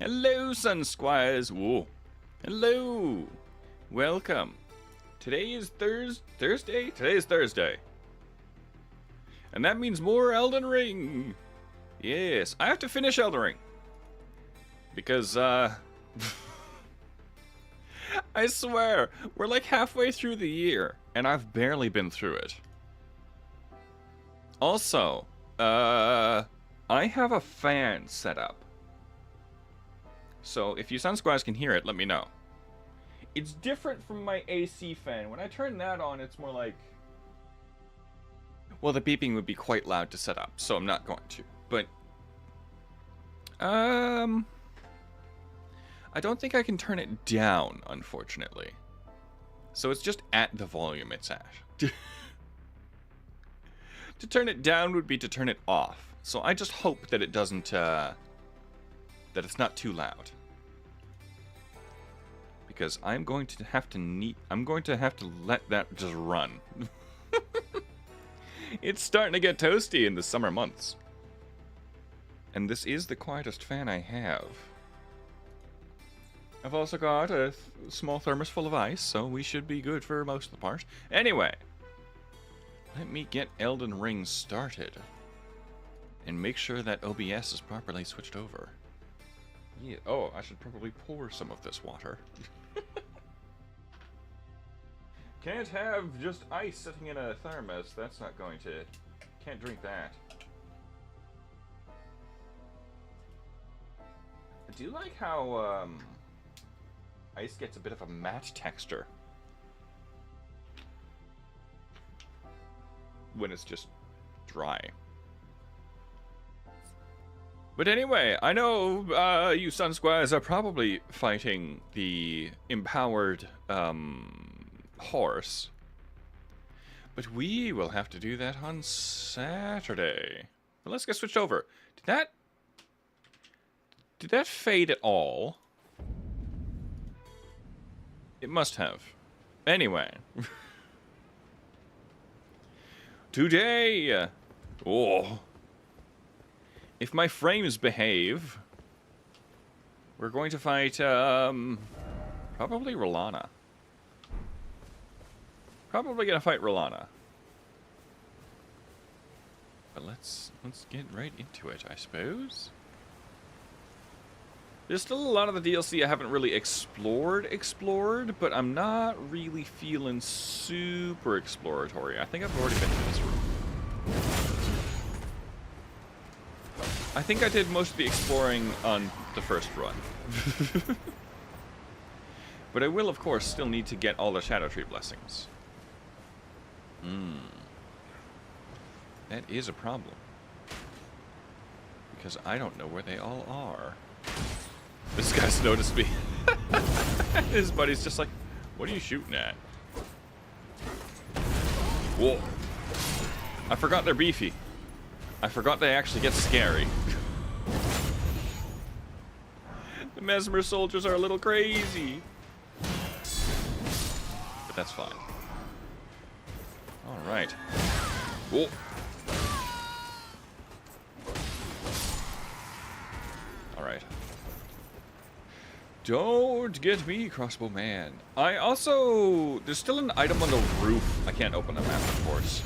Hello, Sun Squires. Whoa. Hello. Welcome. Today is Thursday? Today is Thursday. And that means more Elden Ring. Yes, I have to finish Elden Ring. Because, I swear, we're like halfway through the year, and I've barely been through it. Also, I have a fan set up. So if you Sun Squires can hear it, let me know. It's different from my AC fan. When I turn that on, it's more like... Well, the beeping would be quite loud to set up, so I'm not going to. But, I don't think I can turn it down, unfortunately. So it's just at the volume it's at. To turn it down would be to turn it off. So I just hope that it doesn't, that it's not too loud. Because I'm going to have to let that just run. It's starting to get toasty in the summer months. And this is the quietest fan I have. I've also got a small thermos full of ice, so we should be good for most of the part. Anyway, let me get Elden Ring started. And make sure that OBS is properly switched over. Yeah. Oh, I should probably pour some of this water. Can't have just ice sitting in a thermos. That's not going to... Can't drink that. I do like how ice gets a bit of a matte texture when it's just dry. But anyway, I know you Sun Squires are probably fighting the empowered horse. But we will have to do that on Saturday. But let's get switched over. Did that fade at all? It must have. Anyway. Today! Oh. If my frames behave, we're going to fight, probably Rolana. Probably gonna fight Rolana. But let's get right into it, I suppose. There's still a lot of the DLC I haven't really explored, but I'm not really feeling super exploratory. I think I've already been to this room. I think I did most of the exploring on the first run. But I will, of course, still need to get all the Shadow Tree blessings. That is a problem. Because I don't know where they all are. This guy's noticed me. His buddy's just like, what are you shooting at? Whoa. I forgot they're beefy. I forgot they actually get scary. The Mesmer soldiers are a little crazy. But that's fine. Alright. Whoa. Alright. Don't get me, crossbow man. There's still an item on the roof. I can't open the map, of course.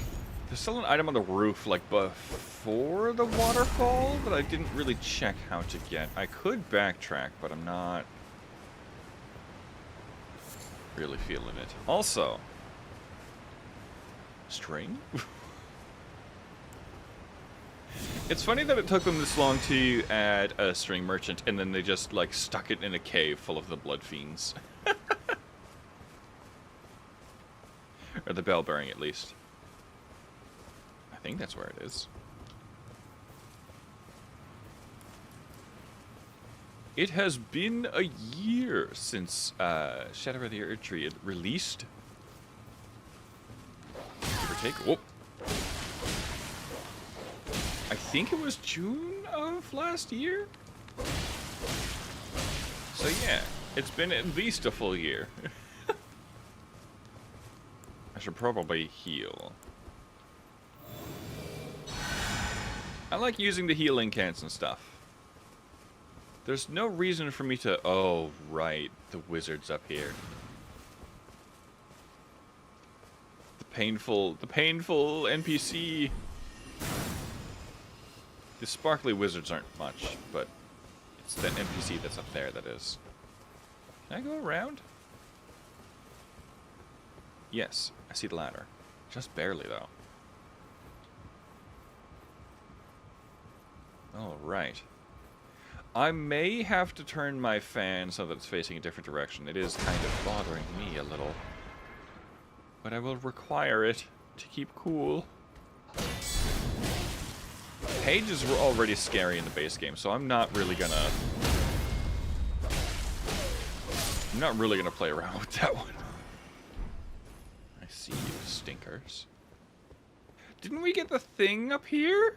There's still an item on the roof, like, before the waterfall that I didn't really check how to get. I could backtrack, but I'm not really feeling it. Also, string? It's funny that it took them this long to add a string merchant, and then they just, like, stuck it in a cave full of the blood fiends. Or the bell bearing, at least. I think that's where it is. It has been a year since Shadow of the Erdtree released. Give or take. Whoop. I think it was June of last year. So yeah, it's been at least a full year. I should probably heal. I like using the healing cans and stuff. There's no reason for me to... Oh, right. The wizard's up here. The painful NPC. The sparkly wizards aren't much, but it's that NPC that's up there that is. Can I go around? Yes, I see the ladder. Just barely, though. Alright. I may have to turn my fan so that it's facing a different direction. It is kind of bothering me a little. But I will require it to keep cool. Pages were already scary in the base game, so I'm not really gonna play around with that one. I see you, stinkers. Didn't we get the thing up here?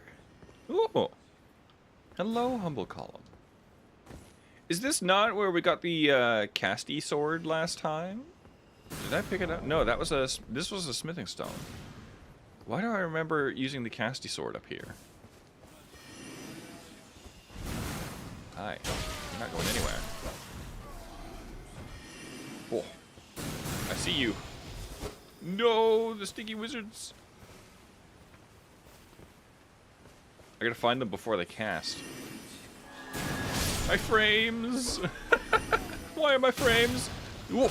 Oh. Hello, humble column. Is this not where we got the casty sword last time? Did I pick it up? No, this was a smithing stone. Why do I remember using the casty sword up here? Hi. I'm not going anywhere. Oh. I see you. No, the sticky wizards. I gotta find them before they cast. My frames! Why are my frames? Whoa.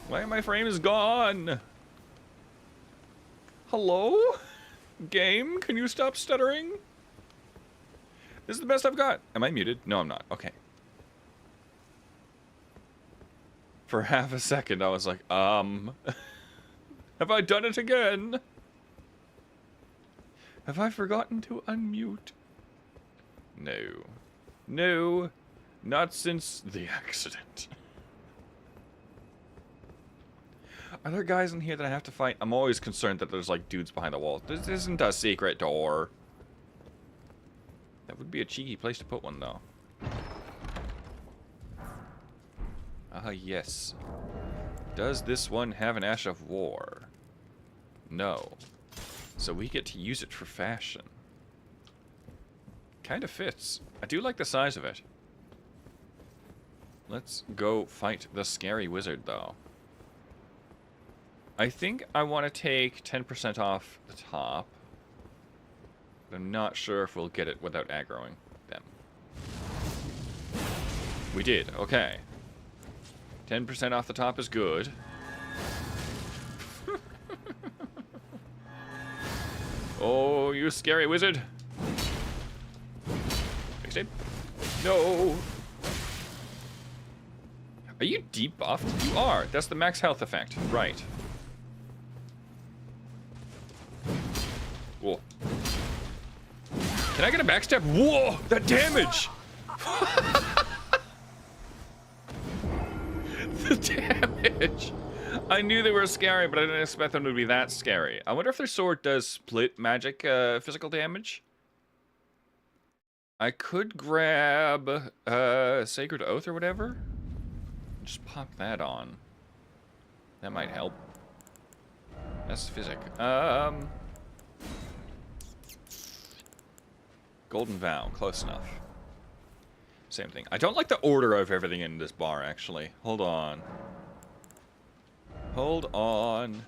Why are my frames gone? Hello? Game? Can you stop stuttering? This is the best I've got. Am I muted? No, I'm not. Okay. For half a second, I was like, have I done it again? Have I forgotten to unmute? No. No. Not since the accident. Are there guys in here that I have to fight? I'm always concerned that there's like dudes behind the wall. This isn't a secret door. That would be a cheeky place to put one, though. Ah, yes. Does this one have an Ash of War? No. So we get to use it for fashion. Kind of fits. I do like the size of it. Let's go fight the scary wizard, though. I think I want to take 10% off the top. But I'm not sure if we'll get it without aggroing them. We did. Okay. 10% off the top is good. Oh, you scary wizard. Fixed it. No. Are you debuffed? You are. That's the max health effect. Right. Whoa. Can I get a backstep? Whoa! That damage! The damage! I knew they were scary, but I didn't expect them to be that scary. I wonder if their sword does split magic physical damage. I could grab Sacred Oath or whatever. Just pop that on. That might help. That's physic. Golden Vow, close enough. Same thing. I don't like the order of everything in this bar, actually. Hold on. Hold on.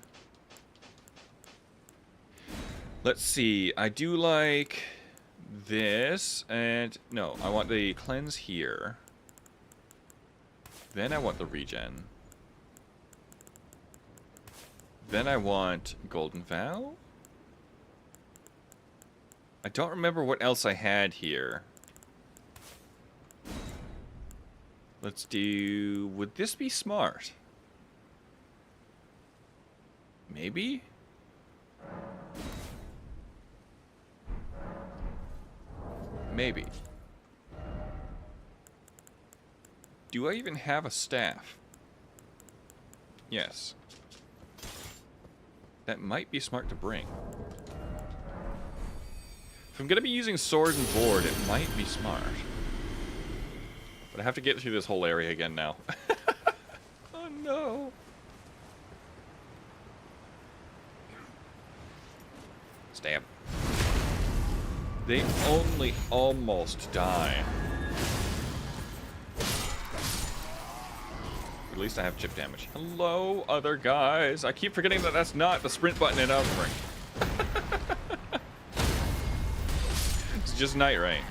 Let's see. I do like this, and no, I want the cleanse here. Then I want the regen. Then I want Golden Vow. I don't remember what else I had here. Let's do... Would this be smart? Maybe? Maybe. Do I even have a staff? Yes. That might be smart to bring. If I'm gonna be using sword and board, it might be smart. But I have to get through this whole area again now. Oh no. Stab. They only almost die. At least I have chip damage. Hello, other guys. I keep forgetting that that's not the sprint button in Elden Ring. It's just Night Rain.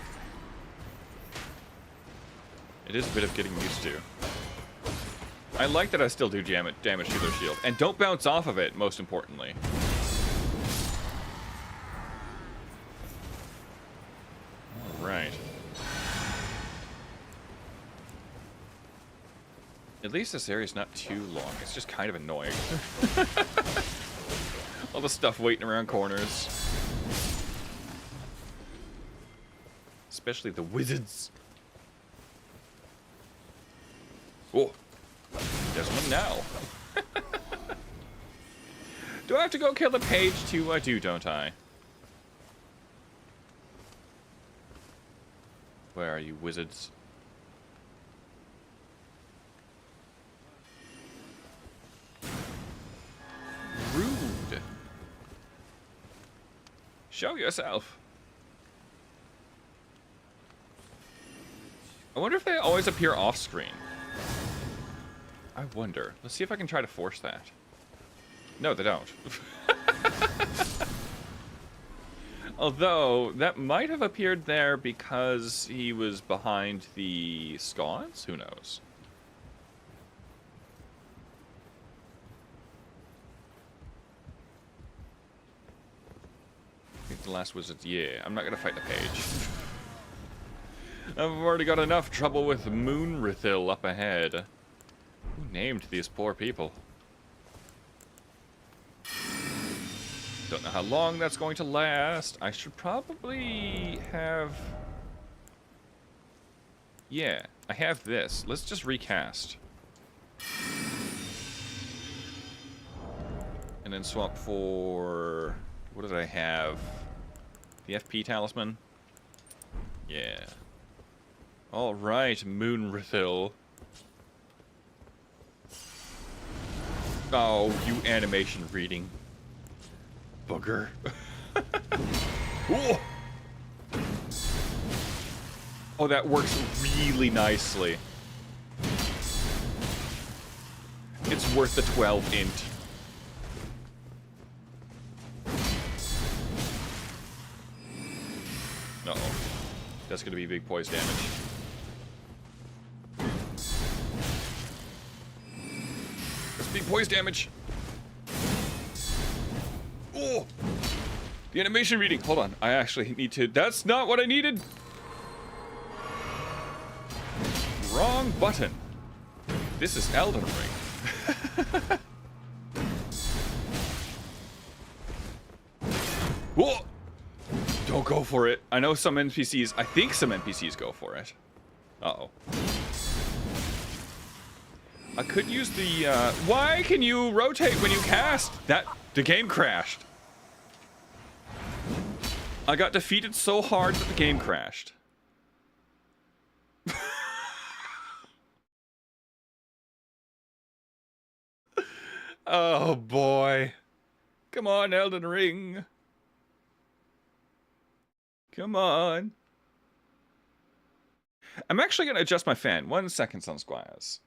It is a bit of getting used to. I like that I still do damage to their shield. And don't bounce off of it, most importantly. Alright. At least this area's not too long. It's just kind of annoying. All the stuff waiting around corners. Especially the wizards. Oh, there's one now. Do I have to go kill the page too? I do, don't I? Where are you, wizards? Rude. Show yourself. I wonder if they always appear off screen. I wonder. Let's see if I can try to force that. No, they don't. Although, that might have appeared there because he was behind the sconce? Who knows? I think the last wizard. Yeah, I'm not gonna fight the page. I've already got enough trouble with Moonrithil up ahead. Who named these poor people? Don't know how long that's going to last. I should probably have... Yeah, I have this. Let's just recast. And then swap for... What did I have? The FP talisman? Yeah. Alright, Moonrithil. Oh, you animation reading. Bugger. Ooh. Oh, that works really nicely. It's worth the 12 int. Uh-oh. That's gonna be big poise damage. That's big poise damage. Oh! The animation reading. Hold on. I actually need to... That's not what I needed! Wrong button. This is Elden Ring. Whoa! Don't go for it. I know some NPCs... I think some NPCs go for it. Uh-oh. I could use the, why can you rotate when you cast? The game crashed. I got defeated so hard that the game crashed. Oh, boy. Come on, Elden Ring. Come on. I'm actually going to adjust my fan. 1 second, Sun Squires.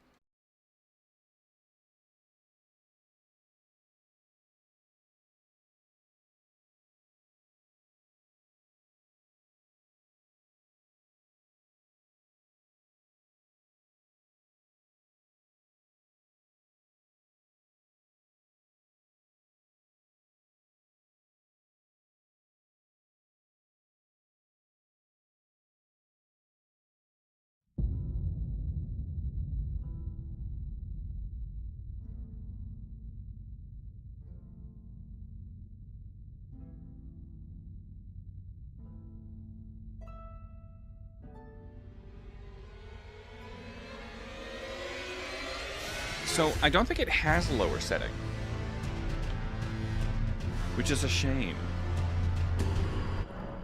So, I don't think it has a lower setting. Which is a shame.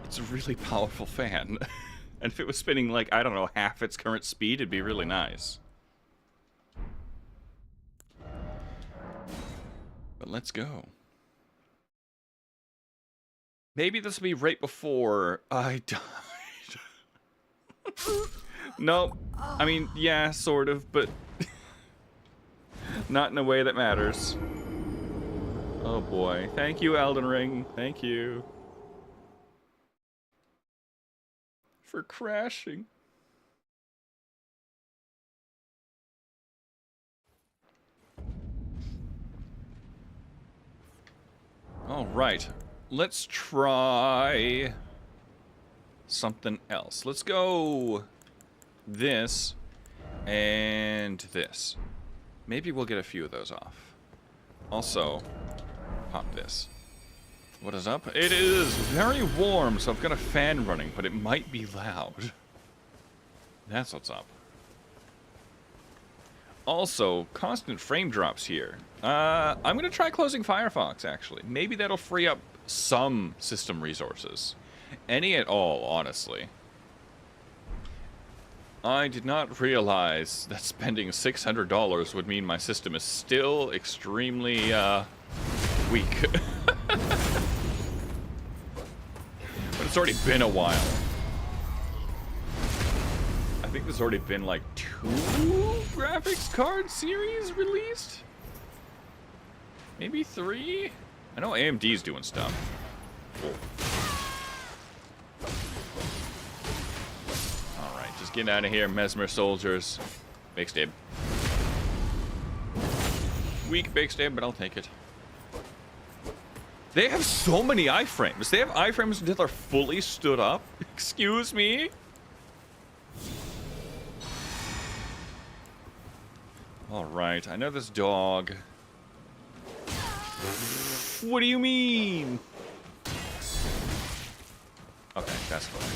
It's a really powerful fan. And if it was spinning like, I don't know, half its current speed, it'd be really nice. But let's go. Maybe this will be right before I died. No, I mean, yeah, sort of, but not in a way that matters. Oh boy. Thank you, Elden Ring. Thank you. For crashing. Alright. Let's try something else. Let's go this and this. Maybe we'll get a few of those off. Also, pop this. What is up? It is very warm, so I've got a fan running, but it might be loud. That's what's up. Also, constant frame drops here. I'm going to try closing Firefox, actually. Maybe that'll free up some system resources. Any at all, honestly. I did not realize that spending $600 would mean my system is still extremely, weak. But it's already been a while. I think there's already been like 2 graphics card series released? Maybe 3? I know AMD's doing stuff. Alright, just get out of here, Mesmer soldiers. Bake stab. Weak bake stab, but I'll take it. They have so many iframes. They have iframes until they're fully stood up. Excuse me? Alright, I know this dog. What do you mean? Okay, that's fine.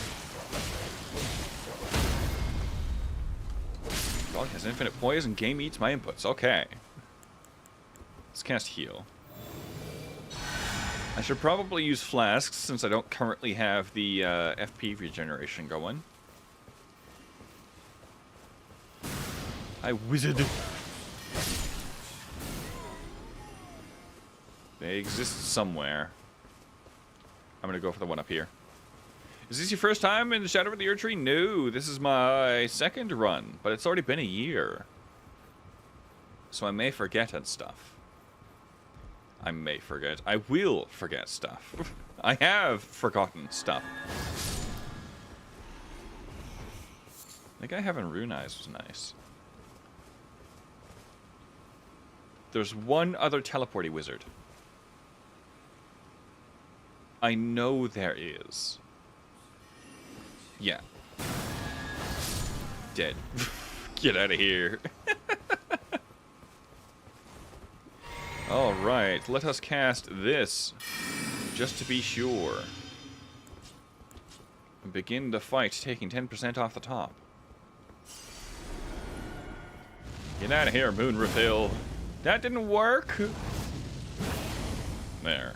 Dog has infinite poison. Game eats my inputs. Okay. Let's cast heal. I should probably use flasks since I don't currently have the FP regeneration going. I wizard. They exist somewhere. I'm gonna go for the one up here. Is this your first time in the Shadow of the Erdtree? No, this is my second run, but it's already been a year. So I may forget and stuff. I may forget. I will forget stuff. I have forgotten stuff. The guy having Rune Eyes was nice. There's one other teleporty wizard. I know there is. Yeah. Dead. Get out of here. Alright, let us cast this, just to be sure. And begin the fight, taking 10% off the top. Get out of here, Moon Refill. That didn't work. There.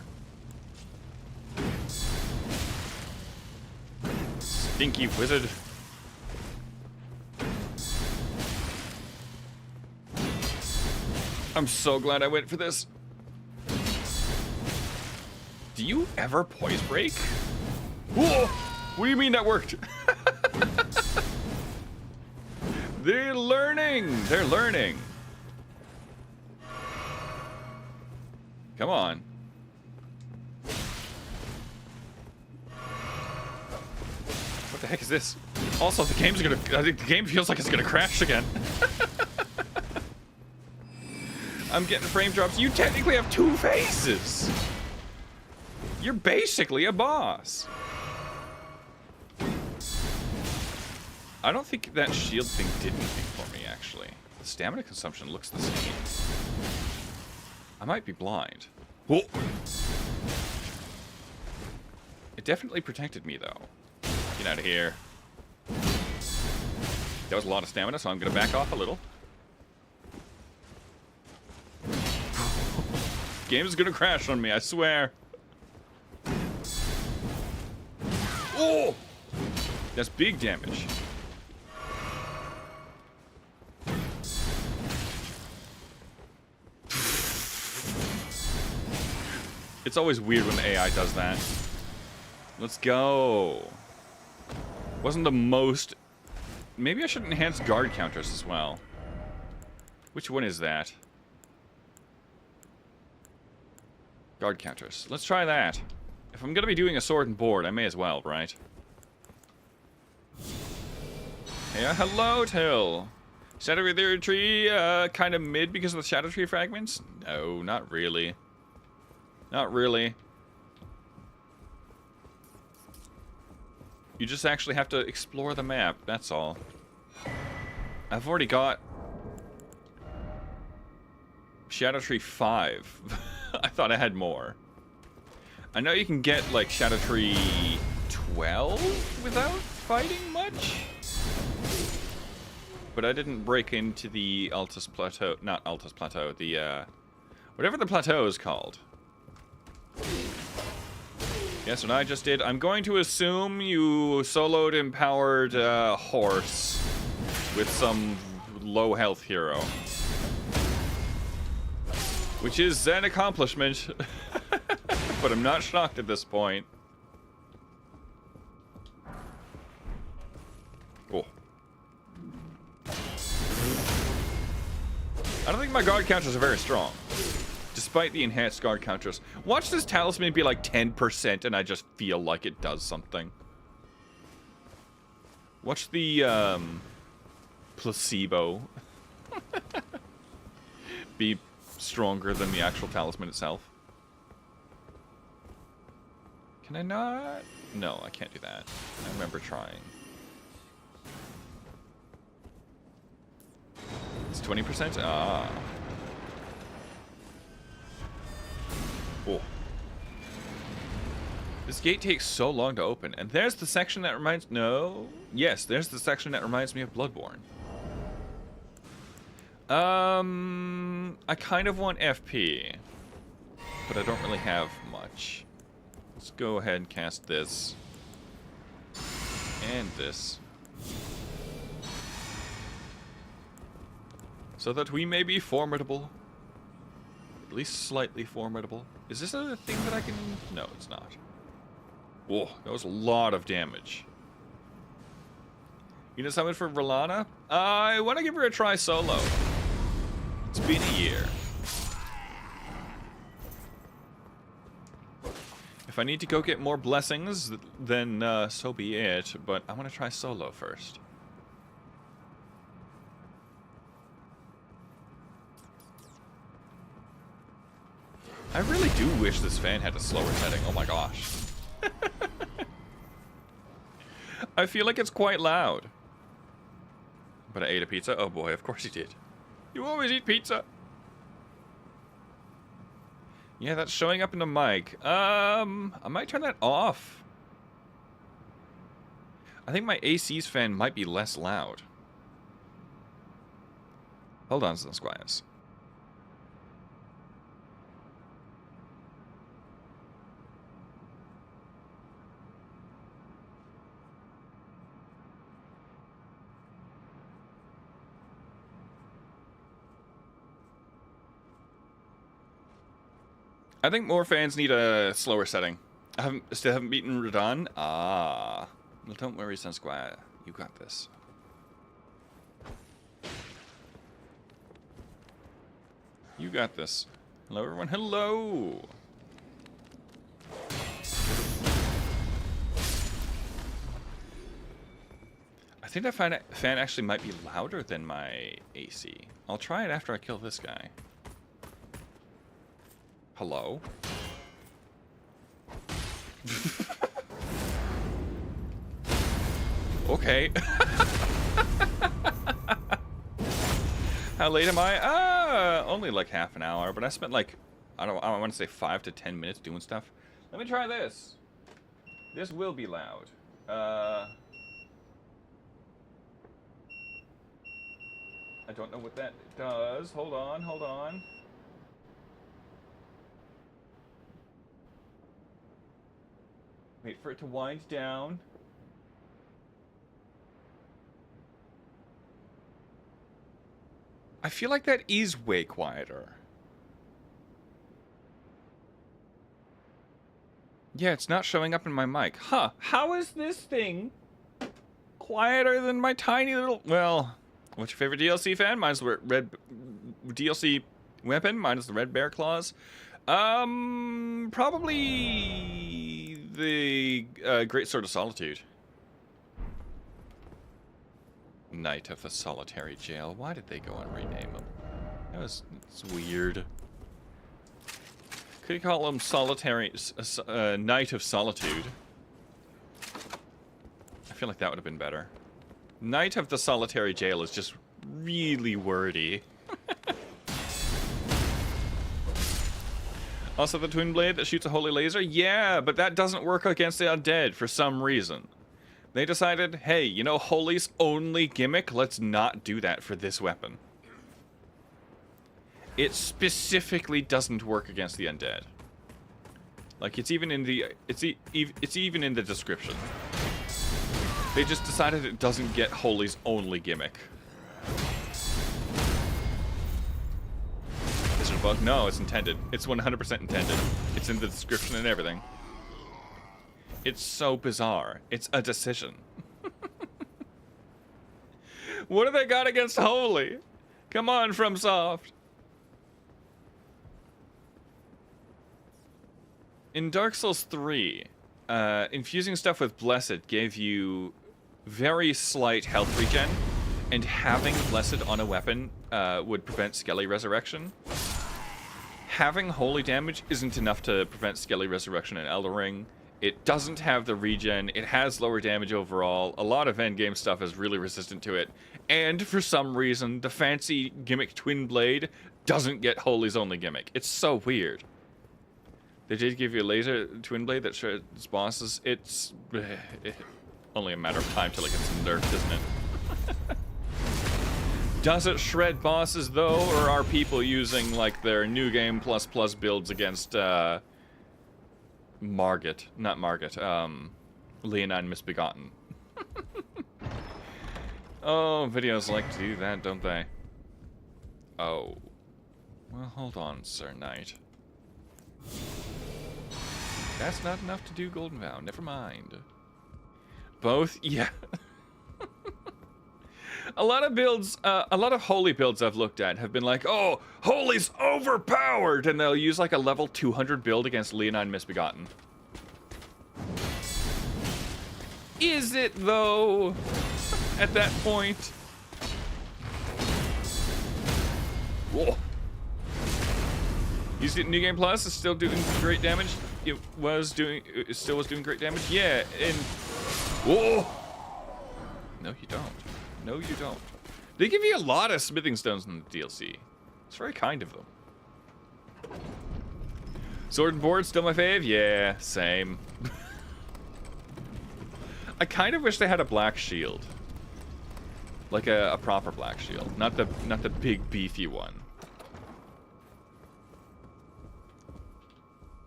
Stinky wizard. I'm so glad I went for this. Do you ever poise break? Whoa! What do you mean that worked? They're learning! They're learning. Come on. What the heck is this? Also, the game's gonna... I think the game feels like it's gonna crash again. I'm getting frame drops. You technically have 2 faces. You're basically a boss. I don't think that shield thing did anything for me, actually. The stamina consumption looks the same. I might be blind. Whoa. It definitely protected me, though. Get out of here. That was a lot of stamina, so I'm going to back off a little. Game is gonna crash on me, I swear. Oh! That's big damage. It's always weird when the AI does that. Let's go. Wasn't the most... Maybe I should enhance guard counters as well. Which one is that? Guard counters. Let's try that. If I'm going to be doing a sword and board, I may as well, right? Yeah, hello, Till. Shadow Tree, kind of mid because of the Shadow Tree fragments? No, not really. Not really. You just actually have to explore the map, that's all. I've already got Shadow Tree 5. I thought I had more. I know you can get, like, Shadow Tree 12 without fighting much. But I didn't break into the Altus Plateau. Not Altus Plateau, the, whatever the plateau is called. Yes, what I just did. I'm going to assume you soloed empowered horse with some low health hero. Which is an accomplishment. But I'm not shocked at this point. Oh. I don't think my guard counters are very strong. Despite the enhanced guard counters. Watch this talisman be like 10% and I just feel like it does something. Watch the placebo be stronger than the actual talisman itself. Can I not? No, I can't do that. I remember trying. It's 20%? Ah. Oh. This gate takes so long to open. And there's the section that reminds... No. Yes, there's the section that reminds me of Bloodborne. I kind of want FP. But I don't really have much. Let's go ahead and cast this. And this. So that we may be formidable. At least slightly formidable. Is this a thing that I can... No, it's not. Whoa, that was a lot of damage. You know something for Verlana? I want to give her a try solo. It's been a year. If I need to go get more blessings, then so be it. But I want to try solo first. I really do wish this fan had a slower setting. Oh my gosh. I feel like it's quite loud. But I ate a pizza? Oh boy, of course you did. You always eat pizza. Yeah, that's showing up in the mic. I might turn that off. I think my AC's fan might be less loud. Hold on, some squires. I think more fans need a slower setting. I still haven't beaten Radon. Ah. Well, don't worry, Sun Squire. You got this. You got this. Hello, everyone. Hello. I think that fan actually might be louder than my AC. I'll try it after I kill this guy. Hello? Okay. How late am I? Only like half an hour, but I spent like, I want to say 5 to 10 minutes doing stuff. Let me try this. This will be loud. I don't know what that does. Hold on, hold on. Wait for it to wind down. I feel like that is way quieter. Yeah, it's not showing up in my mic. Huh. How is this thing quieter than my tiny little... Well, what's your favorite DLC fan? Mine's the red... DLC weapon. Mine is the red bear claws. Probably the Great Sword of Solitude. Knight of the Solitary Jail. Why did they go and rename him? It's weird. Could you call him Solitary... Knight of Solitude? I feel like that would have been better. Knight of the Solitary Jail is just really wordy. Also the twin blade that shoots a holy laser? Yeah, but that doesn't work against the undead for some reason. They decided, hey, you know holy's only gimmick? Let's not do that for this weapon. It specifically doesn't work against the undead. Like, it's even in the... It's even in the description. They just decided it doesn't get holy's only gimmick. Is it a bug? No, it's intended. It's 100% intended. It's in the description and everything. It's so bizarre. It's a decision. What have they got against holy? Come on, FromSoft. In Dark Souls 3, infusing stuff with Blessed gave you very slight health regen, and having Blessed on a weapon would prevent Skelly Resurrection. Having holy damage isn't enough to prevent Skelly Resurrection in Elden Ring. It doesn't have the regen, it has lower damage overall, a lot of endgame stuff is really resistant to it, and for some reason, the fancy gimmick Twin Blade doesn't get holy's only gimmick. It's so weird. They did give you a laser Twin Blade that shreds bosses. It's only a matter of time till it gets nerfed, isn't it? Does it shred bosses, though, or are people using, like, their New Game Plus builds against, Margit, not Margit, Leonine Misbegotten. Oh, videos like to do that, don't they? Oh. Well, hold on, Sir Knight. That's not enough to do Golden Vow, never mind. Both? Yeah. A lot of builds, a lot of holy builds I've looked at have been like, oh, holy's overpowered, and they'll use like a level 200 build against Leonine Misbegotten. Is it, though, at that point? Whoa. Used it in New Game Plus, it's still doing great damage. It still was doing great damage. Yeah, and... Whoa! No, you don't. No, you don't. They give you a lot of smithing stones in the DLC. It's very kind of them. Sword and board, still my fave? Yeah, same. I kind of wish they had a black shield. Like a proper black shield. Not the big beefy one.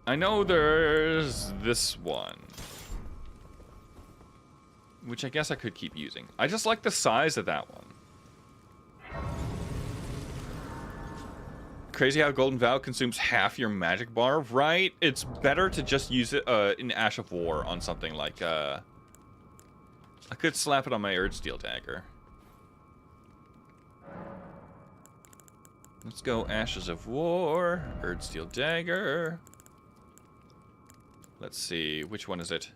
I know there's this one. Which I guess I could keep using. I just like the size of that one. Crazy how Golden Vow consumes half your magic bar, right? It's better to just use it in Ash of War on something like, I could slap it on my Erdsteel Dagger. Let's go Ashes of War, Erdsteel Dagger. Let's see, which one is it?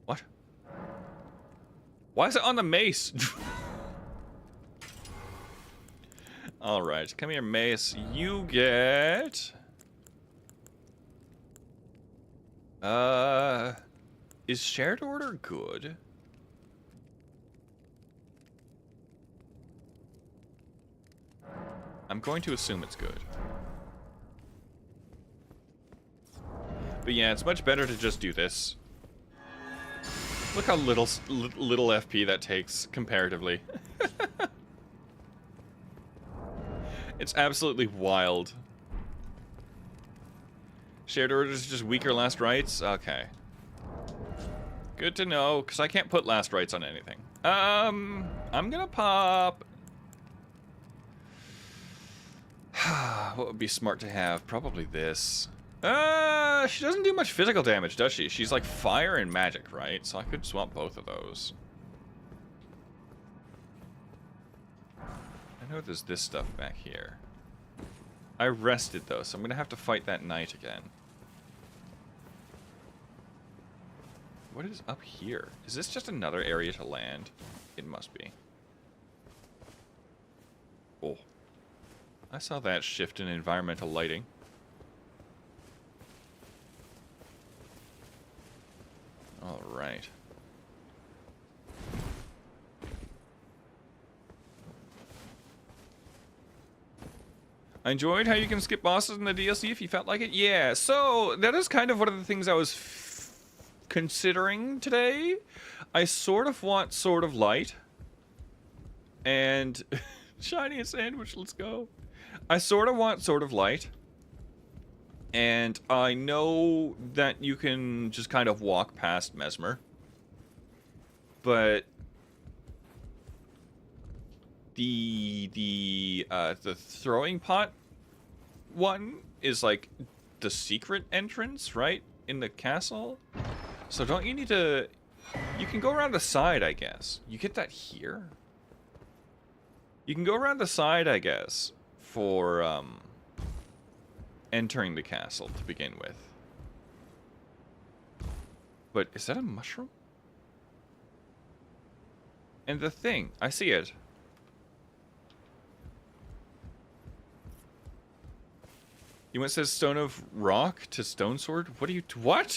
What? Why is it on the mace? Alright, come here, mace. You get... Is shared order good? I'm going to assume it's good. But yeah, it's much better to just do this. Look how little FP that takes, comparatively. It's absolutely wild. Shared orders just weaker last rights? Okay. Good to know, because I can't put last rights on anything. I'm gonna pop... What would be smart to have? Probably this. She doesn't do much physical damage, does she? She's like fire and magic, right? So I could swap both of those. I know there's this stuff back here. I rested though, so I'm gonna have to fight that knight again. What is up here? Is this just another area to land? It must be. Oh. I saw that shift in environmental lighting. Alright. I enjoyed how you can skip bosses in the DLC if you felt like it. Yeah, so that is kind of one of the things I was considering today. I sort of want Sword of Light. And shiny a sandwich, let's go. I sort of want Sword of Light. And I know that you can just kind of walk past Mesmer. But the throwing pot one is like the secret entrance, right? In the castle. So don't you need to... You can go around the side, I guess. You get that here? You can go around the side, I guess, for entering the castle to begin with. But is that a mushroom? And the thing, I see it. You went says Stone of Rock to Stone Sword? What are you... What?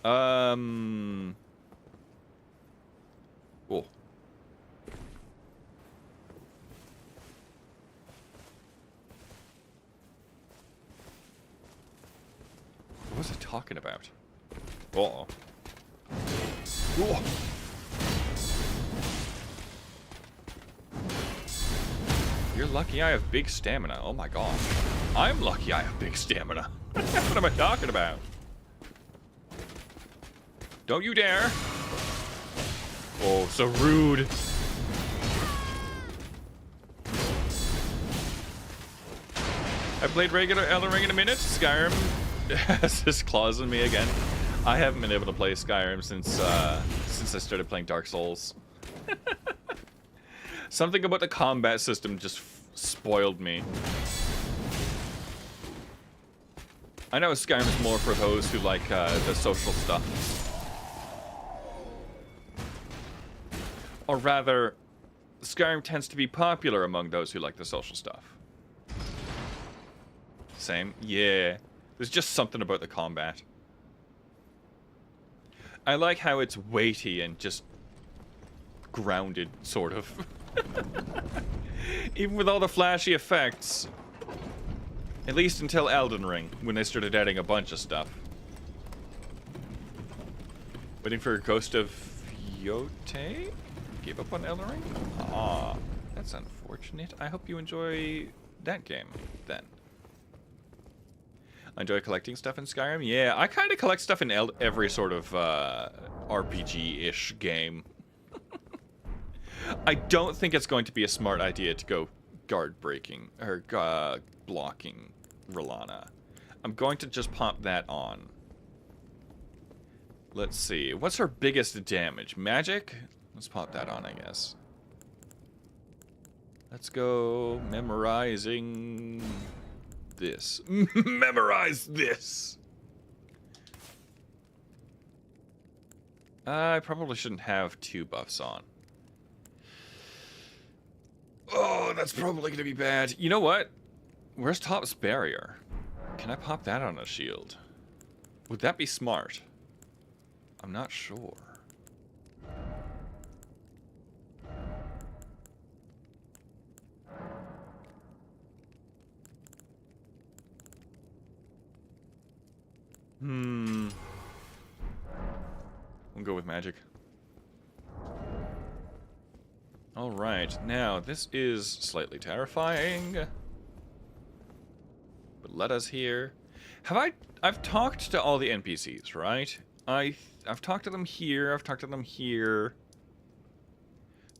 Oh. What was I talking about? Uh-oh. Whoa. You're lucky I have big stamina. Oh my gosh. I'm lucky I have big stamina. What am I talking about? Don't you dare. Oh, so rude. I played regular Elden Ring in a minute. Skyrim has this clause in me again. I haven't been able to play Skyrim since I started playing Dark Souls. Something about the combat system just spoiled me. I know Skyrim is more for those who like the social stuff. Or rather, Skyrim tends to be popular among those who like the social stuff. Same? Yeah. There's just something about the combat. I like how it's weighty and just grounded, sort of. Even with all the flashy effects. At least until Elden Ring, when they started adding a bunch of stuff. Waiting for Ghost of Yote? Gave up on Elden Ring? Ah, that's unfortunate. I hope you enjoy that game, then. I enjoy collecting stuff in Skyrim. Yeah, I kind of collect stuff in every sort of RPG-ish game. I don't think it's going to be a smart idea to go guard breaking or blocking Rolana. I'm going to just pop that on. Let's see. What's her biggest damage? Magic? Let's pop that on, I guess. Let's go memorizing this. Memorize this! I probably shouldn't have 2 buffs on. Oh, that's probably going to be bad. You know what? Where's Top's Barrier? Can I pop that on a shield? Would that be smart? I'm not sure. We'll go with magic. Alright, now this is slightly terrifying. But let us hear. I've talked to all the NPCs, right? I've talked to them here, I've talked to them here.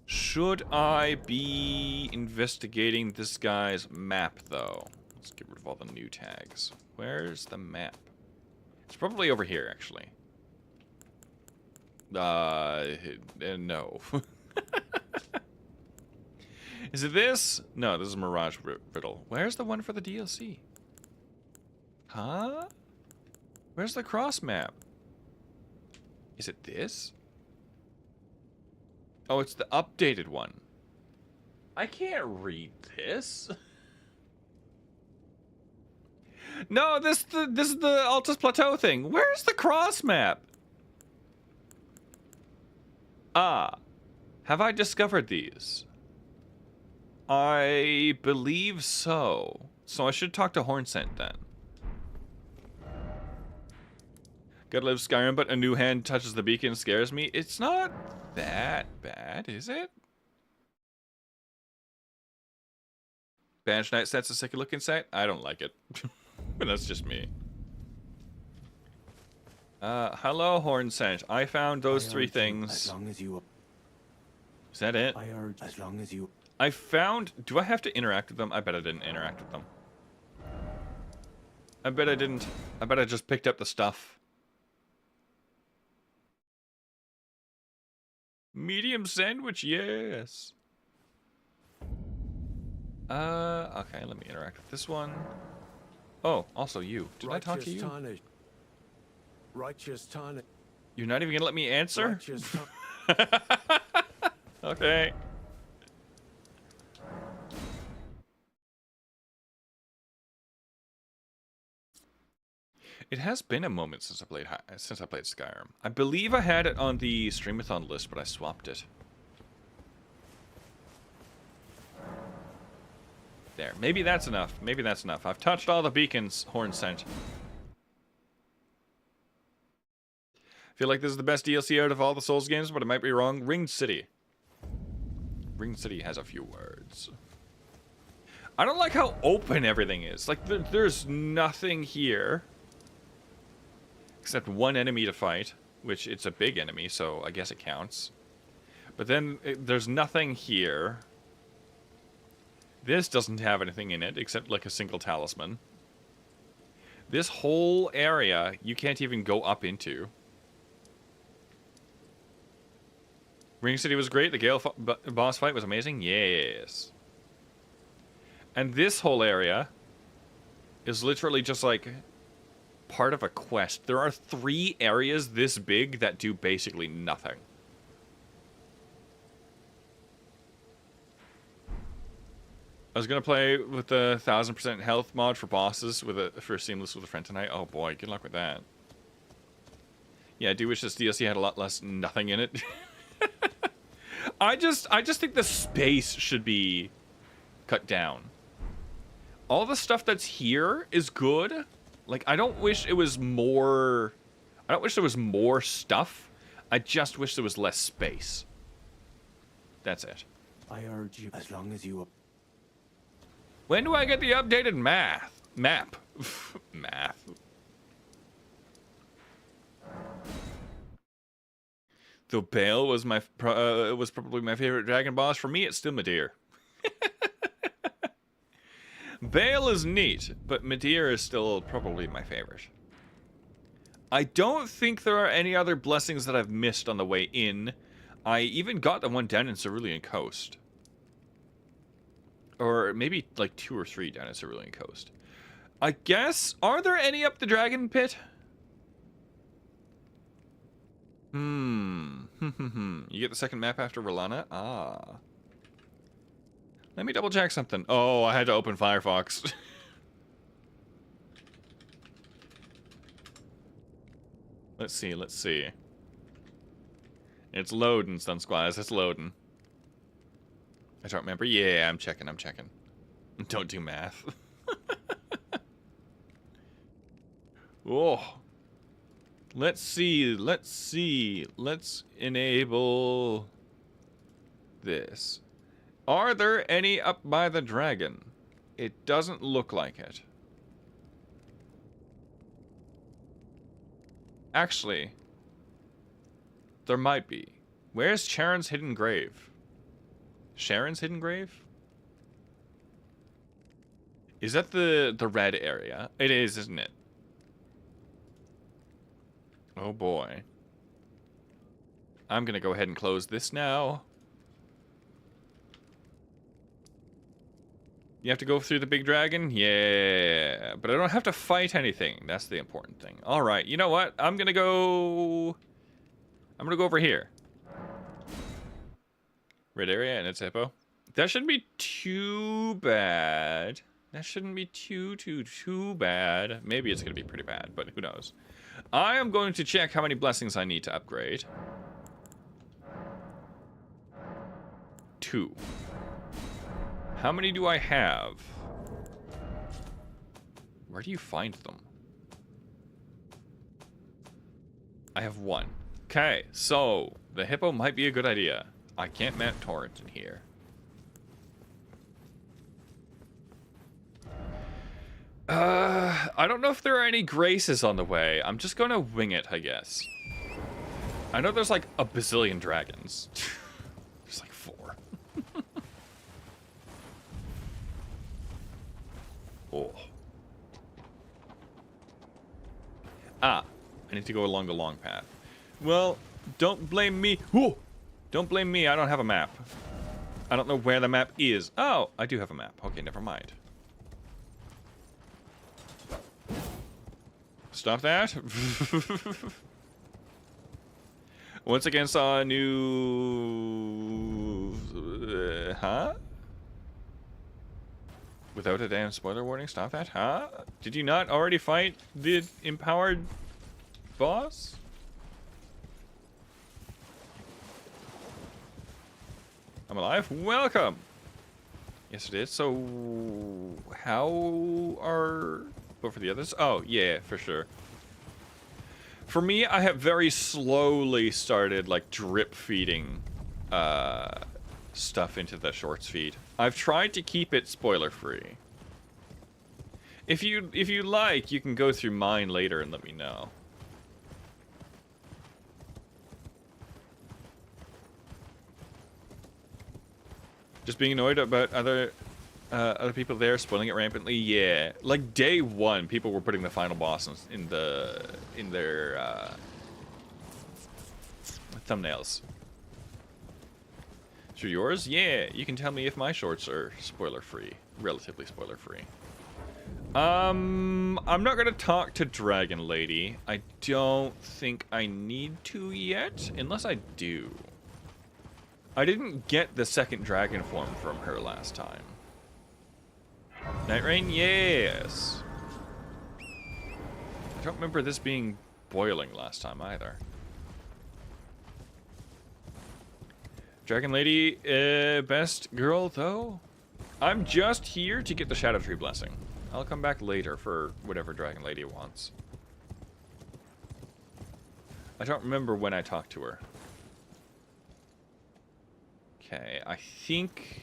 Should I be investigating this guy's map, though? Let's get rid of all the new tags. Where's the map? It's probably over here, actually. No. Is it this? No, this is Mirage Riddle. Where's the one for the DLC? Huh? Where's the cross map? Is it this? Oh, it's the updated one. I can't read this. No, this is the Altus Plateau thing. Where's the cross map? Ah, have I discovered these? I believe so. So I should talk to Hornsent then. Gotta live Skyrim, but a new hand touches the beacon and scares me. It's not that bad, is it? Banished Knight sets a second look inside. I don't like it. But that's just me. Hello, Hornsent. I found those three things. As long as you... Is that it? I urge as long as you... I found... Do I have to interact with them? I bet I didn't interact with them. I bet I didn't. I bet I just picked up the stuff. Medium sandwich, yes. Okay, let me interact with this one. Oh, also you. Did I talk to you? Righteous Tana. You're not even gonna let me answer? Okay. It has been a moment since I played Skyrim. I believe I had it on the Streamathon list, but I swapped it. There. Maybe that's enough. Maybe that's enough. I've touched all the beacons, Hornsent. Feel like this is the best DLC out of all the Souls games, but I might be wrong. Ringed City. Ringed City has a few words. I don't like how open everything is. Like, there's nothing here. Except one enemy to fight, which it's a big enemy, so I guess it counts. But then there's nothing here. This doesn't have anything in it, except like a single talisman. This whole area, you can't even go up into. Ring City was great. The Gale boss fight was amazing. Yes. And this whole area is literally just like part of a quest. There are 3 areas this big that do basically nothing. I was gonna play with the 1000% health mod for bosses for Seamless with a friend tonight. Oh boy, good luck with that. Yeah, I do wish this DLC had a lot less nothing in it. I just think the space should be cut down. All the stuff that's here is good. Like, I don't wish it was more... I don't wish there was more stuff. I just wish there was less space. That's it. I urge you as long as you... When do I get the updated map? Math. Though Bale was was probably my favorite dragon boss, for me it's still Midir. Bale is neat, but Midir is still probably my favorite. I don't think there are any other blessings that I've missed on the way in. I even got the one down in Cerulean Coast. Or maybe like 2 or 3 down in Cerulean Coast. I guess, are there any up the Dragon Pit? You get the second map after Rolana? Ah. Let me double check something. Oh, I had to open Firefox. Let's see. It's loading, Stun Squires. It's loading. I don't remember. Yeah, I'm checking. Don't do math. Oh. Let's see. Let's enable this. Are there any up by the dragon? It doesn't look like it. Actually, there might be. Where's Charon's hidden grave? Sharon's hidden grave? Is that the red area? It is, isn't it? Oh boy. I'm gonna go ahead and close this now. You have to go through the big dragon? Yeah. But I don't have to fight anything. That's the important thing. Alright, you know what? I'm gonna go over here. Red area and it's hippo. That shouldn't be too bad. That shouldn't be too bad. Maybe it's gonna be pretty bad, but who knows. I am going to check how many blessings I need to upgrade. 2. How many do I have? Where do you find them? I have 1. Okay, so the hippo might be a good idea. I can't mount torrent in here. I don't know if there are any graces on the way. I'm just gonna wing it, I guess. I know there's like a bazillion dragons. There's like 4. Oh. Ah, I need to go along the long path. Well, don't blame me. Ooh, don't blame me. I don't have a map. I don't know where the map is. Oh, I do have a map. Okay, never mind. Stop that. Once again saw a new... huh? Without a damn spoiler warning, stop that, huh? Did you not already fight the empowered boss? I'm alive? Welcome! Yes, it is. So, how are... But for the others? Oh, yeah, for sure. For me, I have very slowly started, like, drip feeding stuff into the shorts feed. I've tried to keep it spoiler-free. If you like, you can go through mine later and let me know. Just being annoyed about other people there spoiling it rampantly. Yeah, like day 1, people were putting the final boss in their thumbnails. So yours? Yeah, you can tell me if my shorts are spoiler-free, relatively spoiler-free. I'm not gonna talk to Dragon Lady. I don't think I need to yet, unless I do. I didn't get the second dragon form from her last time. Night Rain? Yes. I don't remember this being boiling last time either. Dragon Lady, best girl though? I'm just here to get the Shadow Tree Blessing. I'll come back later for whatever Dragon Lady wants. I don't remember when I talked to her. Okay, I think...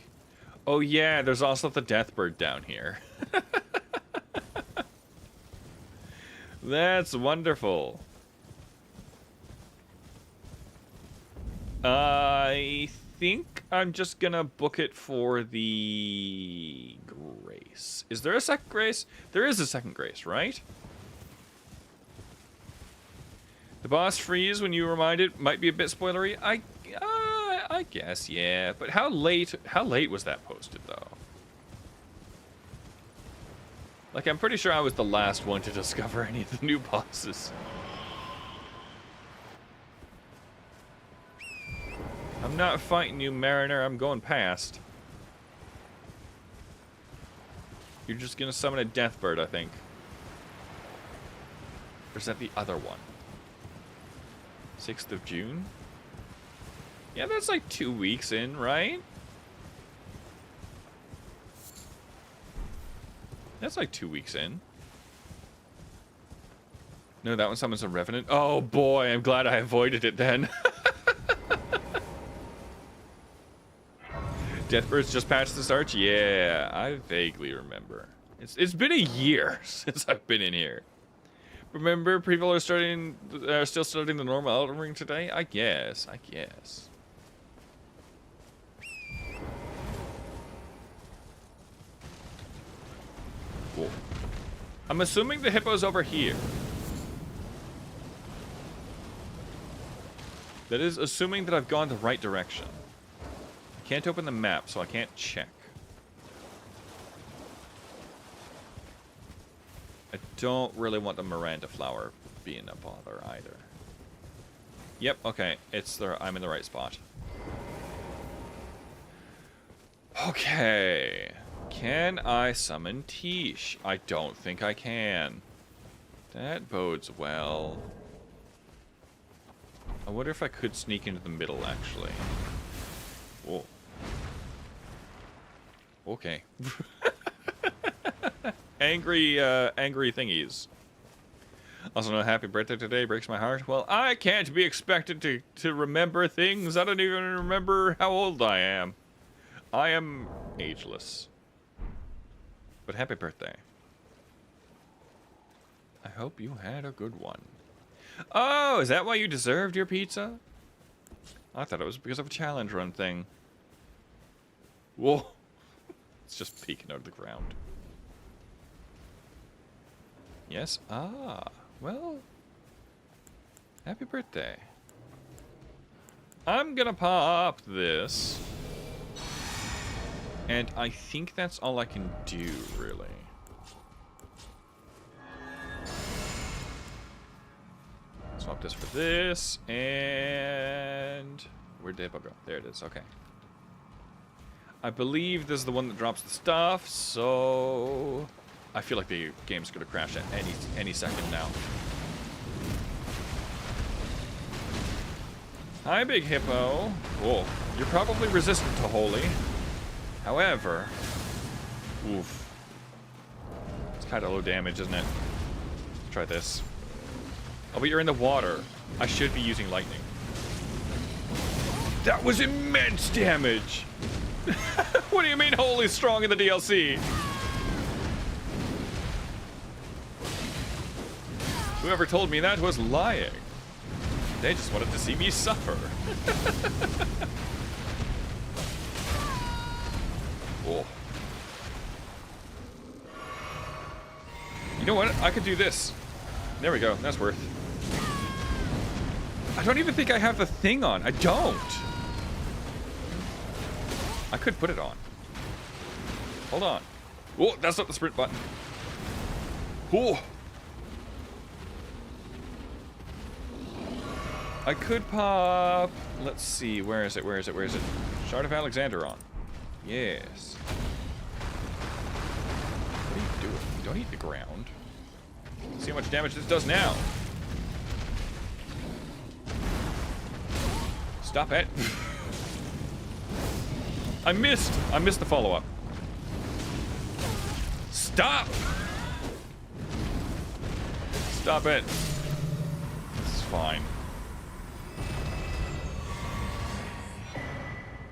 Oh yeah, there's also the Deathbird down here. That's wonderful. I think I'm just gonna book it for the Grace. Is there a second Grace? There is a second Grace, right? The boss freeze when you remind it might be a bit spoilery. I guess, yeah. But how late was that posted, though? Like, I'm pretty sure I was the last one to discover any of the new bosses. I'm not fighting you, Mariner. I'm going past. You're just gonna summon a Deathbird, I think. Or is that the other one? 6th of June? Yeah, that's like 2 weeks in, right? That's like 2 weeks in. No, that one summons a Revenant. Oh boy, I'm glad I avoided it then. Deathbird's just patched this arch? Yeah, I vaguely remember. It's been a year since I've been in here. Remember, people are still starting the normal Elden Ring today? I guess. I'm assuming the hippo's over here. That is assuming that I've gone the right direction. I can't open the map, so I can't check. I don't really want the Miranda flower being a bother either. Yep, okay. I'm in the right spot. Okay. Can I summon Tish? I don't think I can. That bodes well. I wonder if I could sneak into the middle, actually. Whoa. Okay. Angry thingies. Also, no happy birthday today breaks my heart. Well, I can't be expected to remember things. I don't even remember how old I am. I am ageless. But happy birthday. I hope you had a good one. Oh, is that why you deserved your pizza? I thought it was because of a challenge run thing. Whoa. It's just peeking out of the ground. Yes? Ah, well. Happy birthday. I'm gonna pop this. And I think that's all I can do, really. Swap this for this, and... Where'd the hippo go? There it is, okay. I believe this is the one that drops the stuff, so... I feel like the game's gonna crash at any second now. Hi, big hippo. Cool. You're probably resistant to holy. However... Oof. It's kind of low damage, isn't it? Let's try this. Oh, but you're in the water. I should be using lightning. That was immense damage! What do you mean holy strong in the DLC? Whoever told me that was lying. They just wanted to see me suffer. Oh. You know what? I could do this. There we go. That's worth. I don't even think I have the thing on. I don't. I could put it on. Hold on. Oh, that's not the sprint button. Oh. I could pop... Let's see. Where is it? Where is it? Where is it? Shard of Alexander on. Yes. What are you doing? Don't eat the ground. See how much damage this does now. Stop it. I missed the follow-up. Stop! Stop it. It's fine.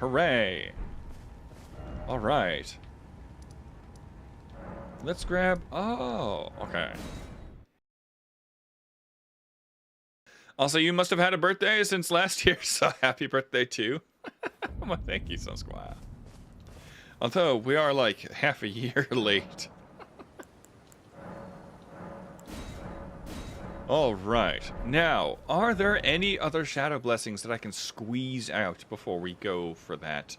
Hooray. All right. Let's grab... Oh, okay. Also, you must have had a birthday since last year, so happy birthday too. Well, thank you, Sunsquire. Although, we are like half a year late. Alright. Now, are there any other shadow blessings that I can squeeze out before we go for that,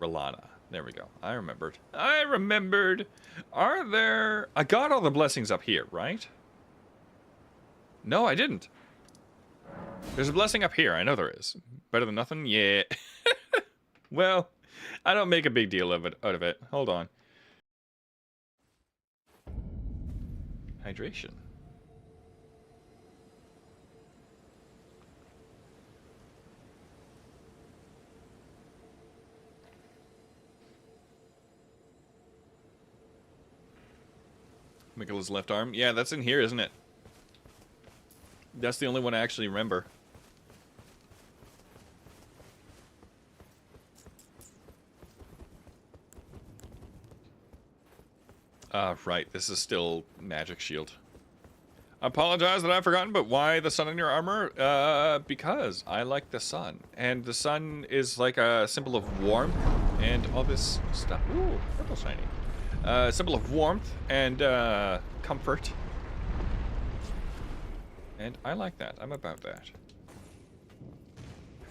Rolana? There we go. I remembered. I remembered! Are there... I got all the blessings up here, right? No, I didn't. There's a blessing up here. I know there is. Better than nothing? Yeah. Well, I don't make a big deal of it out of it. Hold on. Hydration. Michaela's left arm. Yeah, that's in here, isn't it? That's the only one I actually remember. Right. This is still magic shield. I apologize that I've forgotten, but why the sun in your armor? Because I like the sun. And the sun is like a symbol of warmth and all this stuff. Ooh, purple shiny. Symbol of warmth and comfort. And I like that. I'm about that.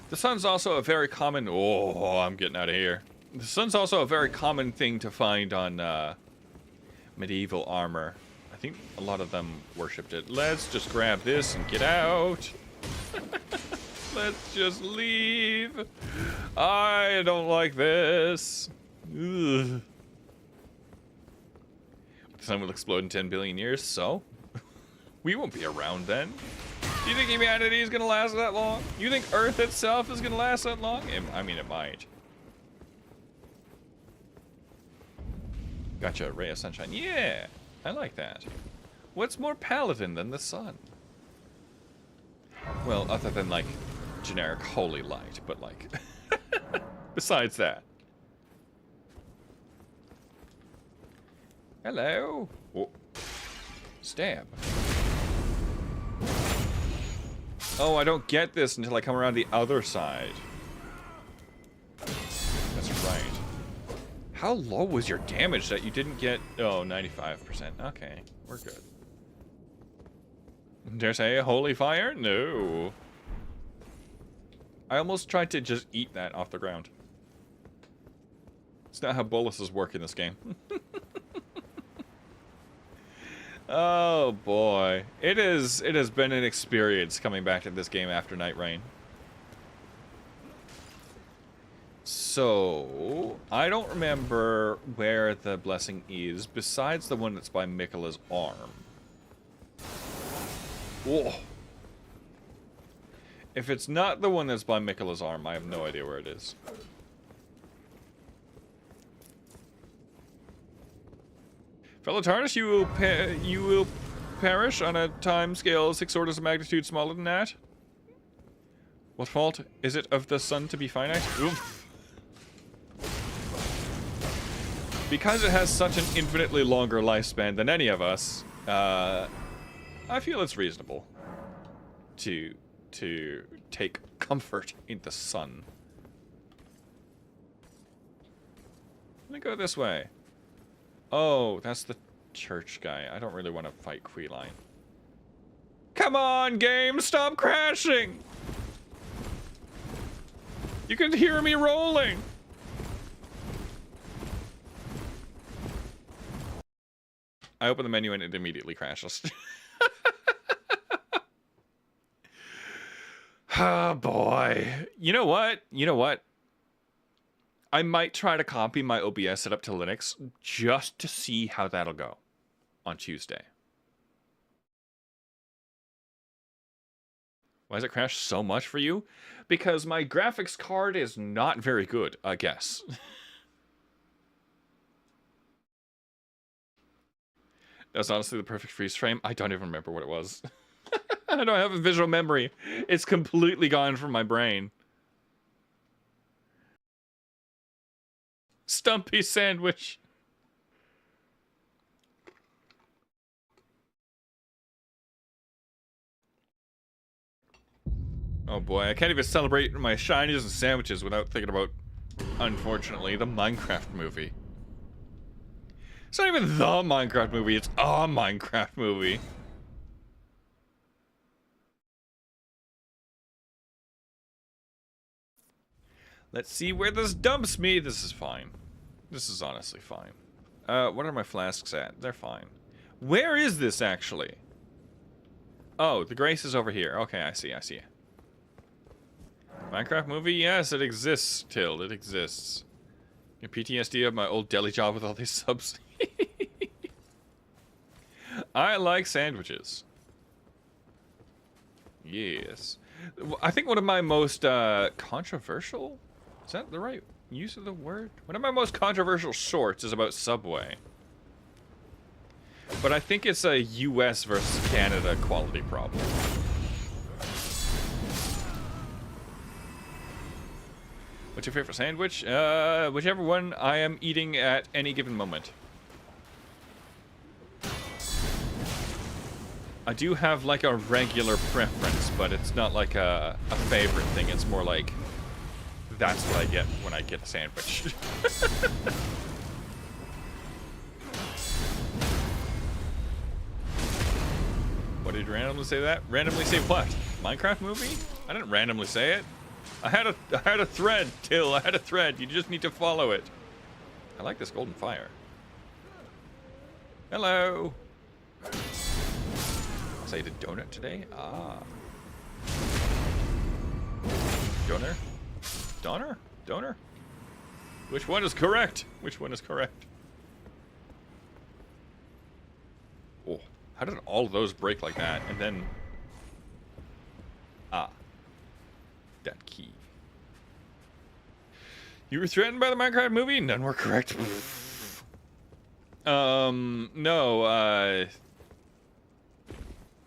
The sun's also a very common... Oh, I'm getting out of here. The sun's also a very common thing to find on medieval armor. I think a lot of them worshipped it. Let's just grab this and get out. Let's just leave. I don't like this. Ugh. The sun will explode in 10 billion years, so? We won't be around then. Do you think humanity is going to last that long? You think Earth itself is going to last that long? I mean, it might. Gotcha, ray of sunshine. Yeah, I like that. What's more paladin than the sun? Well, other than, like, generic holy light, but, like, besides that. Hello. Oh. Stab. Oh, I don't get this until I come around the other side. That's right. How low was your damage that you didn't get? Oh, 95%. Okay, we're good. Dare I say holy fire? No. I almost tried to just eat that off the ground. It's not how boluses work in this game. Oh boy, it has been an experience coming back to this game after Night Rain. So I don't remember where the blessing is besides the one that's by Miquella's arm. Whoa. If it's not the one that's by Miquella's arm, I have no idea where it is. Fellow Tarnish, you will perish on a time scale 6 orders of magnitude smaller than that. What fault is it of the sun to be finite? Oof. Because it has such an infinitely longer lifespan than any of us, I feel it's reasonable to take comfort in the sun. Let me go this way. Oh, that's the church guy. I don't really want to fight Queeline. Come on, game! Stop crashing! You can hear me rolling! I open the menu and it immediately crashes. Oh, boy. You know what? You know what? I might try to copy my OBS setup to Linux just to see how that'll go on Tuesday. Why does it crash so much for you? Because my graphics card is not very good, I guess. That's honestly the perfect freeze frame. I don't even remember what it was. I don't have a visual memory. It's completely gone from my brain. Stumpy sandwich. Oh boy, I can't even celebrate my shinies and sandwiches without thinking about, unfortunately, the Minecraft movie. It's not even the Minecraft movie, it's a Minecraft movie. Let's see where this dumps me. This is fine. This is honestly fine. What are my flasks at? They're fine. Where is this, actually? Oh, the Grace is over here. Okay, I see, I see. Minecraft movie? Yes, it exists, Tild. It exists. Your PTSD of my old deli job with all these subs. I like sandwiches. Yes. I think one of my most controversial... Is that the right use of the word? One of my most controversial shorts is about Subway. But I think it's a US versus Canada quality problem. What's your favorite sandwich? Whichever one I am eating at any given moment. I do have like a regular preference, but it's not like a favorite thing. It's more like that's what I get when I get a sandwich. Did you randomly say that? Randomly say what? Minecraft movie? I didn't randomly say it. I had a thread, Till. I had a thread. You just need to follow it. I like this golden fire. Hello. So I ate a donut today? Ah. Donor? Donor? Donor? Which one is correct? Which one is correct? Oh, how did all of those break like that? And then... Ah. That key. You were threatened by the Minecraft movie? None were correct. No,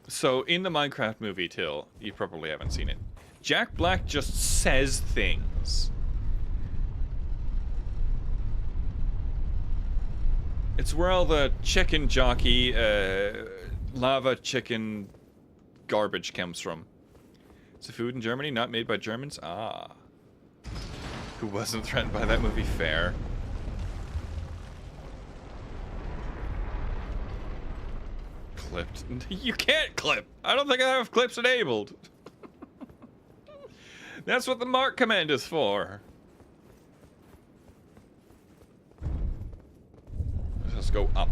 so in the Minecraft movie, Till, you probably haven't seen it. Jack Black just says things. It's where all the chicken jockey, lava chicken garbage comes from. It's a food in Germany, not made by Germans? Ah. Who wasn't threatened by that movie? Fair. Clipped. You can't clip! I don't think I have clips enabled. That's what the mark command is for. Let's go up.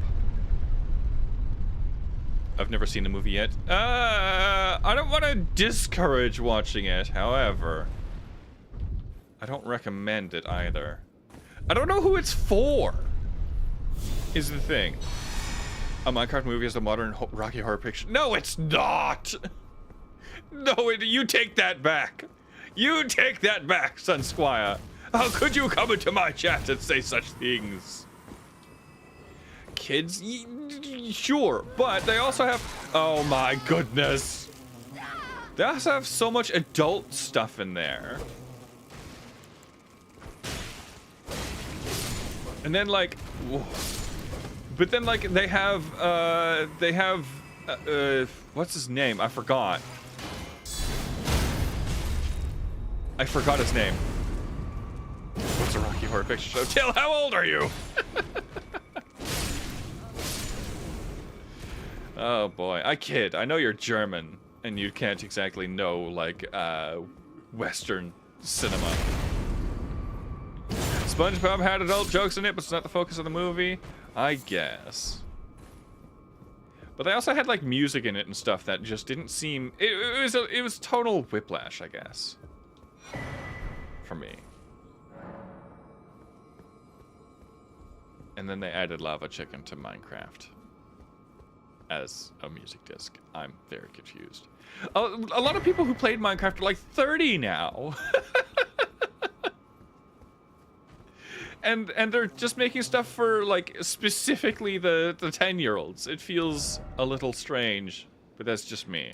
I've never seen the movie yet. I don't want to discourage watching it, however. I don't recommend it either. I don't know who it's for, is the thing. A Minecraft movie is a modern Rocky Horror Picture. No, it's not! No, you take that back. You take that back, Sun Squire. How could you come into my chat and say such things? Kids? Sure, but they also have... Oh my goodness. They also have so much adult stuff in there. And then, like... Whoa. But then, like, they have, what's his name? I forgot. I forgot his name. What's a Rocky Horror Picture Show? Till, how old are you? Oh boy, I kid. I know you're German, and you can't exactly know, like, Western cinema. SpongeBob had adult jokes in it, but it's not the focus of the movie. I guess. But they also had like music in it and stuff that just didn't seem... It was total whiplash, I guess. For me. And then they added Lava Chicken to Minecraft as a music disc. I'm very confused. A lot of people who played Minecraft are like 30 now. And they're just making stuff for, like, specifically the 10-year-olds. It feels a little strange, but that's just me.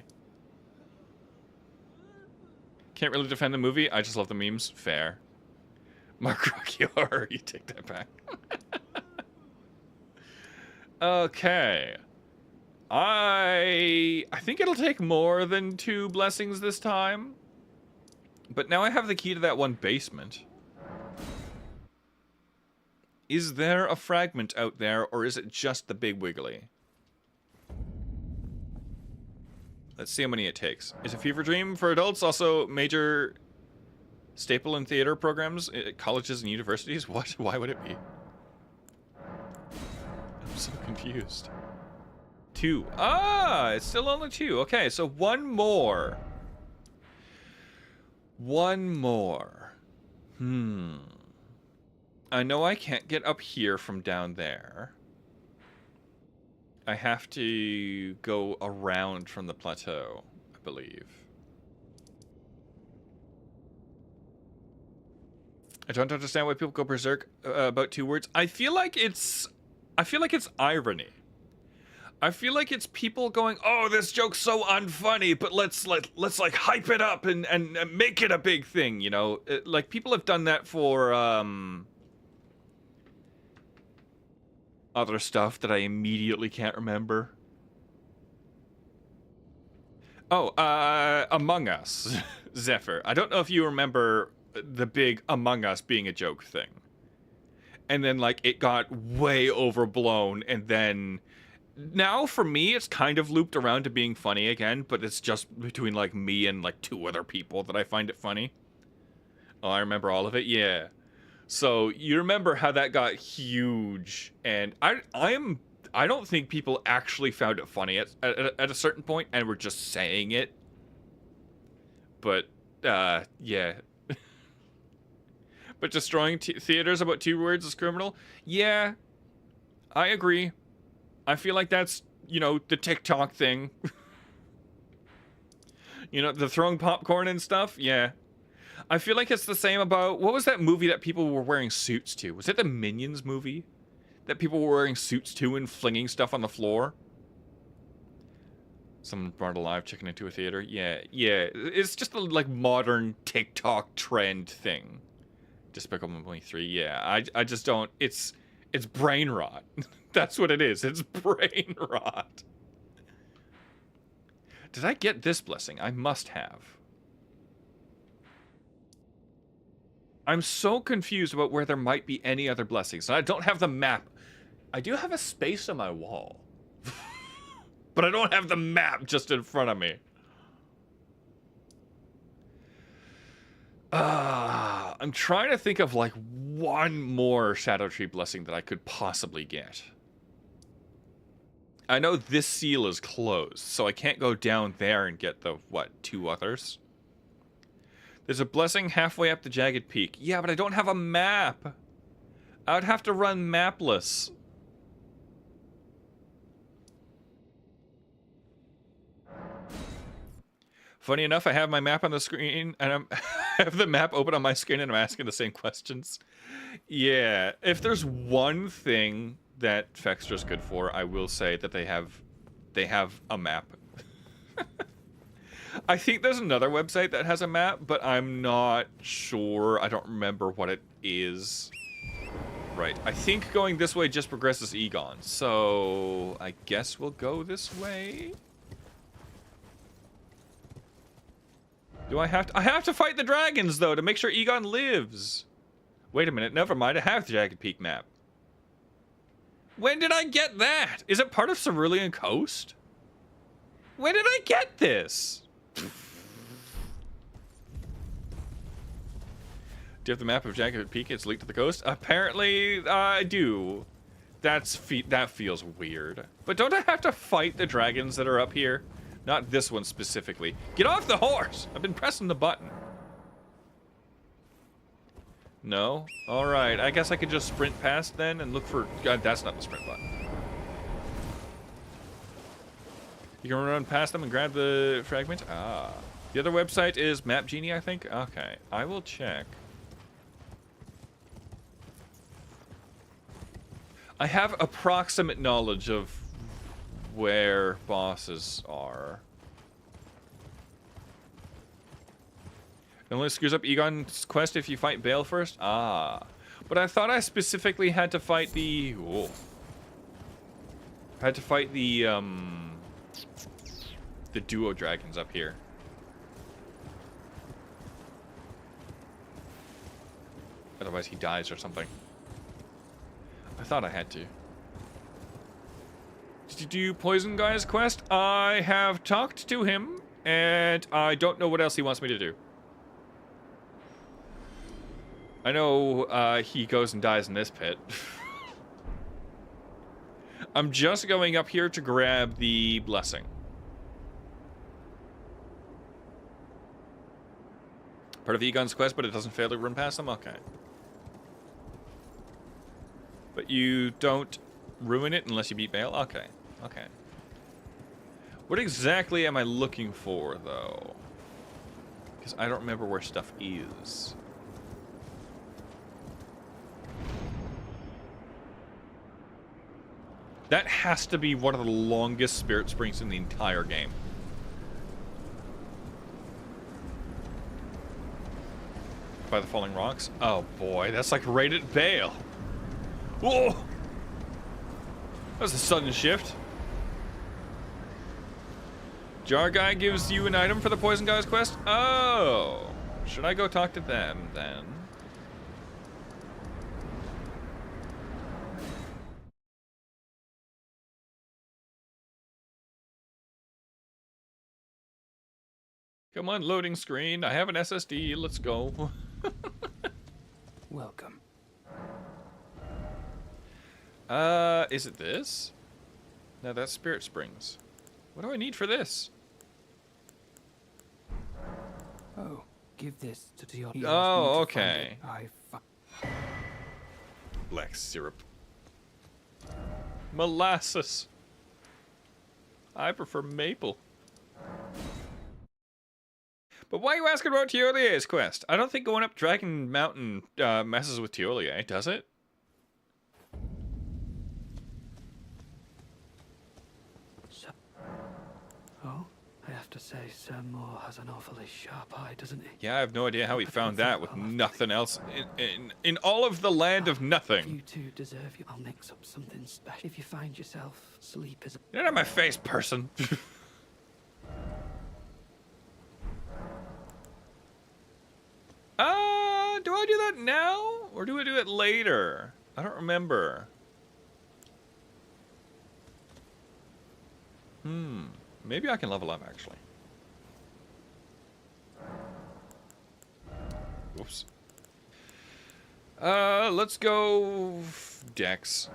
Can't really defend the movie. I just love the memes. Fair. Mark Rocky Horror, you take that back. Okay. I think it'll take more than 2 blessings this time. But now I have the key to that one basement. Is there a fragment out there, or is it just the Big Wiggly? Let's see how many it takes. Is a fever dream for adults also major staple in theater programs at colleges and universities? What? Why would it be? I'm so confused. 2. Ah, it's still only 2. Okay, so 1 more. 1 more. I know I can't get up here from down there. I have to go around from the plateau, I believe. I don't understand why people go berserk about 2 words. I feel like it's irony. I feel like it's people going, "Oh, this joke's so unfunny, but let's like hype it up and make it a big thing," you know? Like people have done that for other stuff that I immediately can't remember. Oh, Among Us, Zephyr. I don't know if you remember the big Among Us being a joke thing. And then, like, it got way overblown, and then now for me, it's kind of looped around to being funny again, but it's just between like me and like 2 other people that I find it funny. Oh, I remember all of it. Yeah. So you remember how that got huge, and I don't think people actually found it funny at a certain point, and were just saying it. But yeah. But destroying theaters about 2 words is criminal. Yeah, I agree. I feel like that's, you know, the TikTok thing. You know, the throwing popcorn and stuff. Yeah. I feel like it's the same about, what was that movie that people were wearing suits to? Was it the Minions movie? That people were wearing suits to and flinging stuff on the floor? Someone brought a live chicken into a theater? Yeah, yeah. It's just a, like, modern TikTok trend thing. Despicable Me 3, yeah. I just don't, it's brain rot. That's what it is. It's brain rot. Did I get this blessing? I must have. I'm so confused about where there might be any other blessings. And I don't have the map. I do have a space on my wall. But I don't have the map just in front of me. I'm trying to think of like one more Shadow Tree blessing that I could possibly get. I know this seal is closed, so I can't go down there and get the, what, 2 others? There's a blessing halfway up the Jagged Peak. Yeah, but I don't have a map. I would have to run mapless. Funny enough, I have my map on the screen, and I have the map open on my screen, and I'm asking the same questions. Yeah, if there's one thing that Fextra's good for, I will say that they have a map. I think there's another website that has a map, but I'm not sure. I don't remember what it is. Right, I think going this way just progresses Egon, so I guess we'll go this way. Do I have to fight the dragons, though, to make sure Egon lives. Wait a minute, never mind, I have the Jagged Peak map. When did I get that? Is it part of Cerulean Coast? When did I get this? Do you have the map of Jagged Peak? It's linked to the coast? Apparently, I do. That feels weird. But don't I have to fight the dragons that are up here? Not this one specifically. Get off the horse! I've been pressing the button. No? Alright, I guess I could just sprint past then and look for... God, that's not the sprint button. You can run past them and grab the fragment? Ah. The other website is Map Genie, I think? Okay, I will check. I have approximate knowledge of where bosses are. It only screws up Egon's quest if you fight Bale first? Ah. But I thought I specifically had to fight the... Whoa. Had to fight the duo dragons up here. Otherwise he dies or something. I thought I had to. Did you do Poison Guy's quest? I have talked to him, and I don't know what else he wants me to do. I know he goes and dies in this pit. I'm just going up here to grab the blessing. Part of Egon's quest, but it doesn't fail to run past them? Okay. But you don't ruin it unless you beat Bale? Okay. Okay. What exactly am I looking for, though? Because I don't remember where stuff is. That has to be one of the longest Spirit Springs in the entire game. By the Falling Rocks? Oh boy, that's like right at Bale. Whoa! That was a sudden shift. Jar Guy gives you an item for the Poison Guy's quest? Oh! Should I go talk to them, then? Come on, loading screen. I have an SSD. Let's go. Welcome. Is it this? No, that's Spirit Springs. What do I need for this? Oh, give this to your. Oh, okay. Black syrup. Molasses. I prefer maple. But why are you asking about Teolier's quest? I don't think going up Dragon Mountain messes with Teolier, does it? Oh, I have to say, Sir Moore has an awfully sharp eye, doesn't he? Yeah, I have no idea how he found that with nothing else in all of the land of nothing. You two deserve you. I'll mix up something special. If you find yourself sleep is. Get out of my face, person. Do I do that now or do I do it later? I don't remember. Maybe I can level up actually. Whoops. Let's go Dex.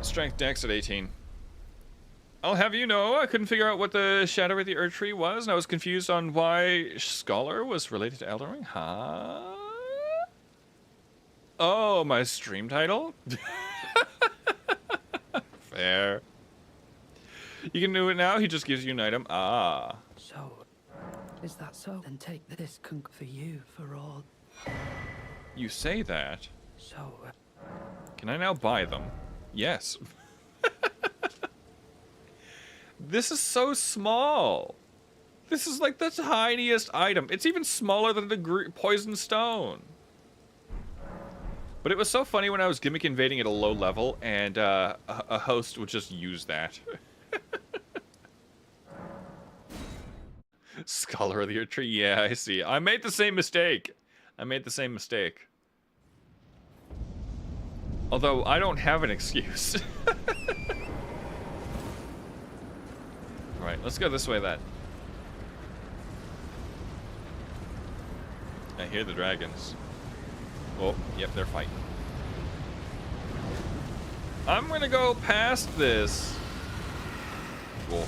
Strength Dex at 18. I'll have you know, I couldn't figure out what the Shadow of the Earth Tree was, and I was confused on why Scholar was related to Elden Ring. Huh? Oh, my stream title? Fair. You can do it now, he just gives you an item. Ah. So, is that so? Then take this conch for you, for all. You say that. So, Can I now buy them? Yes. This is so small. This is like the tiniest item. It's even smaller than the poison stone. But it was so funny when I was gimmick invading at a low level and a host would just use that. Scholar of the Earth Tree. Yeah, I see. I made the same mistake. Although I don't have an excuse. Alright, let's go this way then. I hear the dragons. Oh, yep, they're fighting. I'm gonna go past this. Whoa.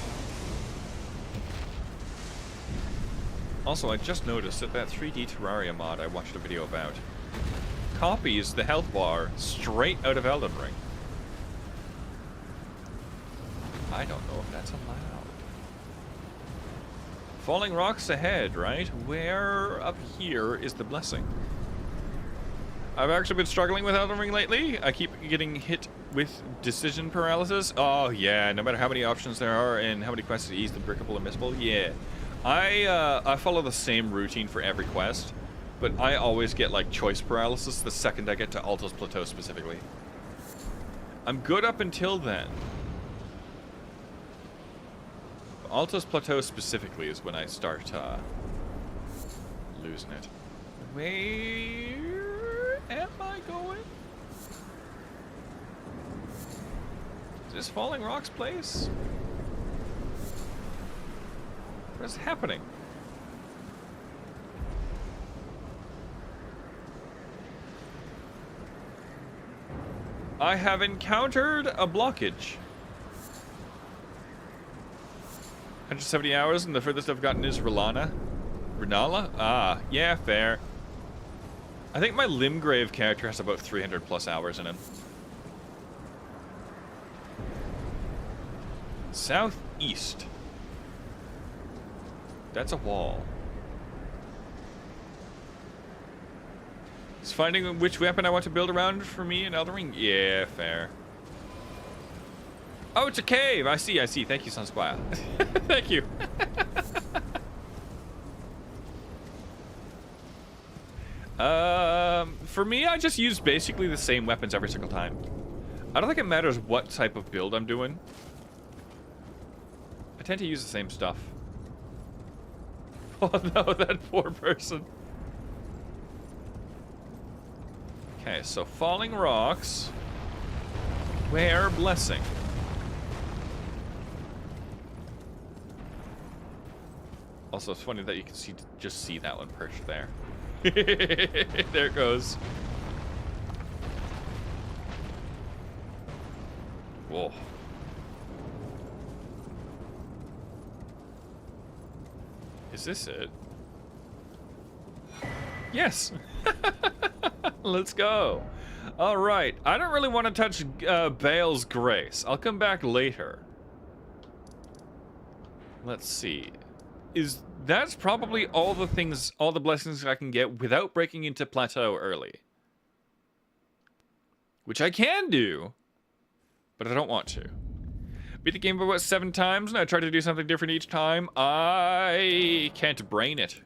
Also, I just noticed that 3D Terraria mod I watched a video about copies the health bar straight out of Elden Ring. I don't know if that's allowed. Falling rocks ahead, right? Where up here is the blessing? I've actually been struggling with Elden Ring lately. I keep getting hit with decision paralysis. Oh yeah, no matter how many options there are and how many quests to ease the brickable and missable, yeah. I follow the same routine for every quest, but I always get like choice paralysis the second I get to Altos Plateau specifically. I'm good up until then. Altos Plateau specifically is when I start losing it. Where am I going? Is this Falling Rocks place? What is happening? I have encountered a blockage. 170 hours, and the furthest I've gotten is Renala? Ah, yeah, fair. I think my Limgrave character has about 300 plus hours in him. Southeast. That's a wall. Is finding which weapon I want to build around for me in Elden Ring? Yeah, fair. Oh, it's a cave! I see. Thank you, Sunsquire. Thank you. For me, I just use basically the same weapons every single time. I don't think it matters what type of build I'm doing. I tend to use the same stuff. Oh no, that poor person. Okay, so Falling Rocks. Where Blessing? Also, it's funny that you can just see that one perched there. There it goes. Whoa. Is this it? Yes. Let's go. All right. I don't really want to touch Baal's Grace. I'll come back later. Let's see. That's probably all the things, all the blessings I can get without breaking into plateau early. Which I can do, but I don't want to. Beat the game about 7 times, and I try to do something different each time. I can't brain it.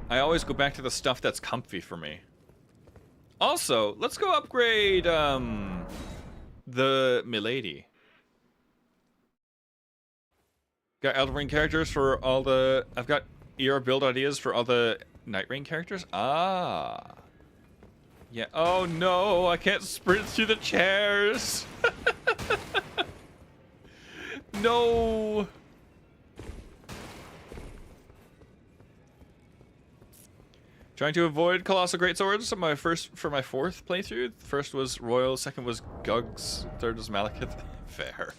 I always go back to the stuff that's comfy for me. Also, let's go upgrade the Milady. Got Elden Ring characters for all the... I've got ER build ideas for all the Night Rain characters. Ah. Yeah. Oh no, I can't sprint through the chairs. No. Trying to avoid colossal greatswords for my 4th playthrough. The first was Royal, second was Gugs, third was Malekith. Fair.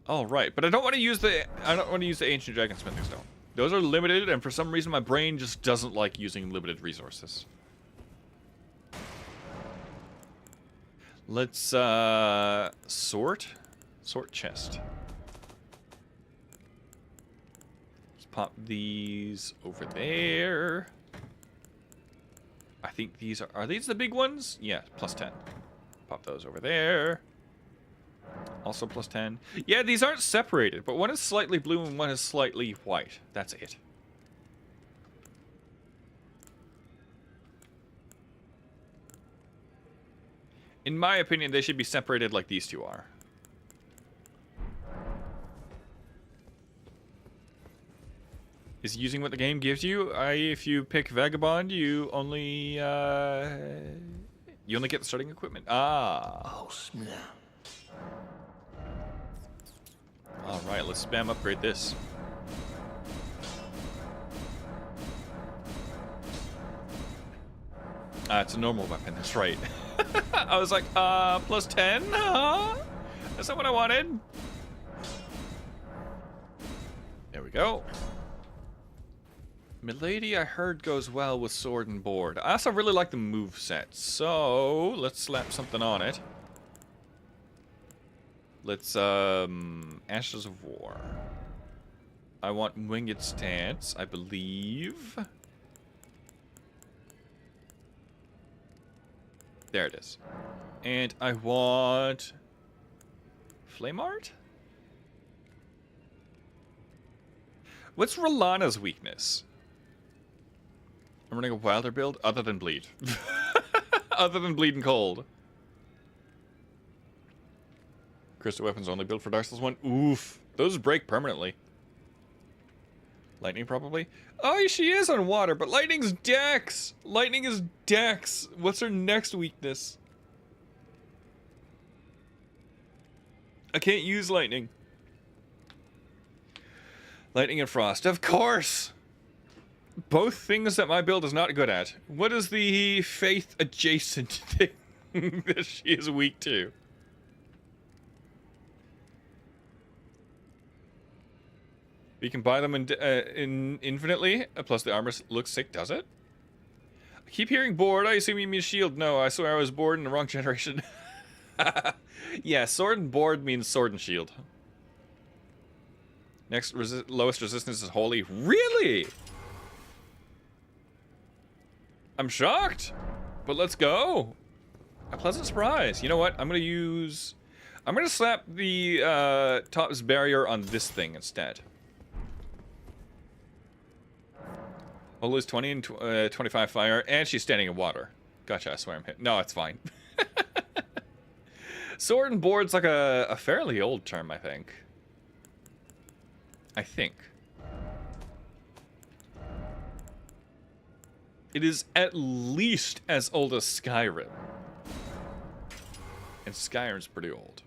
All right, but I don't want to use the ancient dragon smithing stone. Those are limited, and for some reason my brain just doesn't like using limited resources. Let's sort chest. Let's pop these over there. I think these are these the big ones? Yeah, plus 10. Pop those over there. Also plus 10. Yeah, these aren't separated, but one is slightly blue and one is slightly white. That's it. In my opinion, they should be separated like these two are. Is using what the game gives you. If you pick Vagabond, you only get the starting equipment. Ah. All right, let's spam upgrade this. It's a normal weapon. That's right. I was like, plus 10? Huh? That's not what I wanted. There we go. Milady, I heard, goes well with sword and board. I also really like the moveset, so let's slap something on it. Let's, Ashes of War. I want winged stance, I believe. There it is. And I want... Flame Art? What's Rolana's weakness? I'm running a wilder build other than bleed. Other than bleed and cold. Crystal weapons only built for Dark Souls 1. Oof. Those break permanently. Lightning probably. Oh, she is on water, but lightning's dex. Lightning is dex. What's her next weakness? I can't use lightning. Lightning and frost. Of course. Both things that my build is not good at. What is the faith adjacent thing that she is weak to? You can buy them in infinitely. Plus the armor looks sick, does it? I keep hearing bored. I assume you mean shield. No, I swear I was bored in the wrong generation. Yeah, sword and board means sword and shield. Next lowest resistance is holy. Really? I'm shocked. But let's go. A pleasant surprise. You know what? I'm gonna slap the top's barrier on this thing instead. I'll lose 20 and 25 fire, and she's standing in water. Gotcha, I swear I'm hit. No, it's fine. Sword and board's like a fairly old term, I think. It is at least as old as Skyrim. And Skyrim's pretty old.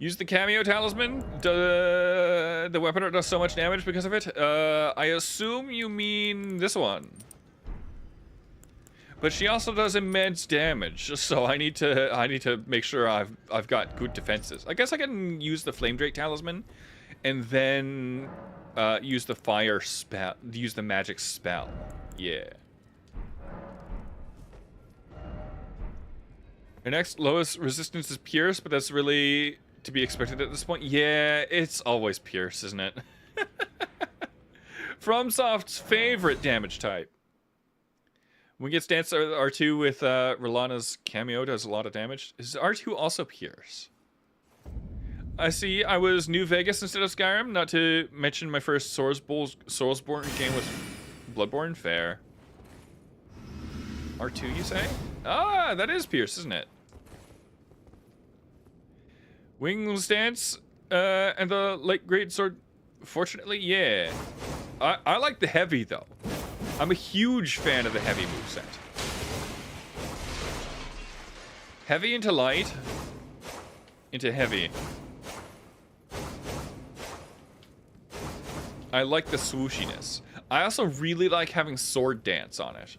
Use the cameo talisman. The weapon does so much damage because of it. I assume you mean this one. But she also does immense damage, so I need to make sure I've got good defenses. I guess I can use the Flame Drake talisman, and then use the fire spell, use the magic spell. Yeah. Her next lowest resistance is Pierce, but that's really to be expected at this point. Yeah, it's always Pierce, isn't it? FromSoft's favorite damage type. When we get stance R2 with Rolana's cameo does a lot of damage. Is R2 also Pierce? I see. I was New Vegas instead of Skyrim. Not to mention my first Soulsborne game was Bloodborne. Fair. R2, you say? Ah, that is Pierce, isn't it? Wing stance and the light great sword. Fortunately, yeah. I like the heavy though. I'm a huge fan of the heavy moveset. Heavy into light, into heavy. I like the swooshiness. I also really like having sword dance on it.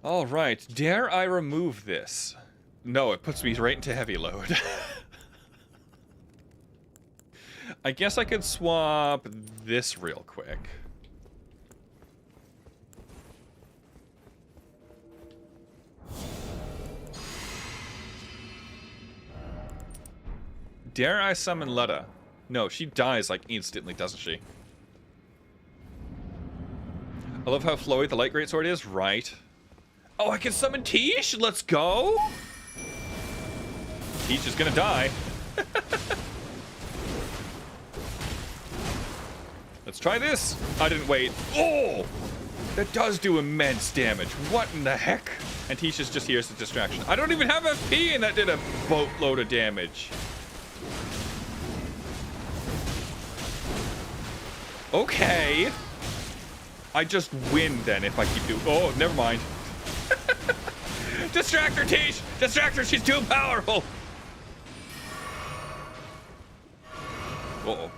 All right, dare I remove this? No, it puts me right into heavy load. I guess I could swap this real quick. Dare I summon Letta? No, she dies like instantly, doesn't she? I love how flowy the light greatsword is, right? Oh, I can summon Tish? Let's go! Tish is gonna die. Let's try this. I didn't wait. Oh! That does do immense damage. What in the heck? And Tish is just here as a distraction. I don't even have FP and that did a boatload of damage. Okay. I just win then if I keep doing... Oh, never mind. Distract her, Tish! Distract her, she's too powerful! Uh-oh.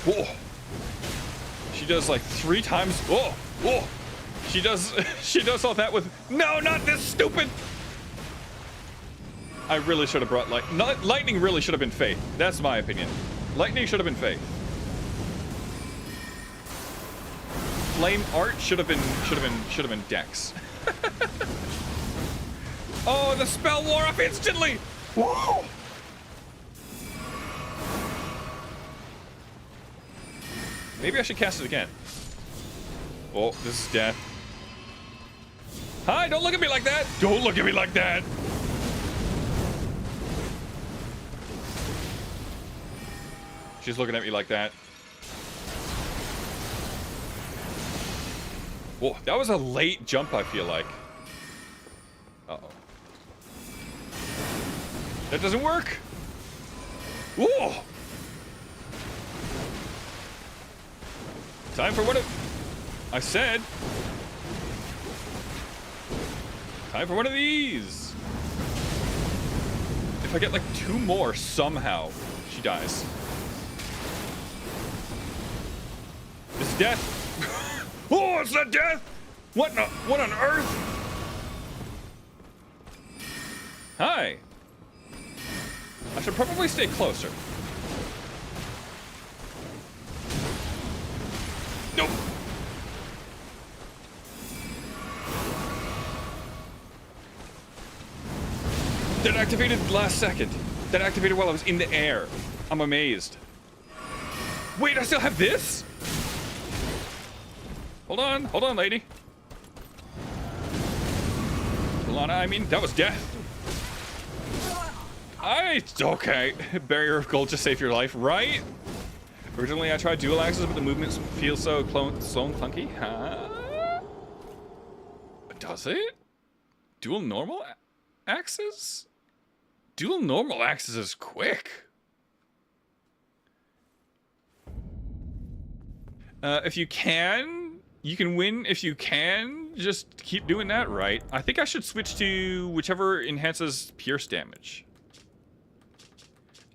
Whoa. She does like 3 times. Whoa, whoa. She does all that with. No, not this stupid. I really should have brought lightning. Really should have been Faith. That's my opinion. Lightning should have been Faith. Flame art should have been Dex. Oh, the spell wore off instantly. Whoa. Maybe I should cast it again. Oh, this is death. Hi, don't look at me like that! Don't look at me like that! She's looking at me like that. Whoa, that was a late jump, I feel like. Uh-oh. That doesn't work! Whoa! Time for one of... I said... Time for one of these! If I get like 2 more, somehow, she dies. It's death! Oh, it's not death! What on earth? Hi! I should probably stay closer. Nope. That activated last second. That activated while I was in the air. I'm amazed. Wait, I still have this? Hold on, lady. Alana, I mean, that was death. Okay. Barrier of gold to save your life, right? Originally, I tried dual axes, but the movements feel so slow and clunky. Huh? Does it? Dual normal axes? Dual normal axes is quick. If you can, you can win. If you can, just keep doing that right. I think I should switch to whichever enhances pierce damage.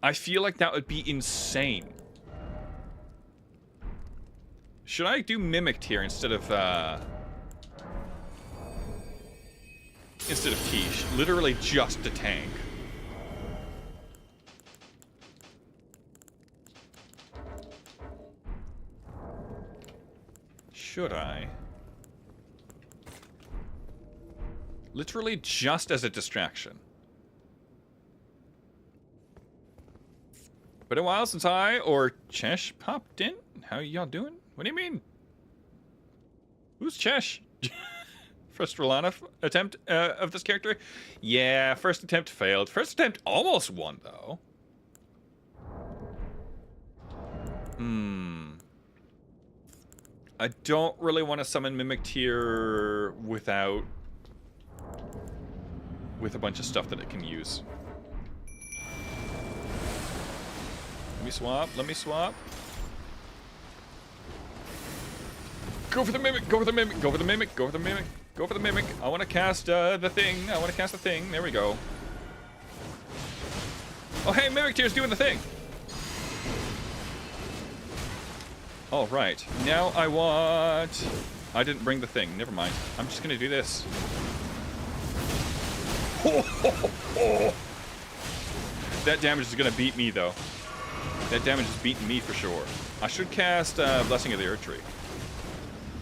I feel like that would be insane. Should I do mimicked here instead of quiche? Literally just a tank. Should I? Literally just as a distraction. Been a while since I or Chesh popped in. How y'all doing? What do you mean? Who's Chesh? First Rolana attempt of this character? Yeah, first attempt failed. First attempt almost won, though. I don't really want to summon Mimic Tier with a bunch of stuff that it can use. Let me swap, let me swap. Go for the Mimic, go for the Mimic, go for the Mimic, go for the Mimic, go for the Mimic. I want to cast the thing, I want to cast the thing. There we go. Oh, hey, Mimic Tier's doing the thing. All right, now I want... I didn't bring the thing, never mind. I'm just gonna do this. That damage is gonna beat me, though. That damage is beating me for sure. I should cast Blessing of the Earth Tree.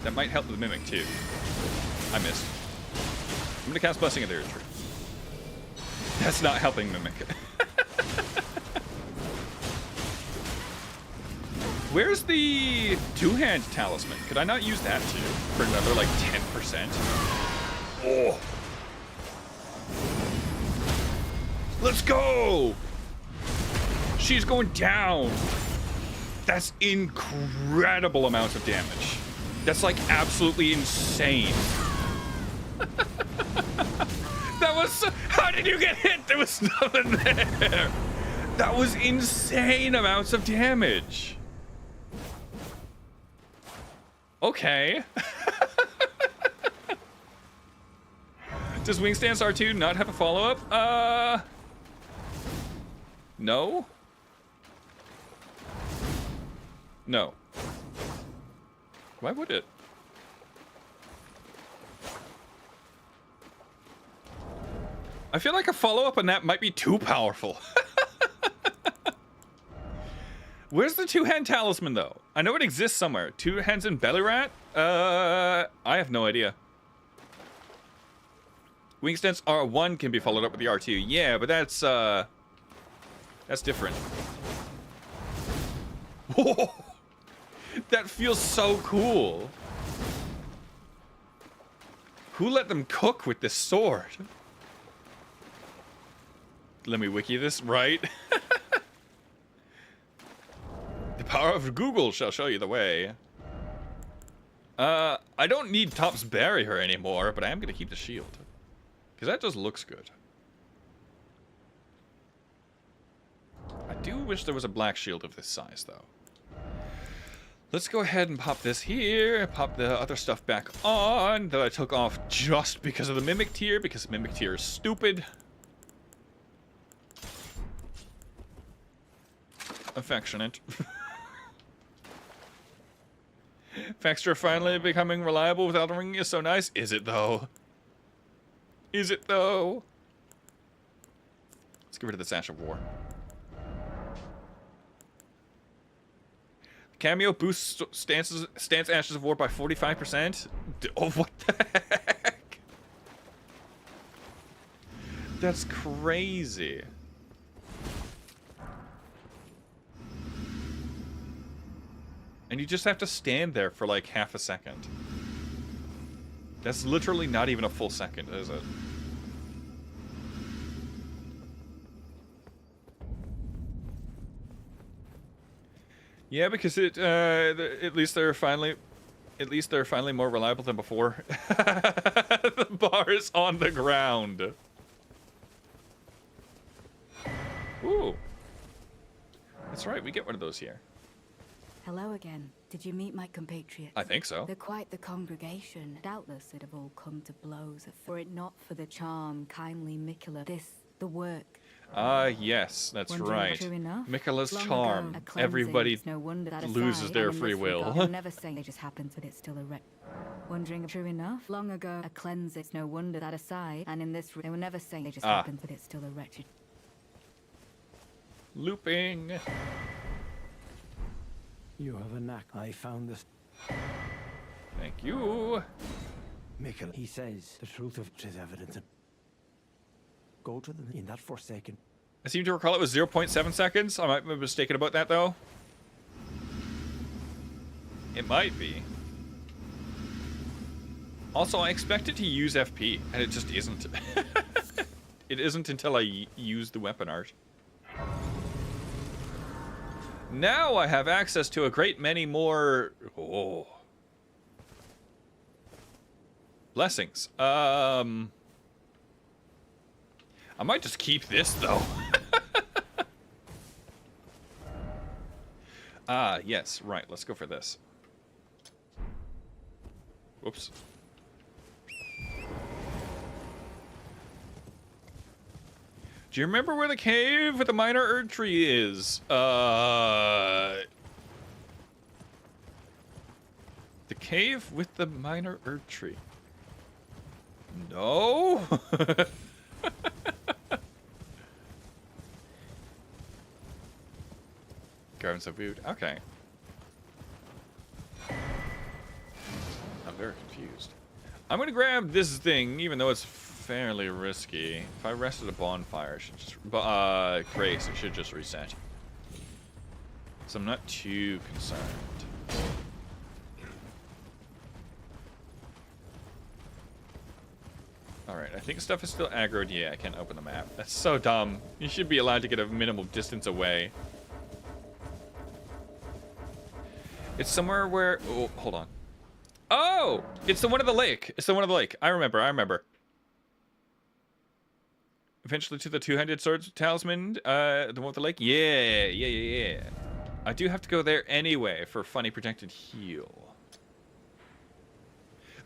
That might help the Mimic, too. I missed. I'm gonna cast Blessing of the Earth Tree. That's not helping Mimic. Where's the two-hand talisman? Could I not use that, too? For another, like, 10%? Oh! Let's go! She's going down! That's incredible amounts of damage. That's, like, absolutely insane. That was so... How did you get hit? There was nothing there! That was insane amounts of damage. Okay. Does Wingstance R2 not have a follow-up? No? No. Why would it? I feel like a follow-up on that might be too powerful. Where's the two-hand talisman, though? I know it exists somewhere. Two hands in belly rat? I have no idea. Wingstance R1 can be followed up with the R2. Yeah, but that's different. Whoa! That feels so cool. Who let them cook with this sword? Let me wiki this, right? The power of Google shall show you the way. I don't need Top's Barrier anymore, but I am going to keep the shield. Because that just looks good. I do wish there was a black shield of this size, though. Let's go ahead and pop this here. Pop the other stuff back on that I took off just because of the Mimic Tier, because Mimic Tier is stupid. Affectionate. Faxter finally becoming reliable with Elden Ring is so nice. Is it, though? Is it, though? Let's get rid of this Ash of War. Cameo boosts stance Ashes of War by 45%? Oh, what the heck? That's crazy. And you just have to stand there for like half a second. That's literally not even a full second, is it? Yeah, because at least they're finally more reliable than before. The bar is on the ground. Ooh. That's right, we get one of those here. Hello again. Did you meet my compatriots? I think so. They're quite the congregation. Doubtless they'd have all come to blows were it not for the charm, kindly Mikola. The work. Yes, that's Wondering right. true enough? Mikola's Long charm. ago, a cleansing, Everybody it's no wonder that loses aside, their and in free this will. regard, I will never say it just happens, but it's still a Wondering true enough? Long ago, a cleansing, it's no wonder that aside, and in this they will never say it just happens, but it's still a wretched. Looping. You have a knack. I found this. Thank you. Mikkel, he says the truth of it is evident. Go to them in that Forsaken. I seem to recall it was 0.7 seconds. I might be mistaken about that, though. It might be. Also, I expected to use FP, and it just isn't. It isn't until I use the weapon art. Now I have access to a great many more... Oh. Blessings. I might just keep this, though. Yes. Right, let's go for this. Whoops. Do you remember where the cave with the minor Erd tree is? The cave with the minor Erd tree. No? Gardens of food. Okay. I'm very confused. I'm gonna grab this thing, even though it's fairly risky. If I rest at a bonfire, it should just Grace, it should just reset. So I'm not too concerned. Alright, I think stuff is still aggroed. Yeah, I can't open the map. That's so dumb. You should be allowed to get a minimal distance away. It's somewhere where... Oh, hold on. Oh! It's the one at the lake. It's the one at the lake. I remember. Eventually to the two-handed sword talisman, the one with the lake. Yeah. I do have to go there anyway for funny protected heal.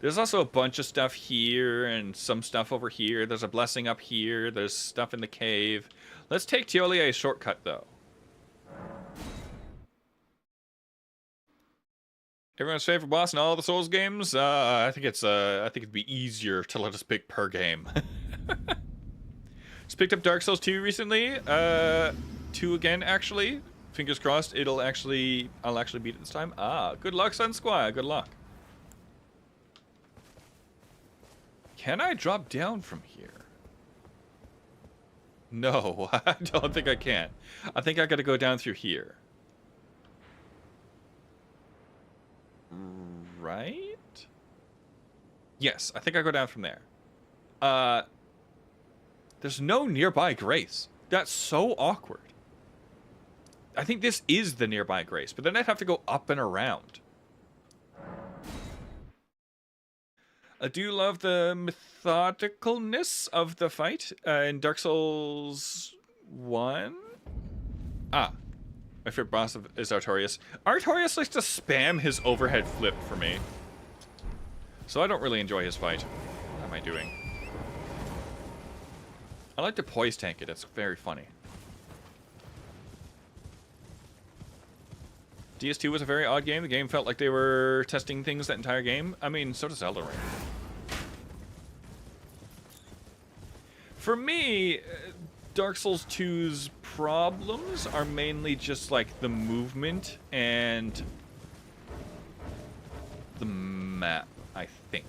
There's also a bunch of stuff here and some stuff over here. There's a blessing up here. There's stuff in the cave. Let's take Tiolie's shortcut, though. Everyone's favorite boss in all the Souls games? I think it'd be easier to let us pick per game. Just picked up Dark Souls 2 recently. 2 again, actually. Fingers crossed I'll actually beat it this time. Good luck, Sun Squire. Good luck. Can I drop down from here? No, I don't think I can. I think I gotta go down through here. Right? Yes, I think I go down from there. There's no nearby Grace. That's so awkward. I think this is the nearby Grace, but then I'd have to go up and around. I do love the methodicalness of the fight in Dark Souls 1. My favorite boss is Artorias. Artorias likes to spam his overhead flip for me. So I don't really enjoy his fight. What am I doing? I like to poise tank it. It's very funny. DS2 was a very odd game. The game felt like they were testing things that entire game. I mean, so does Elden Ring. For me, Dark Souls 2's problems are mainly just like the movement and the map, I think.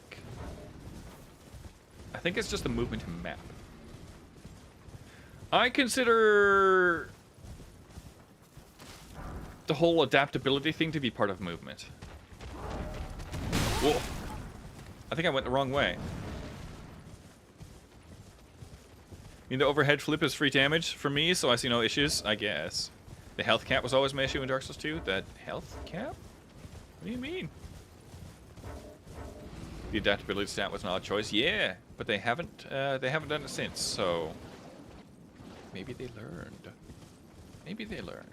I think it's just the movement and map. I consider the whole adaptability thing to be part of movement. Whoa. I think I went the wrong way. I mean, the overhead flip is free damage for me, so I see no issues, I guess. The health cap was always my issue in Dark Souls 2. The health cap? What do you mean? The adaptability stat was an odd choice. Yeah, but they haven't done it since, so maybe they learned. Maybe they learned.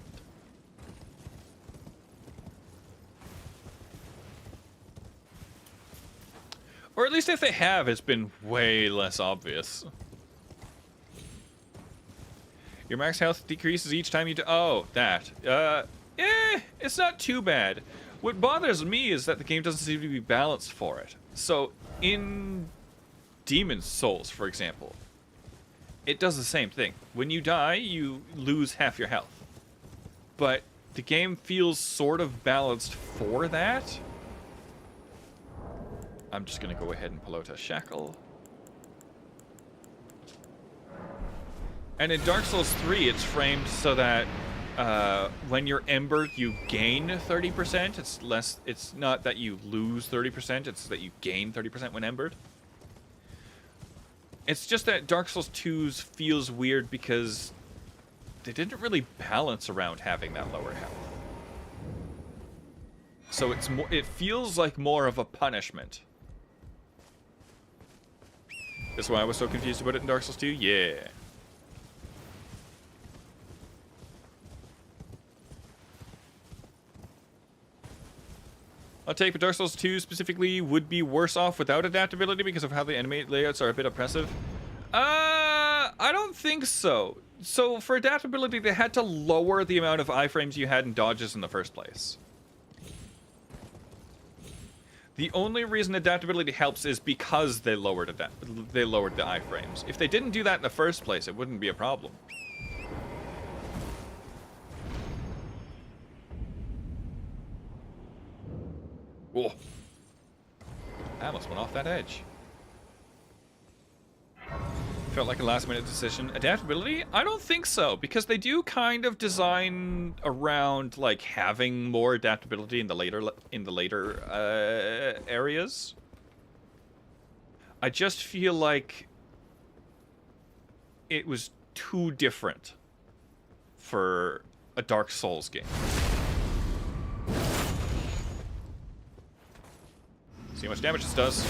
Or at least if they have, it's been way less obvious. Your max health decreases each time you do— oh, that. It's not too bad. What bothers me is that the game doesn't seem to be balanced for it. So, in Demon's Souls, for example, it does the same thing. When you die, you lose half your health. But the game feels sort of balanced for that. I'm just going to go ahead and pull out a shackle. And in Dark Souls 3, it's framed so that when you're embered, you gain 30%. It's not that you lose 30%, it's that you gain 30% when embered. It's just that Dark Souls 2's feels weird because they didn't really balance around having that lower health. So it feels like more of a punishment. That's why I was so confused about it in Dark Souls 2? Yeah. I'll take, but Dark Souls 2 specifically would be worse off without adaptability because of how the enemy layouts are a bit oppressive. I don't think so. So for adaptability, they had to lower the amount of iframes you had in dodges in the first place. The only reason adaptability helps is because they lowered the iframes. If they didn't do that in the first place, it wouldn't be a problem. Whoa. I almost went off that edge. Felt like a last-minute decision. Adaptability? I don't think so, because they do kind of design around like having more adaptability in the later areas. I just feel like it was too different for a Dark Souls game. See how much damage this does.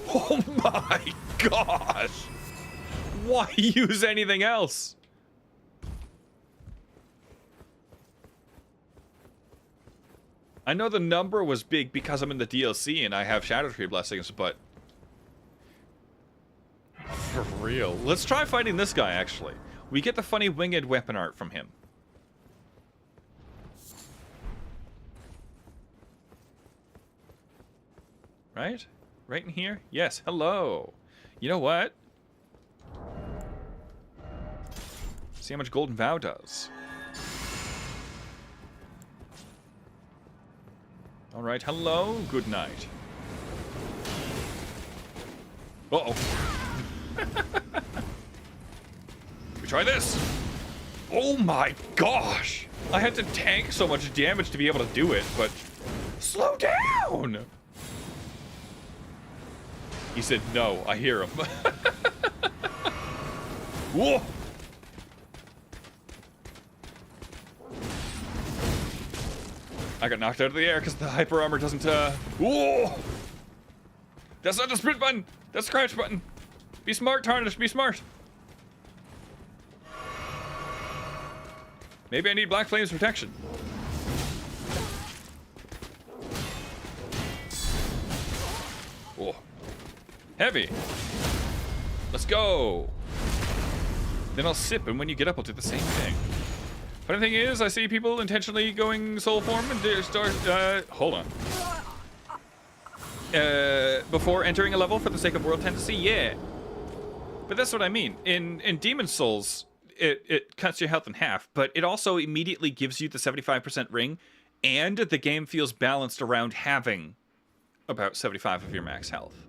Oh my gosh! Why use anything else? I know the number was big because I'm in the DLC and I have Shadow Tree Blessings, but for real. Let's try fighting this guy, actually. We get the funny winged weapon art from him. Right? Right in here? Yes, hello. You know what? See how much Golden Vow does. Alright, hello, good night. Uh-oh. We try this. Oh my gosh! I had to tank so much damage to be able to do it, but... slow down! He said no, I hear him. Whoa! I got knocked out of the air because the hyper armor doesn't, whoa! That's not the sprint button! That's the crouch button! Be smart, Tarnish, be smart! Maybe I need Black Flame's protection. Whoa. Heavy! Let's go! Then I'll sip, and when you get up, I'll do the same thing. Funny thing is, I see people intentionally going soul form and start, hold on. Before entering a level for the sake of world tendency, yeah. But that's what I mean. In Demon's Souls, it cuts your health in half, but it also immediately gives you the 75% ring, and the game feels balanced around having about 75 of your max health.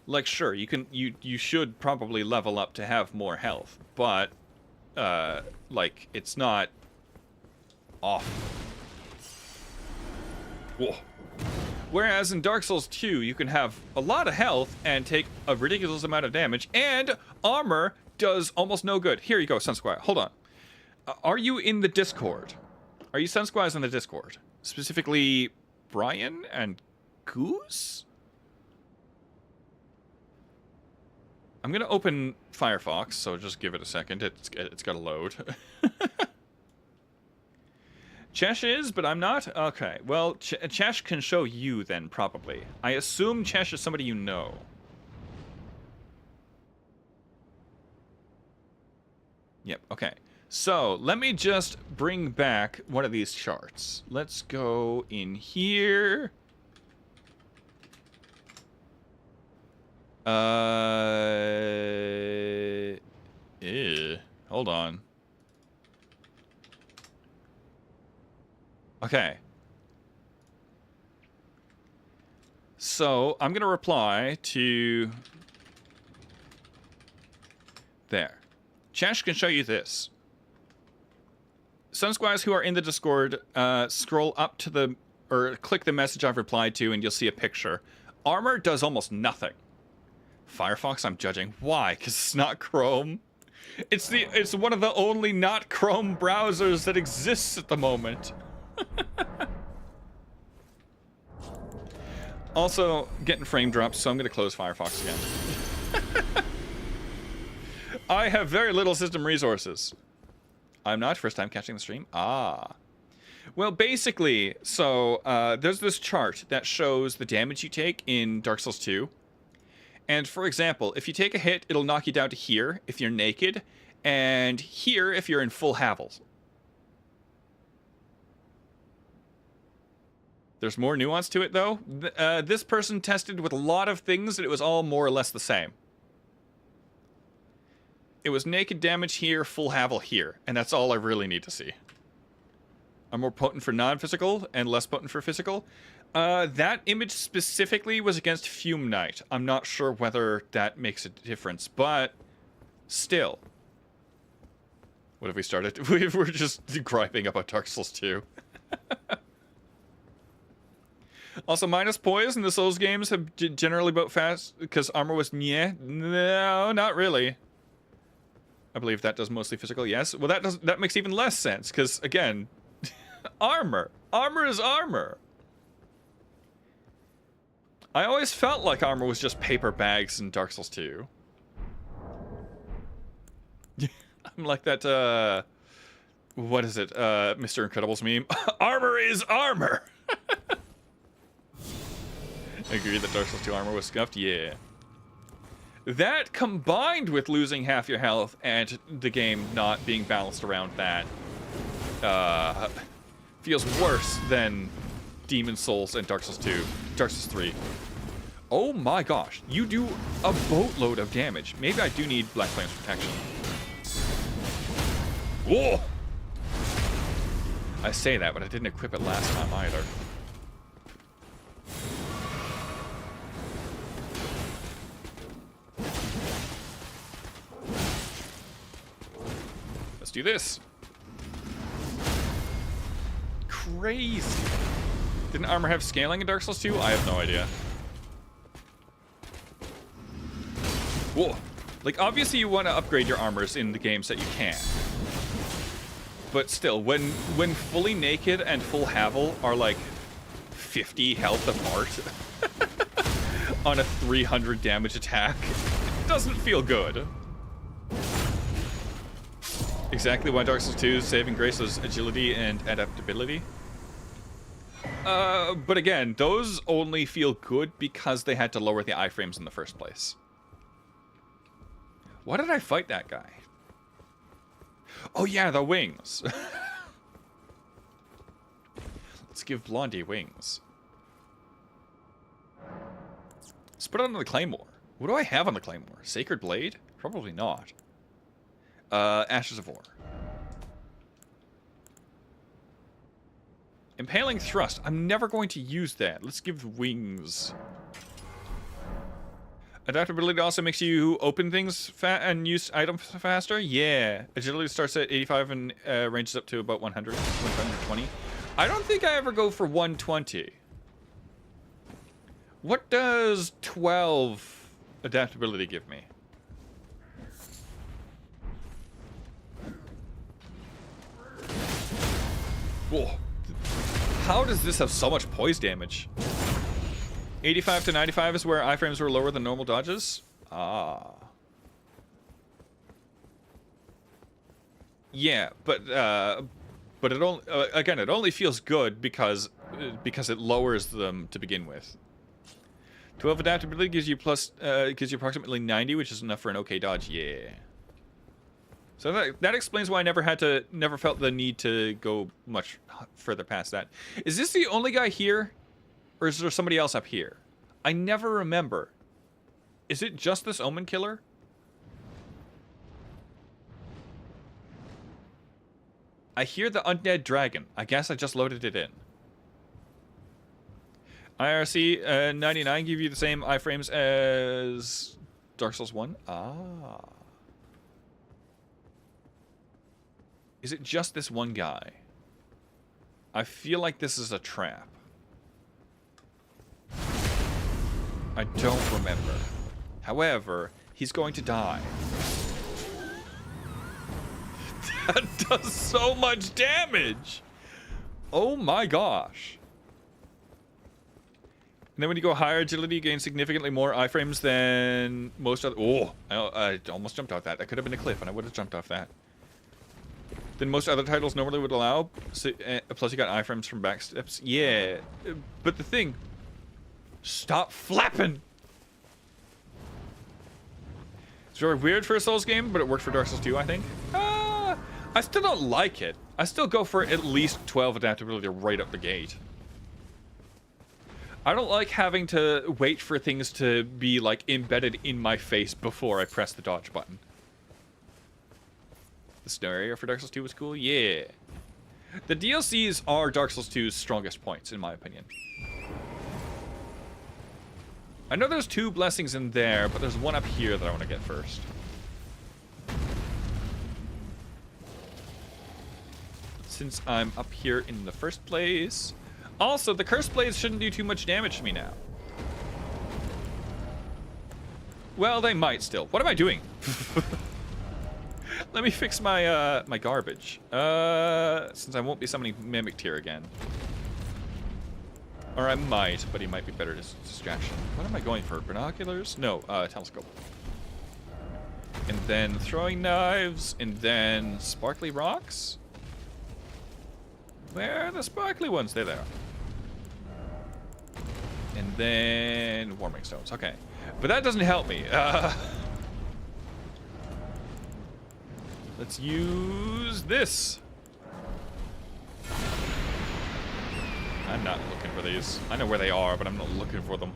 Like, sure, you should probably level up to have more health, but like, it's not off. Whoa. Whereas in Dark Souls 2, you can have a lot of health and take a ridiculous amount of damage, and armor does almost no good. Here you go, Sunsquire. Hold on. Are you in the Discord? Are you Sunsquires in the Discord? Specifically, Brian and Goose? I'm gonna open Firefox, so just give it a second. It's got to load. Chesh is, but I'm not? Okay, well, Chesh can show you then, probably. I assume Chesh is somebody you know. Yep, okay. So, let me just bring back one of these charts. Let's go in here. Hold on. Okay. So, I'm going to reply to... There. Chash can show you this. Sun Squires who are in the Discord, scroll up to the... or click the message I've replied to and you'll see a picture. Armor does almost nothing. Firefox, I'm judging. Why? Because it's not Chrome. It's one of the only not Chrome browsers that exists at the moment. Also, getting frame drops, so I'm going to close Firefox again. I have very little system resources. I'm not. First time catching the stream. Ah. Well, basically, so there's this chart that shows the damage you take in Dark Souls 2. And for example, if you take a hit, it'll knock you down to here if you're naked, and here if you're in full Havels. There's more nuance to it, though. This person tested with a lot of things, and it was all more or less the same. It was naked damage here, full Havel here, and that's all I really need to see. I'm more potent for non-physical and less potent for physical. That image specifically was against Fume Knight. I'm not sure whether that makes a difference, but still. What have we started? We're just griping about Dark Souls 2. Also, minus poise in the Souls games have generally about fast, because armor was no, not really. I believe that does mostly physical, yes. Well, that makes even less sense, because, again, armor. Armor is armor. I always felt like armor was just paper bags in Dark Souls 2. I'm like that, what is it, Mr. Incredibles meme? Armor is armor! I agree that Dark Souls 2 armor was scuffed, yeah. That, combined with losing half your health and the game not being balanced around that, feels worse than Demon Souls and Dark Souls 2, Dark Souls 3. Oh my gosh, you do a boatload of damage. Maybe I do need Black Flame's protection. Whoa! I say that, but I didn't equip it last time either. Let's do this. Crazy. Didn't armor have scaling in Dark Souls 2? I have no idea. Whoa. Like, obviously you want to upgrade your armors in the games that you can. But still, when fully naked and full Havel are like 50 health apart on a 300 damage attack, it doesn't feel good. Exactly why Dark Souls 2's saving grace is agility and adaptability. But again, those only feel good because they had to lower the iframes in the first place. Why did I fight that guy? Oh yeah, the wings. Let's give Blondie wings. Let's put it on the Claymore. What do I have on the Claymore? Sacred Blade? Probably not. Ashes of War. Impaling Thrust. I'm never going to use that. Let's give wings. Adaptability also makes you open things and use items faster? Yeah. Agility starts at 85 and ranges up to about 120. I don't think I ever go for 120. What does 12 adaptability give me? Whoa. How does this have so much poise damage? 85 to 95 is where iframes were lower than normal dodges? Ah. but it only again, it only feels good because it lowers them to begin with. 12 adaptability gives you approximately 90, which is enough for an okay dodge. Yeah. So that explains why I never felt the need to go much further past that. Is this the only guy here, or is there somebody else up here? I never remember. Is it just this Omen Killer? I hear the undead dragon. I guess I just loaded it in. IRC 99 give you the same iframes as Dark Souls 1? Ah. Is it just this one guy? I feel like this is a trap. I don't remember. However, he's going to die. That does so much damage! Oh my gosh. And then when you go higher agility, you gain significantly more iframes than most other... Oh, I almost jumped off that. That could have been a cliff, and I would have jumped off that. Than most other titles normally would allow. So, plus you got iframes from backsteps. Yeah. But the thing... Stop flapping! It's very weird for a Souls game, but it worked for Dark Souls 2, I think. I still don't like it. I still go for at least 12 adaptability right up the gate. I don't like having to wait for things to be, like, embedded in my face before I press the dodge button. The snow area for Dark Souls 2 was cool? Yeah. The DLCs are Dark Souls 2's strongest points, in my opinion. I know there's 2 blessings in there, but there's one up here that I want to get first. Since I'm up here in the first place... Also, the Cursed Blades shouldn't do too much damage to me now. Well, they might still. What am I doing? Let me fix my my garbage. Since I won't be summoning Mimic Tier again. Or I might, but he might be better as distraction. What am I going for? Binoculars? No, telescope. And then throwing knives, and then sparkly rocks? Where are the sparkly ones? There they are. And then warming stones. Okay. But that doesn't help me. Let's use this. I'm not looking for these. I know where they are, but I'm not looking for them.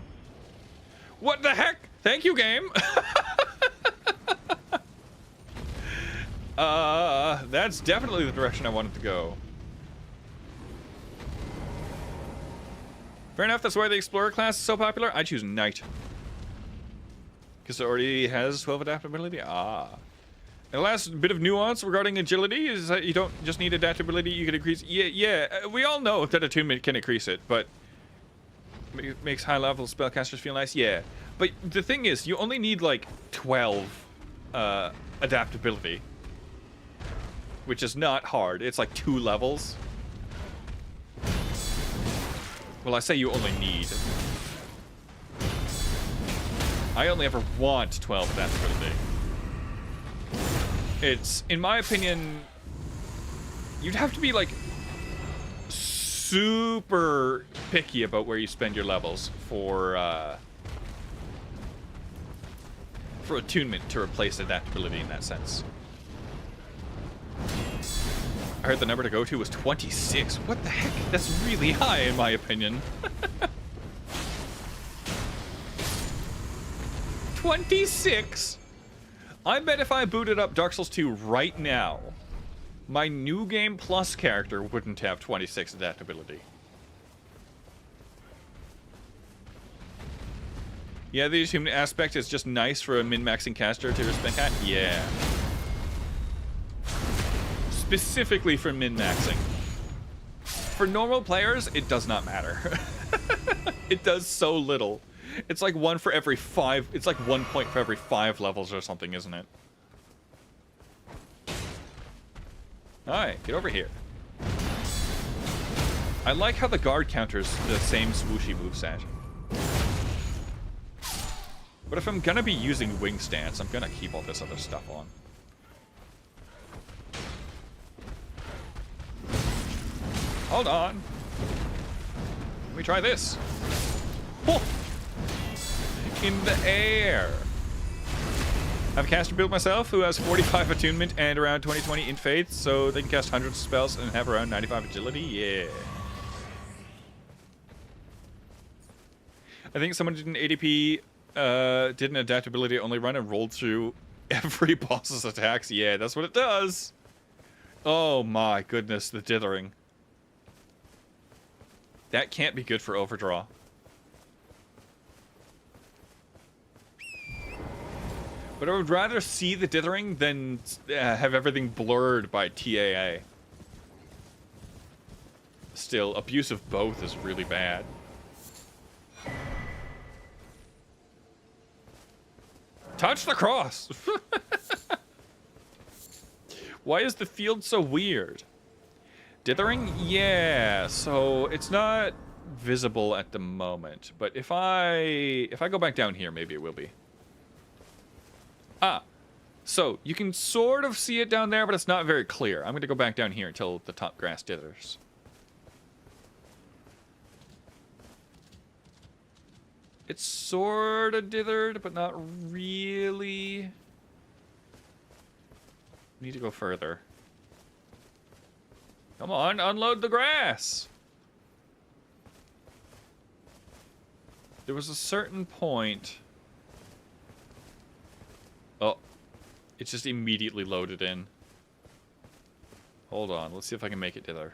What the heck? Thank you, game. That's definitely the direction I wanted to go. Fair enough, that's why the Explorer class is so popular. I choose Knight. Because it already has 12 adaptability. Ah. And the last bit of nuance regarding agility is that you don't just need adaptability, you can increase... Yeah, we all know that attunement can increase it, but... It makes high-level spellcasters feel nice, yeah. But the thing is, you only need, like, 12 adaptability. Which is not hard. It's like 2 levels. Well, I say you only need. I only ever want 12 adaptability. It's, in my opinion, you'd have to be, like, super picky about where you spend your levels for attunement to replace adaptability in that sense. I heard the number to go to was 26. What the heck? That's really high, in my opinion. 26? I bet if I booted up Dark Souls 2 right now, my New Game Plus character wouldn't have 26 adaptability. Yeah, the human aspect is just nice for a min-maxing caster to respec at? Yeah. Specifically for min-maxing. For normal players, it does not matter. It does so little. It's like 1 for every 5. It's like 1 point for every 5 levels or something, isn't it? Alright, get over here. I like how the guard counters the same swooshy moveset. But if I'm gonna be using wing stance, I'm gonna keep all this other stuff on. Hold on. Let me try this. Oh! In the air. I have a caster build myself who has 45 attunement and around 20 in faith, so they can cast hundreds of spells and have around 95 agility. Yeah. I think someone did an ADP, did an adaptability only run and rolled through every boss's attacks. Yeah, that's what it does. Oh my goodness, the dithering. That can't be good for overdraw. But I would rather see the dithering than have everything blurred by TAA. Still, abuse of both is really bad. Touch the cross! Why is the field so weird? Dithering? Yeah, so it's not visible at the moment. But if I go back down here, maybe it will be. Ah, so you can sort of see it down there, but it's not very clear. I'm going to go back down here until the top grass dithers. It's sort of dithered, but not really. Need to go further. Come on, unload the grass! There was a certain point... Oh, it just immediately loaded in. Hold on, let's see if I can make it dither.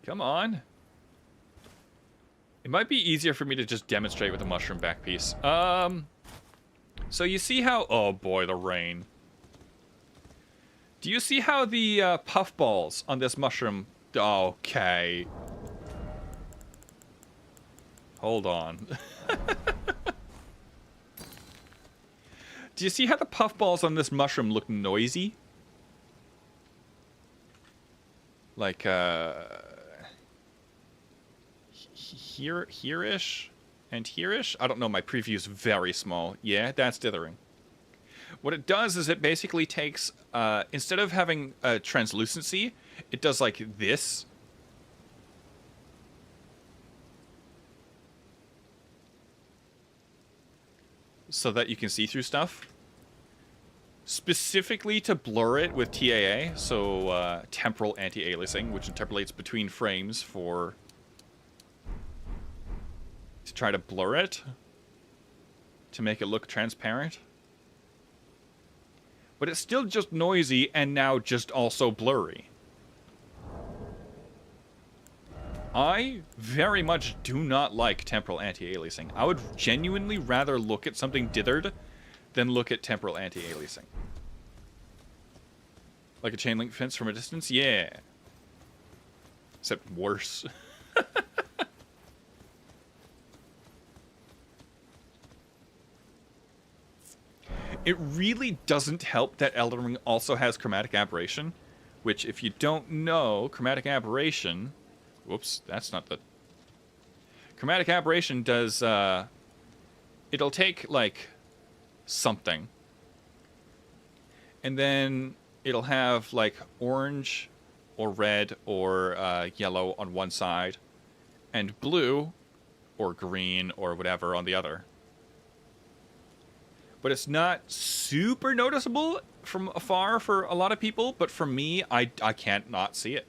Come on. It might be easier for me to just demonstrate with the mushroom back piece. So you see how... Oh boy, the rain. Do you see how the puffballs on this mushroom... Okay. Hold on. Do you see how the puffballs on this mushroom look noisy? Like, here-ish and here-ish? I don't know, my preview's very small. Yeah, that's dithering. What it does is it basically takes, instead of having translucency, it does like this. So that you can see through stuff. Specifically to blur it with TAA, so temporal anti-aliasing, which interpolates between frames to try to blur it, to make it look transparent. But it's still just noisy and now just also blurry. I very much do not like temporal anti-aliasing. I would genuinely rather look at something dithered than look at temporal anti-aliasing. Like a chain link fence from a distance? Yeah. Except worse. It really doesn't help that Elden Ring also has chromatic aberration, which if you don't know, chromatic aberration... Whoops, that's not the... Chromatic aberration does, it'll take, like, something. And then it'll have, like, orange or red or yellow on one side, and blue or green or whatever on the other. But it's not super noticeable from afar for a lot of people, but for me, I can't not see it.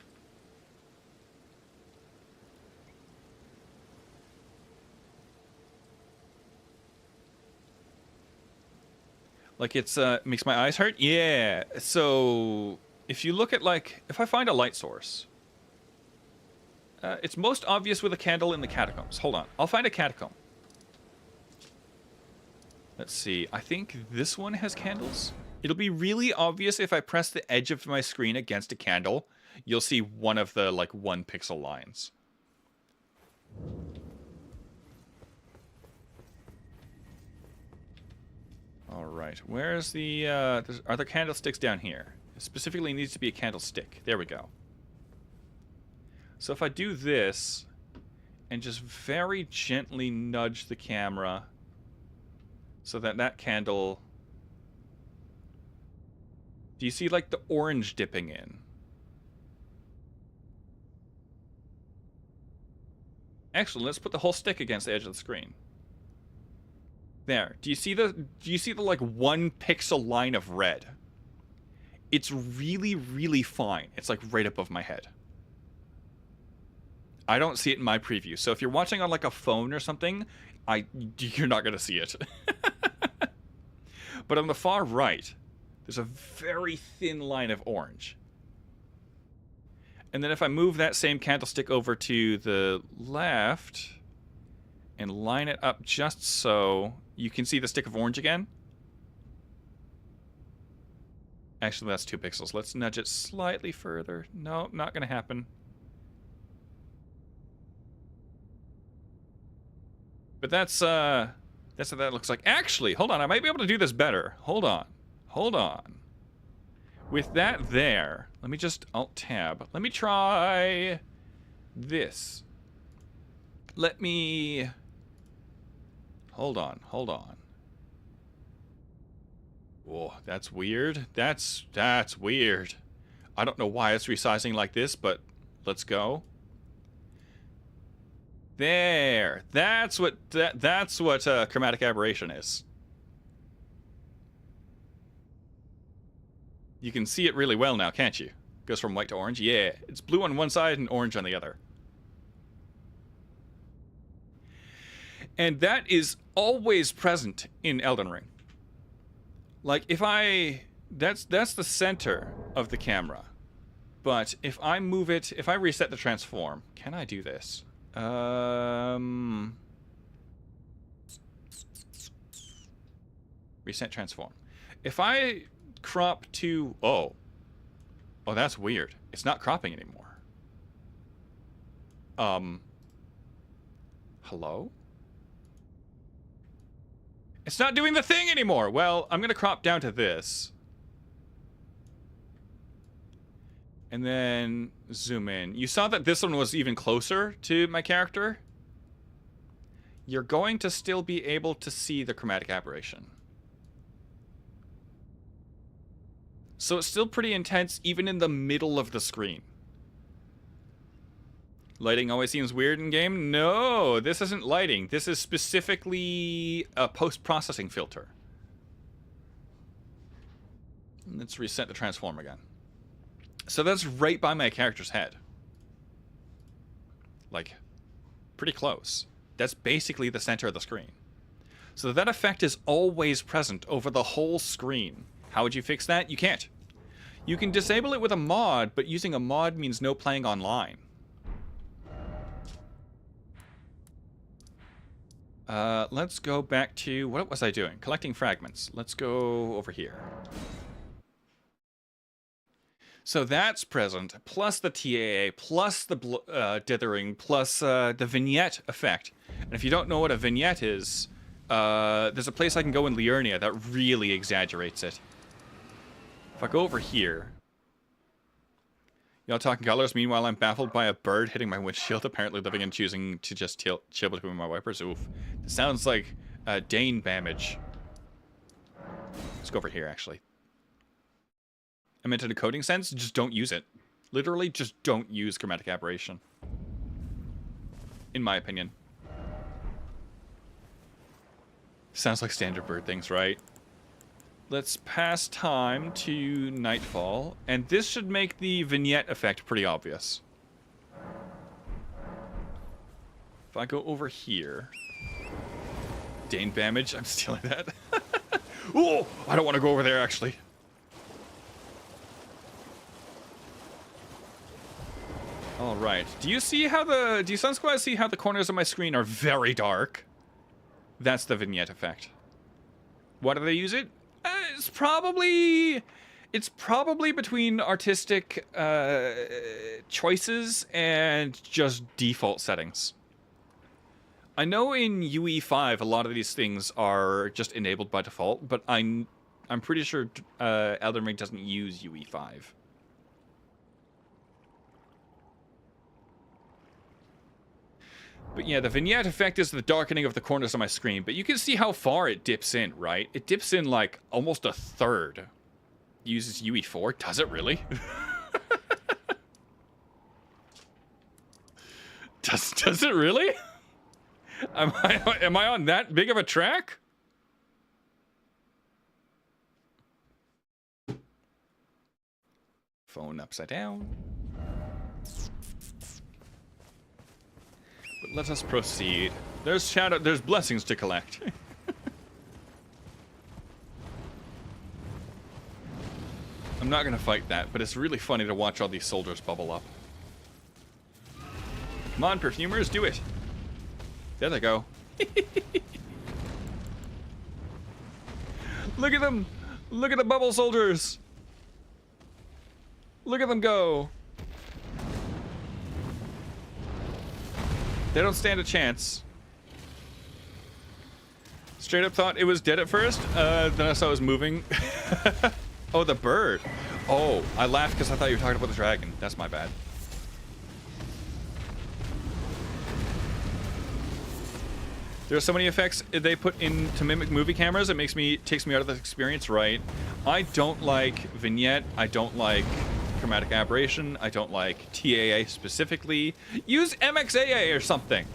Like, it's, makes my eyes hurt? Yeah. So, if you look at, like, if I find a light source, it's most obvious with a candle in the catacombs. Hold on. I'll find a catacomb. Let's see. I think this one has candles. It'll be really obvious if I press the edge of my screen against a candle. You'll see one of the, like, 1 pixel lines. Alright, where's the, are there candlesticks down here? It specifically needs to be a candlestick. There we go. So if I do this, and just very gently nudge the camera, so that that candle... Do you see, like, the orange dipping in? Actually, let's put the whole stick against the edge of the screen. There. Do you see the like 1 pixel line of red? It's really, really fine. It's like right above my head. I don't see it in my preview. So if you're watching on like a phone or something, you're not going to see it. But on the far right, there's a very thin line of orange. And then if I move that same candlestick over to the left and line it up just so you can see the stick of orange again. Actually, that's 2 pixels. Let's nudge it slightly further. No, not going to happen. But that's what that looks like. Actually, hold on. I might be able to do this better. Hold on. Hold on. With that there, let me just Alt-Tab. Let me try this. Let me... Hold on. Hold on. Whoa, that's weird. That's weird. I don't know why it's resizing like this, but let's go. There. That's what chromatic aberration is. You can see it really well now, can't you? Goes from white to orange. Yeah, it's blue on one side and orange on the other. And that is always present in Elden Ring. Like if that's the center of the camera. But if I move it, if I reset the transform, can I do this? Reset transform. If I crop to... Oh, that's weird. It's not cropping anymore. Hello? It's not doing the thing anymore. Well, I'm going to crop down to this. And then zoom in. You saw that this one was even closer to my character. You're going to still be able to see the chromatic aberration. So it's still pretty intense even in the middle of the screen. Lighting always seems weird in game? No, this isn't lighting. This is specifically a post-processing filter. Let's reset the transform again. So that's right by my character's head. Like, pretty close. That's basically the center of the screen. So that effect is always present over the whole screen. How would you fix that? You can't. You can disable it with a mod, but using a mod means no playing online. Let's go back to... What was I doing? Collecting fragments. Let's go over here. So that's present, plus the TAA, plus the dithering, plus the vignette effect. And if you don't know what a vignette is, there's a place I can go in Liurnia that really exaggerates it. If I go over here... Y'all talking colors, meanwhile I'm baffled by a bird hitting my windshield, apparently living and choosing to just chill between my wipers. Oof. This sounds like Dane damage. Let's go over here, actually. I meant in a coding sense, just don't use it. Literally, just don't use chromatic aberration. In my opinion. Sounds like standard bird things, right? Let's pass time to Nightfall, and this should make the vignette effect pretty obvious. If I go over here... Dane damage, I'm stealing that. Oh, I don't want to go over there, actually. Alright, do you see how do you Sunsquad see how the corners of my screen are very dark? That's the vignette effect. Why do they use it? It's probably between artistic choices and just default settings. I know in UE5 a lot of these things are just enabled by default, but I'm pretty sure Elden Ring doesn't use UE5. But yeah, the vignette effect is the darkening of the corners of my screen, but you can see how far it dips in, right? It dips in like almost a third. Uses UE4? Does it really? Does it really? Am I on that big of a track? Phone upside down. But let us proceed. There's blessings to collect. I'm not gonna fight that, but it's really funny to watch all these soldiers bubble up. Come on, perfumers, do it. There they go. Look at them! Look at the bubble soldiers! Look at them go! They don't stand a chance. Straight up thought it was dead at first, then I saw it was moving. Oh, the bird. Oh, I laughed because I thought you were talking about the dragon. That's my bad. There are so many effects they put in to mimic movie cameras. It takes me out of the experience, right? I don't like vignette. I don't like chromatic aberration. I don't like TAA specifically. Use MXAA or something.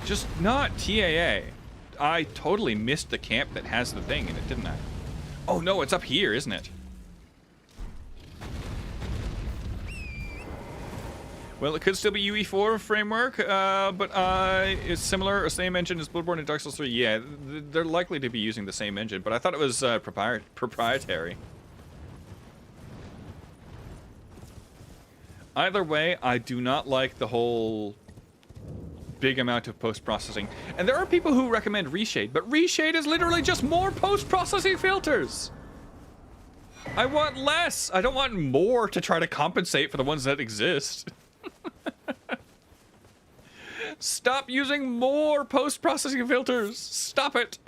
Just not TAA. I totally missed the camp that has the thing in it, didn't I? Oh no, it's up here, isn't it? Well, it could still be UE4 framework, but it's similar or same engine as Bloodborne and Dark Souls 3. Yeah, they're likely to be using the same engine, but I thought it was proprietary. Either way, I do not like the whole big amount of post-processing. And there are people who recommend reshade, but reshade is literally just more post-processing filters. I want less. I don't want more to try to compensate for the ones that exist. Stop using more post-processing filters. Stop it.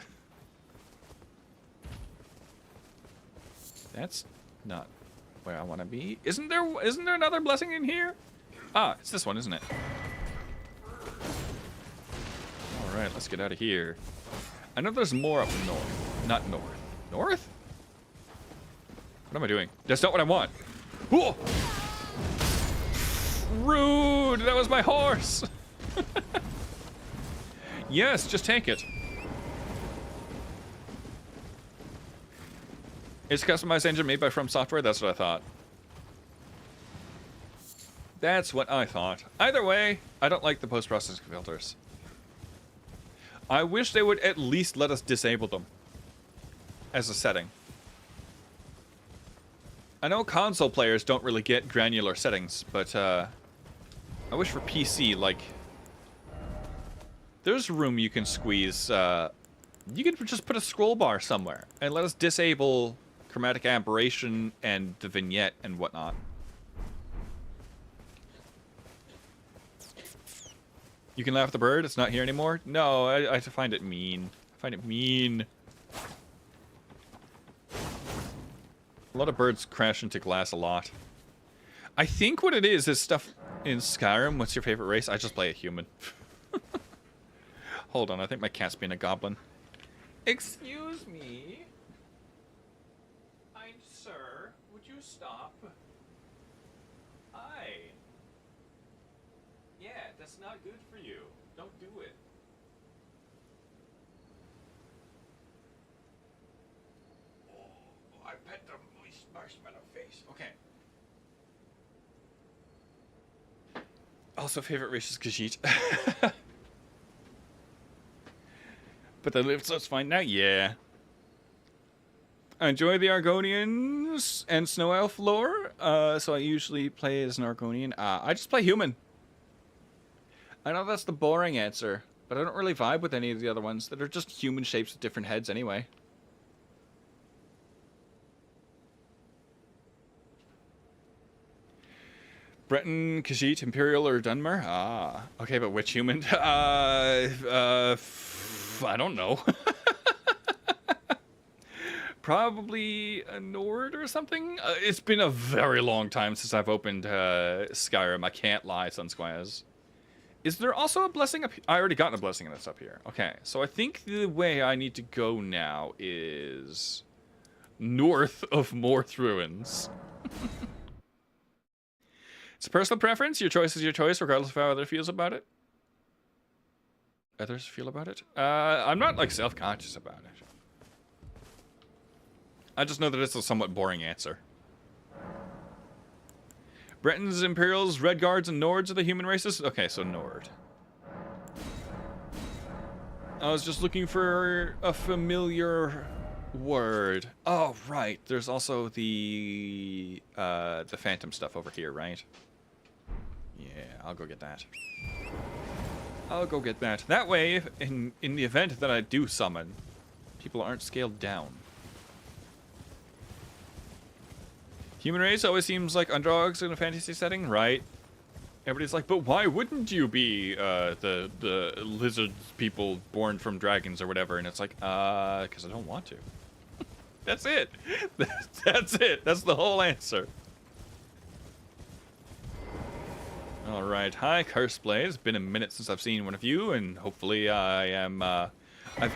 That's not where I want to be. Isn't there another blessing in here? Ah, it's this one, isn't it? All right, let's get out of here. I know there's more up north. Not north. North? What am I doing? That's not what I want. Whoa! Rude! That was my horse! Yes, just take it. It's a customized engine made by From Software? That's what I thought. That's what I thought. Either way, I don't like the post-processing filters. I wish they would at least let us disable them as a setting. I know console players don't really get granular settings, but I wish for PC, like, there's room you can squeeze. You can just put a scroll bar somewhere and let us disable chromatic aberration and the vignette and whatnot. You can laugh at the bird? It's not here anymore? No, I find it mean. I find it mean. A lot of birds crash into glass a lot. I think what it is stuff in Skyrim. What's your favorite race? I just play a human. Hold on, I think my cat's being a goblin. Excuse me? Sir, would you stop? Hi. Yeah, that's not good for you. Don't do it. Oh, I pet the marshmallow face. Okay. Also, favorite race is Khajiit. But they lived, so it's fine now? Yeah. I enjoy the Argonians and Snow Elf lore, so I usually play as an Argonian. I just play human. I know that's the boring answer, but I don't really vibe with any of the other ones that are just human shapes with different heads anyway. Breton, Khajiit, Imperial, or Dunmer? Ah, okay, but which human? I don't know. Probably a Nord or something? It's been a very long time since I've opened Skyrim. I can't lie, Sunsquires. Is there also a blessing up here? I already got a blessing that's up here. Okay, so I think the way I need to go now is north of Morth Ruins. It's a personal preference. Your choice is your choice, regardless of how others feel about it. I'm not, like, self-conscious about it. I just know that it's a somewhat boring answer. Bretons, Imperials, Red Guards, and Nords are the human races? Okay, so Nord. I was just looking for a familiar word. Oh, right. There's also the Phantom stuff over here, right? Yeah, I'll go get that. That way, in the event that I do summon, people aren't scaled down. Human race always seems like underdogs in a fantasy setting, right? Everybody's like, but why wouldn't you be the lizard people born from dragons or whatever? And it's like, because I don't want to. That's it. That's it. That's the whole answer. All right. Hi, Curseblade. It's been a minute since I've seen one of you, and hopefully I am. I've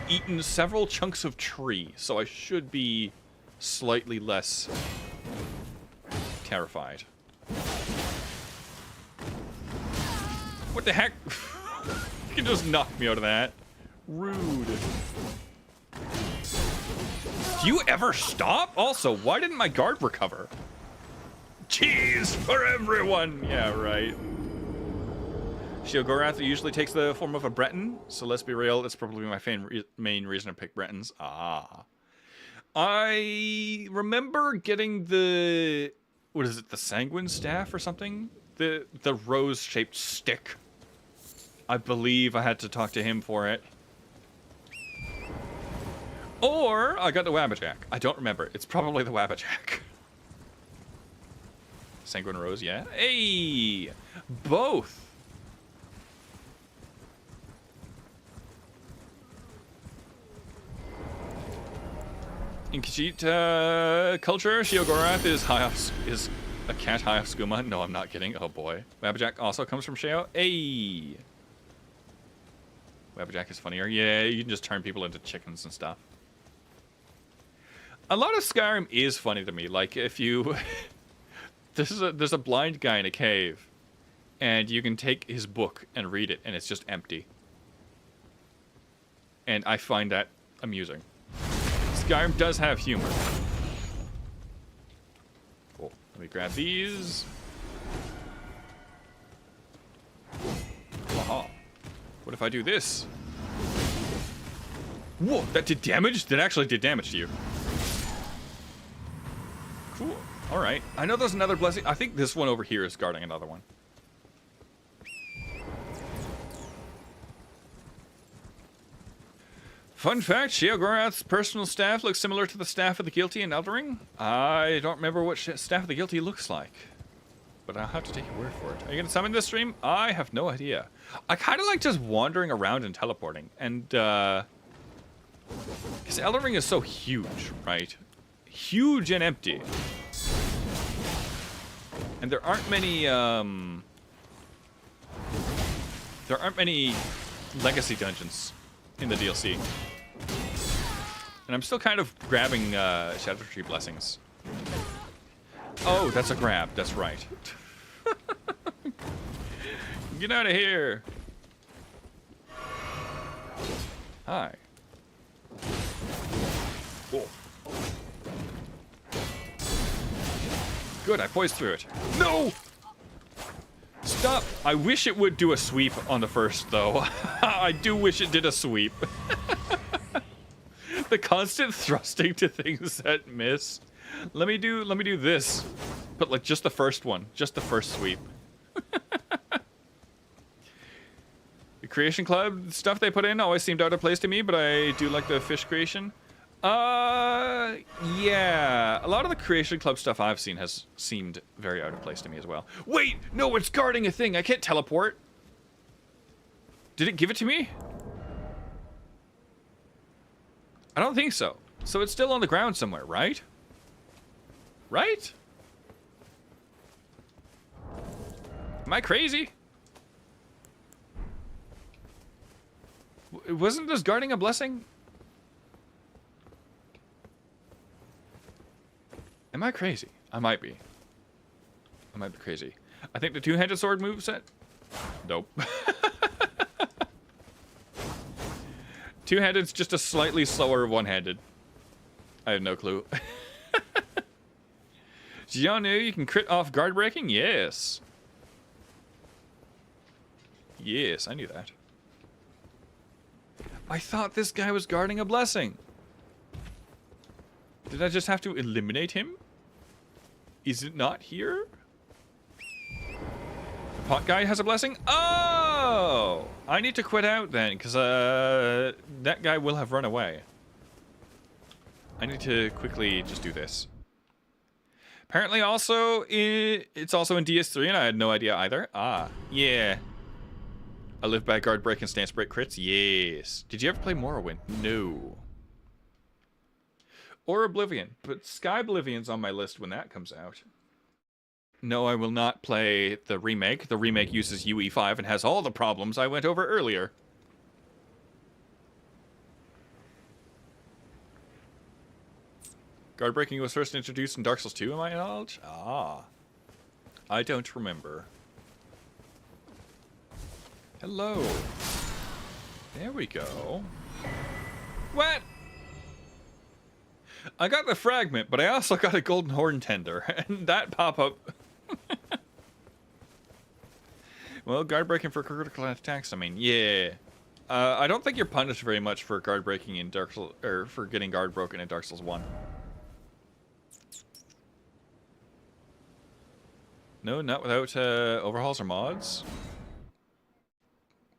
eaten several chunks of tree, so I should be slightly less terrified. What the heck? You can just knock me out of that. Rude. Do you ever stop? Also, why didn't my guard recover? Cheese for everyone! Yeah, right. Sheogorath usually takes the form of a Breton, so let's be real, that's probably my main reason to pick Bretons. Ah. I remember getting the... What is it, the Sanguine Staff or something? The rose-shaped stick. I believe I had to talk to him for it. Or I got the Wabbajack. I don't remember. It's probably the Wabbajack. Sanguine Rose, yeah. Hey! Both! In Khajiit culture, Sheogorath is a cat high off skooma. No, I'm not kidding. Oh boy. Wabbajack also comes from Sheo. Hey! Wabbajack is funnier. Yeah, you can just turn people into chickens and stuff. A lot of Skyrim is funny to me. Like, if you... there's a blind guy in a cave, and you can take his book and read it, and it's just empty. And I find that amusing. Skyrim does have humor. Cool. Let me grab these. Aha. What if I do this? Whoa, that did damage? That actually did damage to you. Cool. Alright. I know there's another blessing. I think this one over here is guarding another one. Fun fact, Sheogorath's personal staff looks similar to the Staff of the Guilty in Elden Ring. I don't remember what Staff of the Guilty looks like, but I'll have to take your word for it. Are you going to summon this stream? I have no idea. I kind of like just wandering around and teleporting, and, because Elden Ring is so huge, right? Huge and empty. And there aren't many legacy dungeons in the DLC. And I'm still kind of grabbing Shadow Tree Blessings. Oh, that's a grab. That's right. Get out of here. Hi. Whoa. Good, I poised through it. No! Stop! I wish it would do a sweep on the first, though. I do wish it did a sweep. The constant thrusting to things that miss. Let me do this. But like just the first one. Just the first sweep. The Creation Club stuff they put in always seemed out of place to me, but I do like the fish creation. Yeah. A lot of the Creation Club stuff I've seen has seemed very out of place to me as well. Wait! No, it's guarding a thing. I can't teleport. Did it give it to me? I don't think so. So it's still on the ground somewhere, right? Right? Am I crazy? Wasn't this guarding a blessing? Am I crazy? I might be. I might be crazy. I think the two-handed sword moveset. Nope. Two-handed's just a slightly slower one-handed. I have no clue. Jianu, you can crit off guard breaking? Yes. Yes, I knew that. I thought this guy was guarding a blessing. Did I just have to eliminate him? Is it not here? The pot guy has a blessing? Oh! I need to quit out then, because that guy will have run away. I need to quickly just do this. Apparently also, it's also in DS3, and I had no idea either. Ah, yeah. I live by guard break and stance break crits? Yes. Did you ever play Morrowind? No. Or Oblivion, but Sky Oblivion's on my list when that comes out. No, I will not play the remake. The remake uses UE5 and has all the problems I went over earlier. Guard breaking was first introduced in Dark Souls 2, in my knowledge? Ah. I don't remember. Hello. There we go. What? I got the fragment, but I also got a golden horn tender, and that pop-up. Well, guard breaking for critical attacks, I mean, yeah. I don't think you're punished very much for guard breaking in Dark Souls, or for getting guard broken in Dark Souls 1. No, not without overhauls or mods.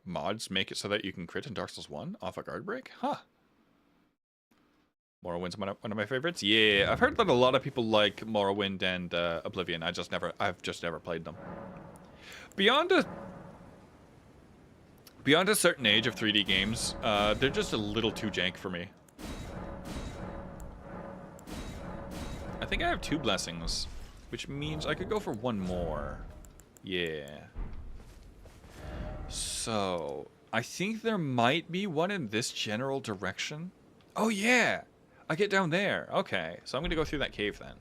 Mods make it so that you can crit in Dark Souls 1 off a guard break? Huh. Morrowind's one of my favorites. Yeah, I've heard that a lot of people like Morrowind and Oblivion. I've just never played them. Beyond a certain age of 3D games, they're just a little too jank for me. I think I have 2 blessings, which means I could go for 1 more. Yeah. So, I think there might be one in this general direction. Oh yeah! I get down there. Okay, so I'm gonna go through that cave then.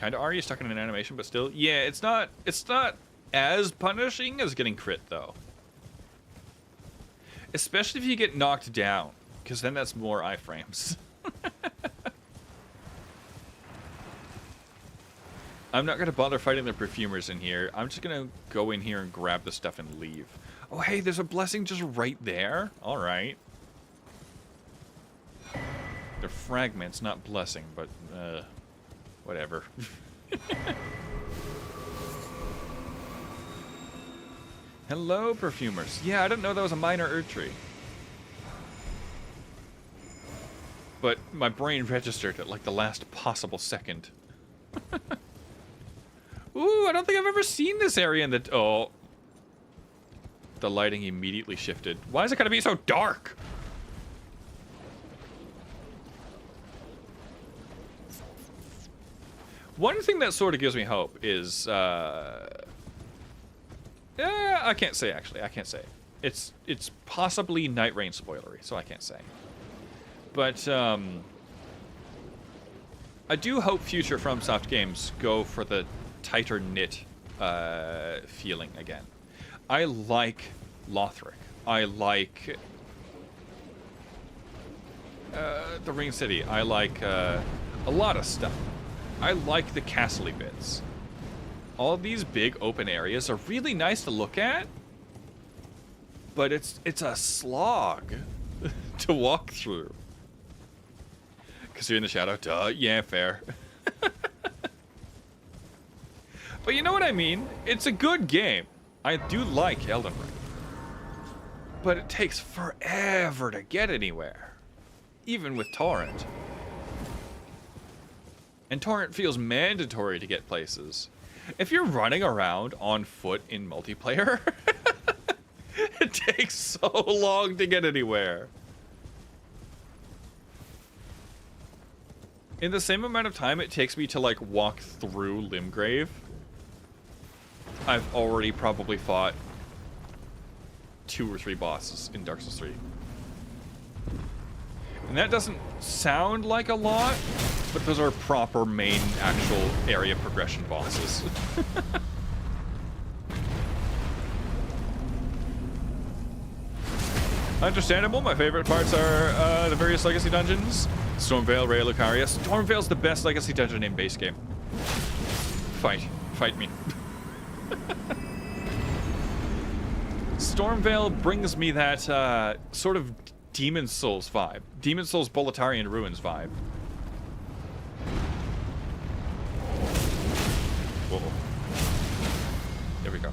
Kinda are you stuck in an animation, but still, yeah, it's not as punishing as getting crit though. Especially if you get knocked down, because then that's more iframes. I'm not gonna bother fighting the perfumers in here. I'm just gonna go in here and grab the stuff and leave. Oh hey, there's a blessing just right there. All right. They're fragments, not blessing, but whatever. Hello, perfumers. Yeah, I didn't know that was a minor Erd tree. But my brain registered at like the last possible second. Ooh, I don't think I've ever seen this area in the... Oh. The lighting immediately shifted. Why is it gotta be so dark? One thing that sort of gives me hope is... I can't say, actually. I can't say. It's possibly Night Rain spoilery, so I can't say. But, I do hope future FromSoft games go for the tighter knit feeling again. I like Lothric. I like the Ring City. I like a lot of stuff. I like the castle-y bits. All these big open areas are really nice to look at, but it's a slog to walk through. Because you're in the shadow. Duh. Yeah, fair. But you know what I mean? It's a good game. I do like Elden Ring. But it takes forever to get anywhere. Even with Torrent. And Torrent feels mandatory to get places. If you're running around on foot in multiplayer, it takes so long to get anywhere. In the same amount of time it takes me to like walk through Limgrave, I've already probably fought 2 or 3 bosses in Dark Souls 3. And that doesn't sound like a lot, But those are proper main actual area progression bosses. Understandable. My favorite parts are the various legacy dungeons. Stormvale, Raya Lucaria. Stormvale's the best legacy dungeon in base game. Fight me. Stormvale brings me that sort of Demon Souls vibe. Demon Souls Boletarian Ruins vibe. Whoa. There we go.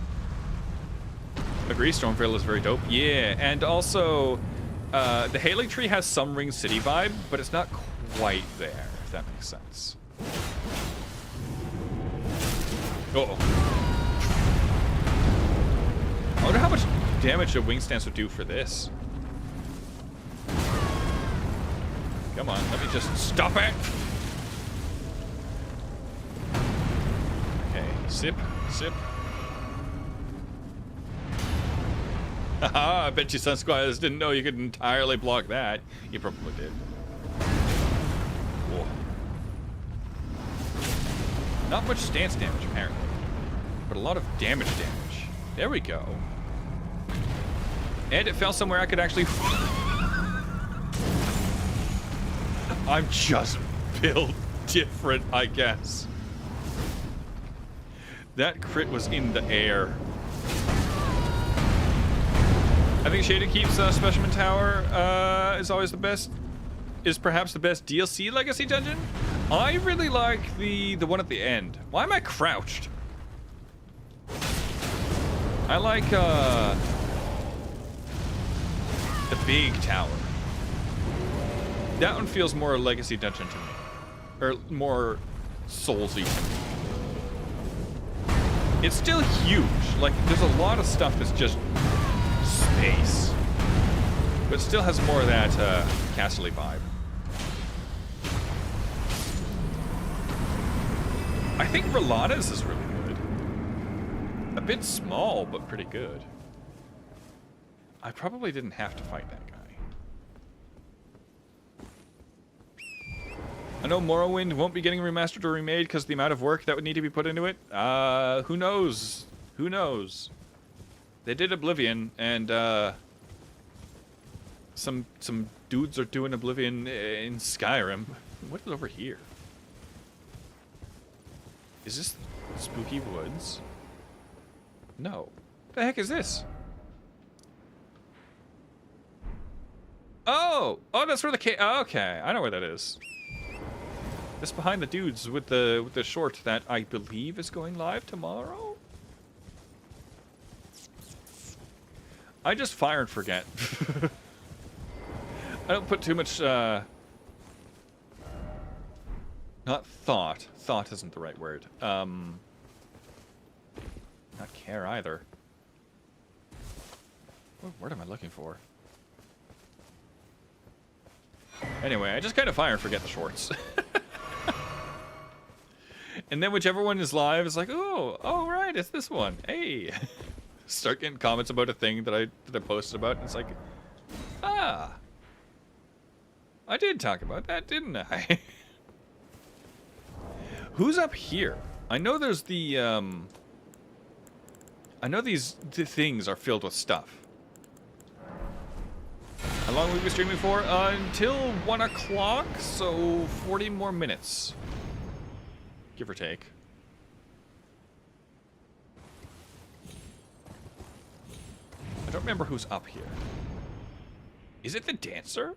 Agree, Stormvale is very dope. Yeah, and also, the Haley Tree has some Ring City vibe, but it's not quite there, if that makes sense. Uh-oh. I wonder how much damage a wing stance would do for this. Come on, let me just stop it! Okay, sip. Haha, I bet you Sun Squires didn't know you could entirely block that. You probably did. Whoa. Not much stance damage, apparently. But a lot of damage. There we go. And it fell somewhere I could actually... I'm just built different, I guess. That crit was in the air. I think Shaded Keep's Specimen Tower is always the best. Is perhaps the best DLC legacy dungeon. I really like the one at the end. Why am I crouched? I like the big tower. That one feels more legacy dungeon to me, or more Soulsy to me. It's still huge. Like there's a lot of stuff that's just space, but still has more of that castle-y vibe. I think Relata's is really good. A bit small, but pretty good. I probably didn't have to fight that guy. I know Morrowind won't be getting remastered or remade because the amount of work that would need to be put into it. Who knows? Who knows? They did Oblivion, and some dudes are doing Oblivion in Skyrim. What is over here? Is this Spooky Woods? No. What the heck is this? Oh, that's where the cave. Oh, okay, I know where that is. This behind the dudes with the short that I believe is going live tomorrow. I just fire and forget. I don't put too much, not thought. Thought isn't the right word. Not care either. What word am I looking for? Anyway, I just kind of fire and forget the shorts. And then whichever one is live is like, oh, right, it's this one. Hey. Start getting comments about a thing that I posted about, and it's like, I did talk about that, didn't I? Who's up here? I know there's the, I know the things are filled with stuff. How long will we be streaming for? Until 1 o'clock, so 40 more minutes. Give or take. I don't remember who's up here. Is it the dancer?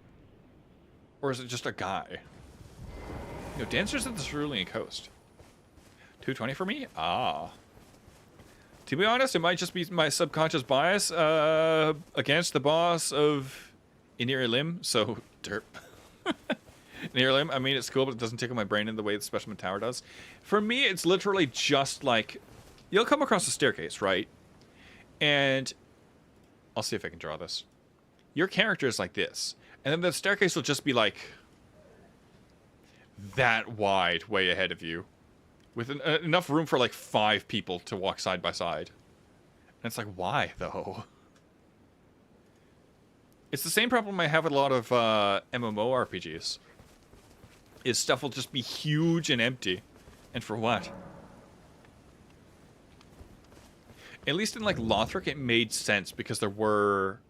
Or is it just a guy? No, dancer's at the Cerulean Coast. 220 for me? Ah. To be honest, it might just be my subconscious bias against the boss of Iniri Lim, so derp. Iniri Lim, I mean, it's cool, but it doesn't tickle my brain in the way the Specimen Tower does. For me, it's literally just like, you'll come across a staircase, right? And I'll see if I can draw this. Your character is like this, and then the staircase will just be like that wide, way ahead of you, with enough room for like 5 people to walk side by side. And it's like, why though? It's the same problem I have with a lot of MMORPGs. is stuff will just be huge and empty. And for what? At least in, like, Lothric, it made sense because there were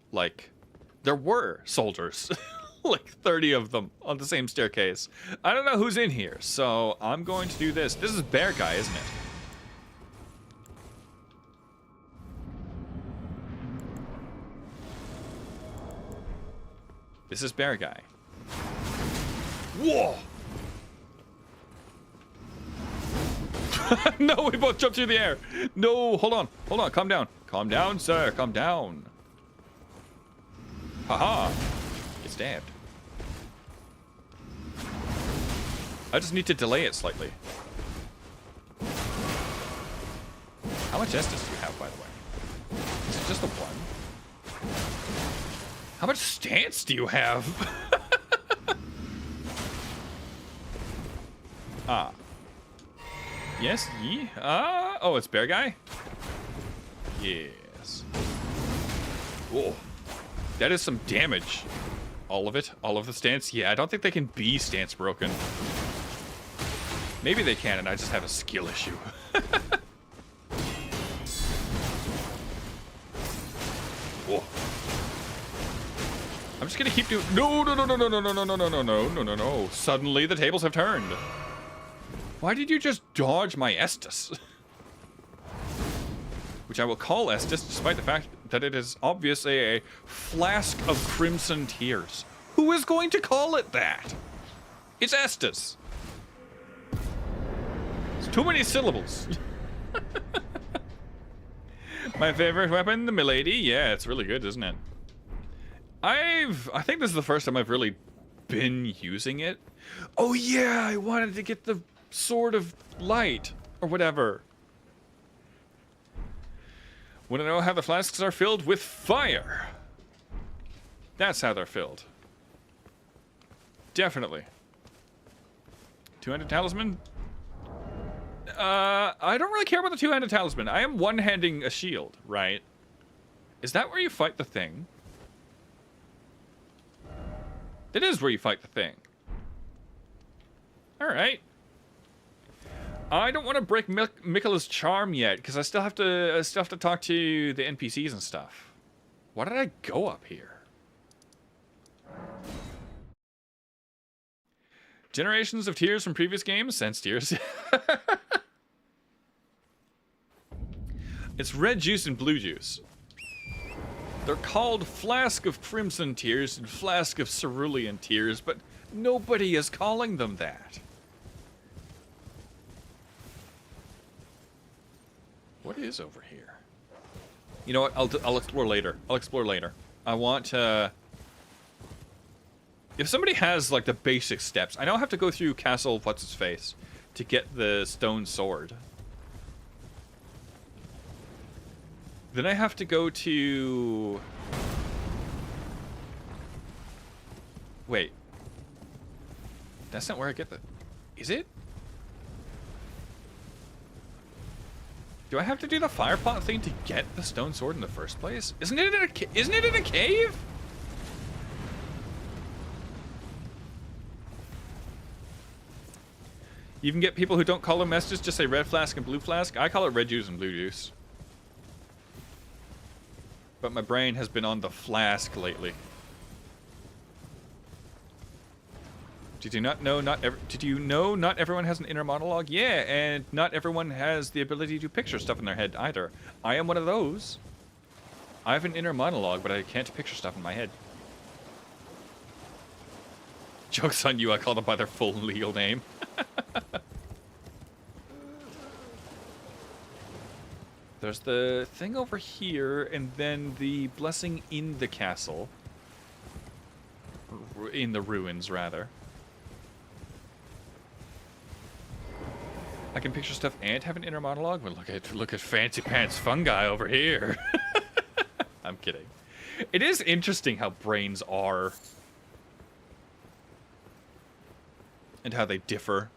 soldiers. Like 30 of them on the same staircase. I don't know who's in here, so I'm going to do this. This is Bear Guy, isn't it? This is Bear Guy. Whoa! No, we both jumped through the air. No, hold on. Hold on, calm down. Calm down, sir. Calm down. Haha. Get stabbed. I just need to delay it slightly. How much Estus do you have, by the way? Is it just the one? How much stance do you have? Ah. Yes, ye? Oh, it's Bear Guy? Yes. Whoa. That is some damage. All of it? All of the stance? Yeah, I don't think they can be stance broken. Maybe they can, and I just have a skill issue. Whoa. I'm just gonna keep doing. No, no, no, no, no, no, no, no, no, no, no, no, no, no, no. Suddenly the tables have turned. Why did you just dodge my Estus? Which I will call Estus, despite the fact that it is obviously a flask of crimson tears. Who is going to call it that? It's Estus. It's too many syllables. My favorite weapon, the Milady. Yeah, it's really good, isn't it? I think this is the first time I've really been using it. Oh yeah, I wanted to get the Sword of Light, or whatever. Want to know how the flasks are filled? With fire. That's how they're filled. Definitely. 200 talisman? I don't really care about the two-handed talisman. I am one-handing a shield, right? Is that where you fight the thing? That is where you fight the thing. Alright. I don't want to break Miquella's charm yet, because I still have to talk to the NPCs and stuff. Why did I go up here? Generations of tears from previous games? Sense tears. It's red juice and blue juice. They're called Flask of Crimson Tears and Flask of Cerulean Tears, but nobody is calling them that. What is over here? You know what? I'll explore later. I'll explore later. I want if somebody has like the basic steps, I now have to go through Castle What's-His-Face to get the stone sword. Then I have to go to... Wait. That's not where I get the... Is it? Do I have to do the fire pot thing to get the stone sword in the first place? Isn't it in a cave? You can get people who don't call them messages, just say red flask and blue flask. I call it red juice and blue juice. But my brain has been on the flask lately. Did you know not everyone has an inner monologue? Yeah, and not everyone has the ability to picture stuff in their head either. I am one of those. I have an inner monologue, but I can't picture stuff in my head. Joke's on you, I call them by their full legal name. There's the thing over here, and then the blessing in the castle. In the ruins, rather. I can picture stuff and have an inner monologue. Well, look at fancy pants fungi over here. I'm kidding. It is interesting how brains are and how they differ.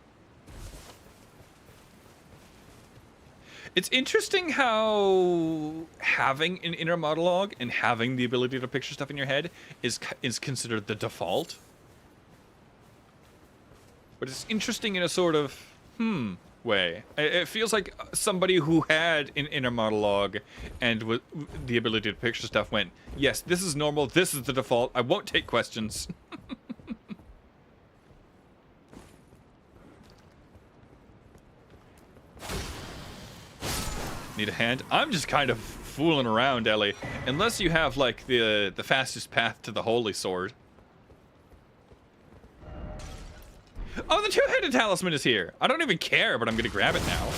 It's interesting how having an inner monologue and having the ability to picture stuff in your head is considered the default. But it's interesting in a sort of, way. It feels like somebody who had an inner monologue and with the ability to picture stuff went, yes, this is normal, this is the default, I won't take questions. Need a hand? I'm just kind of fooling around, Ellie. Unless you have, like, the fastest path to the Holy Sword. Oh, the two-headed talisman is here. I don't even care, but I'm gonna grab it now.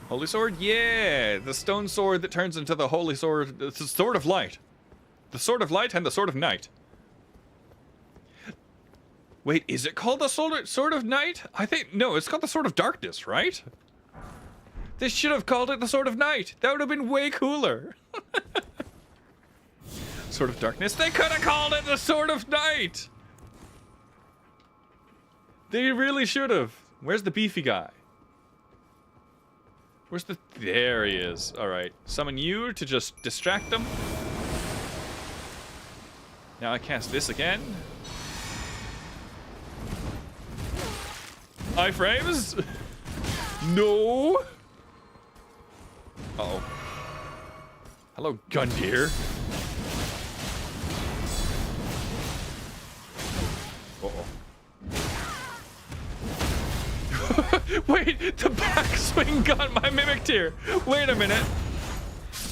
Holy Sword? Yeah! The stone sword that turns into the Holy Sword. It's the Sword of Light. The Sword of Light and the Sword of Night. Wait, is it called the Sword of Night? I think, no, it's called the Sword of Darkness, right? They should have called it the Sword of Night. That would have been way cooler. Sword of Darkness? They could have called it the Sword of Night! They really should have. Where's the beefy guy? Where's the... There he is. Alright. Summon you to just distract them. Now I cast this again. Iframes? No! Uh-oh. Hello, Gundyr. Uh-oh. Wait, the backswing got my Mimic Tier. Wait a minute.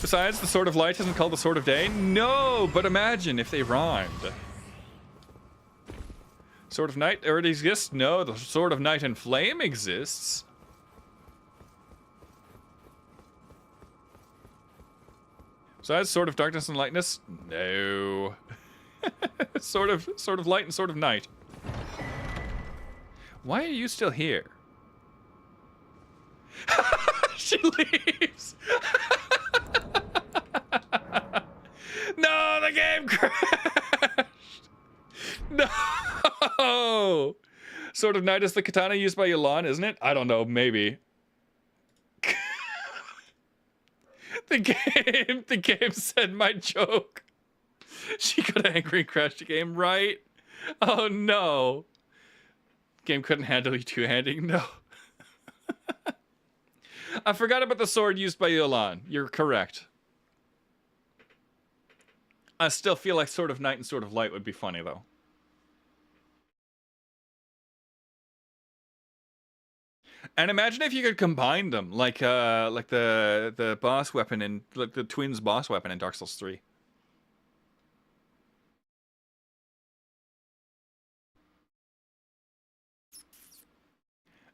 Besides, the Sword of Light isn't called the Sword of Day? No, but imagine if they rhymed. Sword of Night already exists? No, the Sword of Night and Flame exists. Besides, Sword of Darkness and Lightness? No. Sword of Light and Sword of Night. Why are you still here? She leaves! No, the game crashed! No! Sword of Night is the katana used by Yu'lon, isn't it? I don't know, maybe. The game said my joke. She got angry and crashed the game, right? Oh no. Game couldn't handle you two-handing, no. I forgot about the sword used by Yu'lon. You're correct. I still feel like Sword of Night and Sword of Light would be funny though. And imagine if you could combine them, like the boss weapon in, like the twins boss weapon in Dark Souls 3.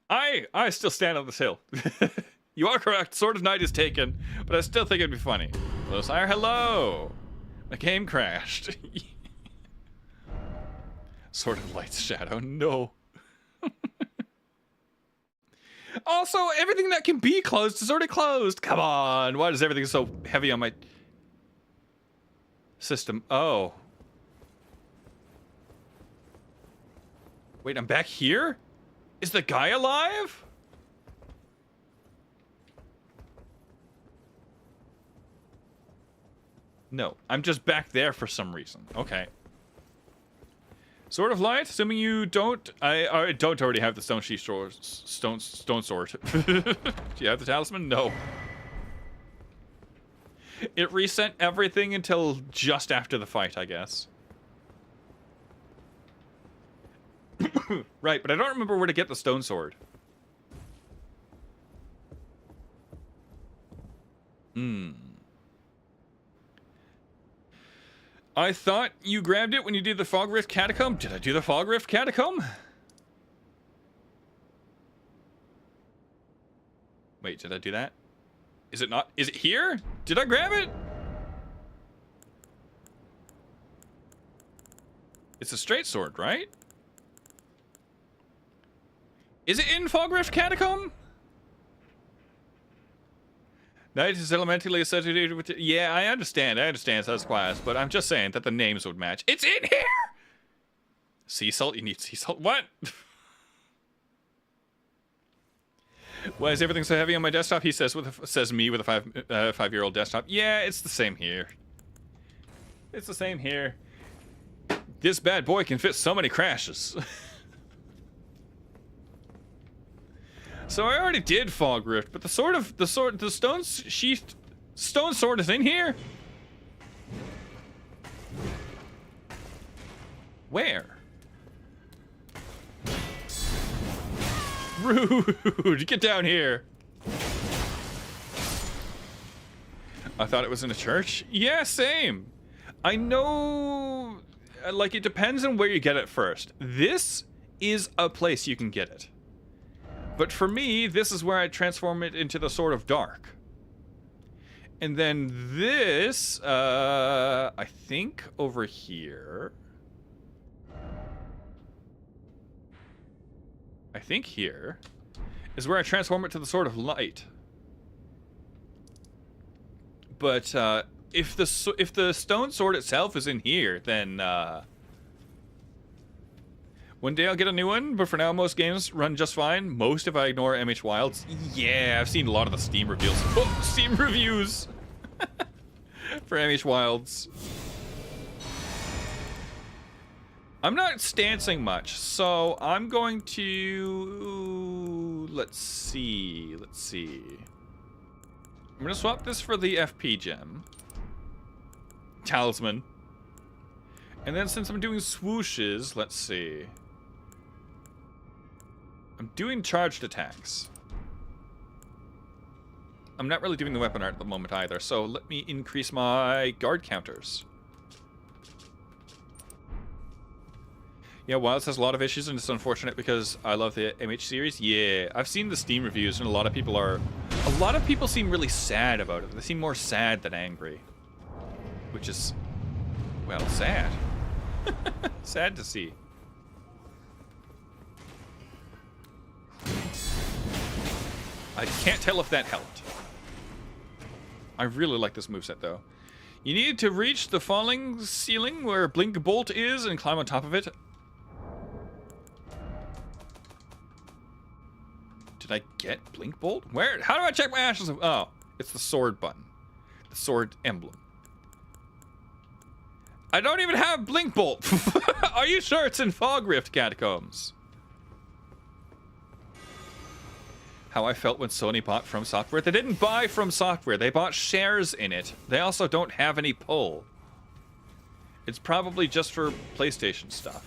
I still stand on this hill. You are correct. Sword of Night is taken, but I still think it'd be funny. Hello, sire. Hello. My game crashed. Sword of Light's shadow. No. Also, everything that can be closed is already closed. Come on. Why is everything so heavy on my system? Oh. Wait, I'm back here? Is the guy alive? No, I'm just back there for some reason. Okay. Sword of Light, assuming you don't... I don't already have the stone sword. Do you have the talisman? No. It reset everything until just after the fight, I guess. Right, but I don't remember where to get the stone sword. I thought you grabbed it when you did the Fog Rift Catacomb. Did I do the Fog Rift Catacomb? Wait, did I do that? Is it not? Is it here? Did I grab it? It's a straight sword, right? Is it in Fog Rift Catacomb? Night is elementally associated with... Yeah, I understand, Sasquatch, but I'm just saying that the names would match. It's in here! Sea salt? You need sea salt? What? Why is everything so heavy on my desktop? He says says me with a five-year-old desktop. Yeah, it's the same here. It's the same here. This bad boy can fit so many crashes. So I already did Fog Rift, but the stone sheathed stone sword is in here. Where? Rude! Get down here. I thought it was in a church. Yeah, same. I know, like, it depends on where you get it first. This is a place you can get it. But for me, this is where I transform it into the Sword of Dark. And then this, I think over here. I think here is where I transform it to the Sword of Light. But if the stone sword itself is in here, then one day I'll get a new one. But for now, most games run just fine. Most if I ignore MH Wilds. Yeah, I've seen a lot of the Steam reviews. Oh, Steam reviews for MH Wilds. I'm not stancing much, so I'm going to... Let's see. I'm going to swap this for the FP gem. Talisman. And then since I'm doing swooshes, let's see. I'm doing charged attacks. I'm not really doing the weapon art at the moment either, so let me increase my guard counters. Yeah, Wilds has a lot of issues, and it's unfortunate because I love the MH series. Yeah, I've seen the Steam reviews, and a lot of people seem really sad about it. They seem more sad than angry, which is, well, sad. Sad to see. I can't tell if that helped. I really like this moveset, though. You need to reach the falling ceiling where Blink Bolt is and climb on top of it. Did I get Blink Bolt? Where? How do I check my ashes? Oh, it's the sword button. The sword emblem. I don't even have Blink Bolt. Are you sure it's in Fog Rift Catacombs? How I felt when Sony bought From Software. They didn't buy From Software. They bought shares in it. They also don't have any pull. It's probably just for PlayStation stuff.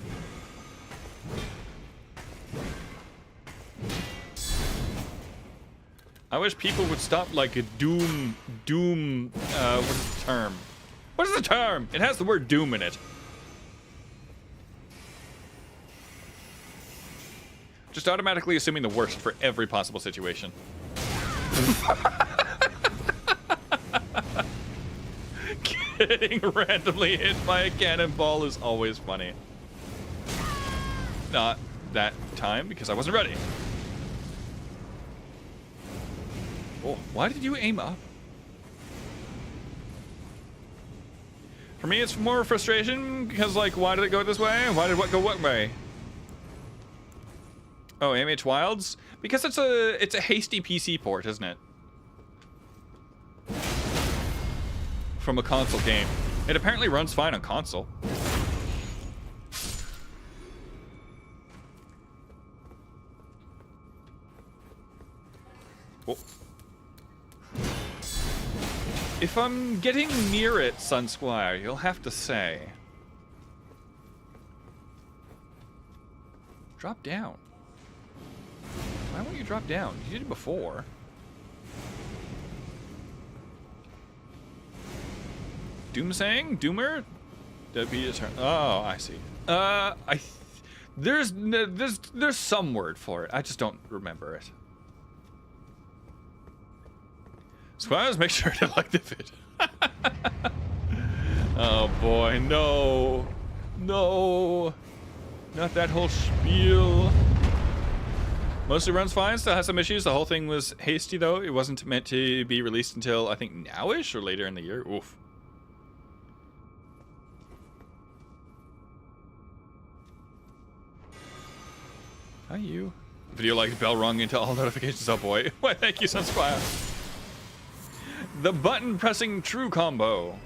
I wish people would stop, like, doom, what is the term? What is the term? It has the word doom in it. Just automatically assuming the worst for every possible situation. Getting randomly hit by a cannonball is always funny. Not that time, because I wasn't ready. Oh, why did you aim up? For me, it's more frustration, because, like, why did it go this way? Why did what go what way? Oh, MH Wilds? Because it's a hasty PC port, isn't it? From a console game. It apparently runs fine on console. Oh. If I'm getting near it, Sun Squire, you'll have to say. Drop down. Why won't you drop down? You did it before. Doomsaying? Doomer? That'd be a turn. Oh, I see. There's some word for it. I just don't remember it. Squires, make sure to like the vid. Oh boy, no. No. Not that whole spiel. Mostly runs fine, still has some issues. The whole thing was hasty, though. It wasn't meant to be released until, I think, now-ish or later in the year. Oof. Hi, you. Video like bell rung into all notifications. Oh, boy. Why, thank you, Sunsquire. The button-pressing true combo.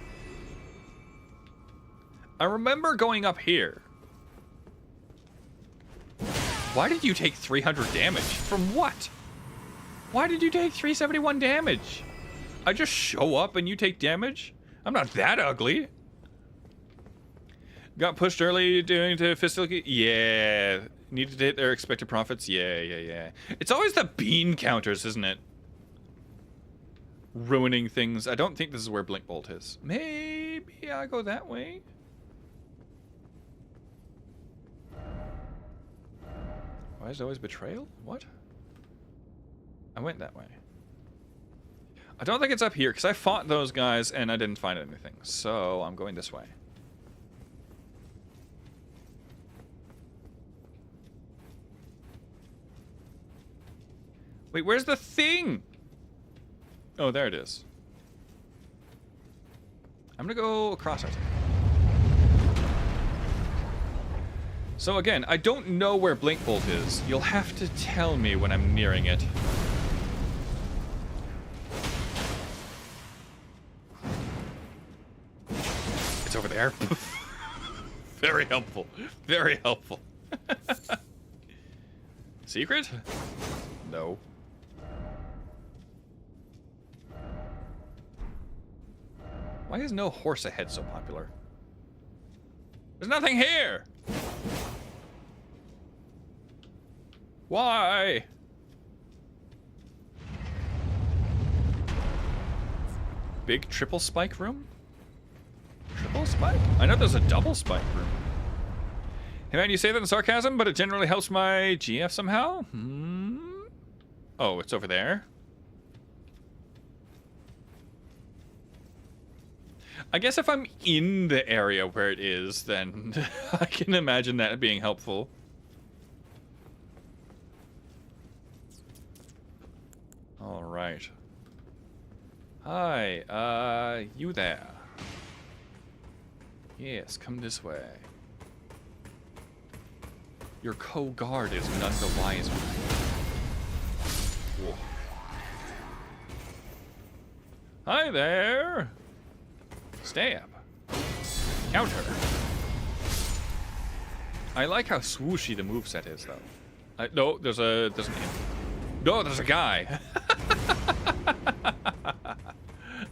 I remember going up here. Why did you take 300 damage? From what? Why did you take 371 damage? I just show up and you take damage? I'm not that ugly. Got pushed early due to fiscal... Yeah. Needed to hit their expected profits? Yeah. It's always the bean counters, isn't it? Ruining things. I don't think this is where Blink Bolt is. Maybe I go that way? Why is it always betrayal? What? I went that way. I don't think it's up here, because I fought those guys and I didn't find anything. So, I'm going this way. Wait, where's the thing? Oh, there it is. I'm gonna go across it. So again, I don't know where Blink Bolt is. You'll have to tell me when I'm nearing it. It's over there. Very helpful. Very helpful. Secret? No. Why is no horse ahead so popular? There's nothing here! Why? Big triple spike room? Triple spike? I know there's a double spike room. Hey man, you say that in sarcasm, but it generally helps my GF somehow? Oh, it's over there? I guess if I'm in the area where it is, then I can imagine that being helpful. All right. Hi, you there. Yes, come this way. Your co-guard is none the wiser. Whoa. Hi there. Stab. Counter. I like how swooshy the moveset is, though. No, there's an imp. No, there's a guy.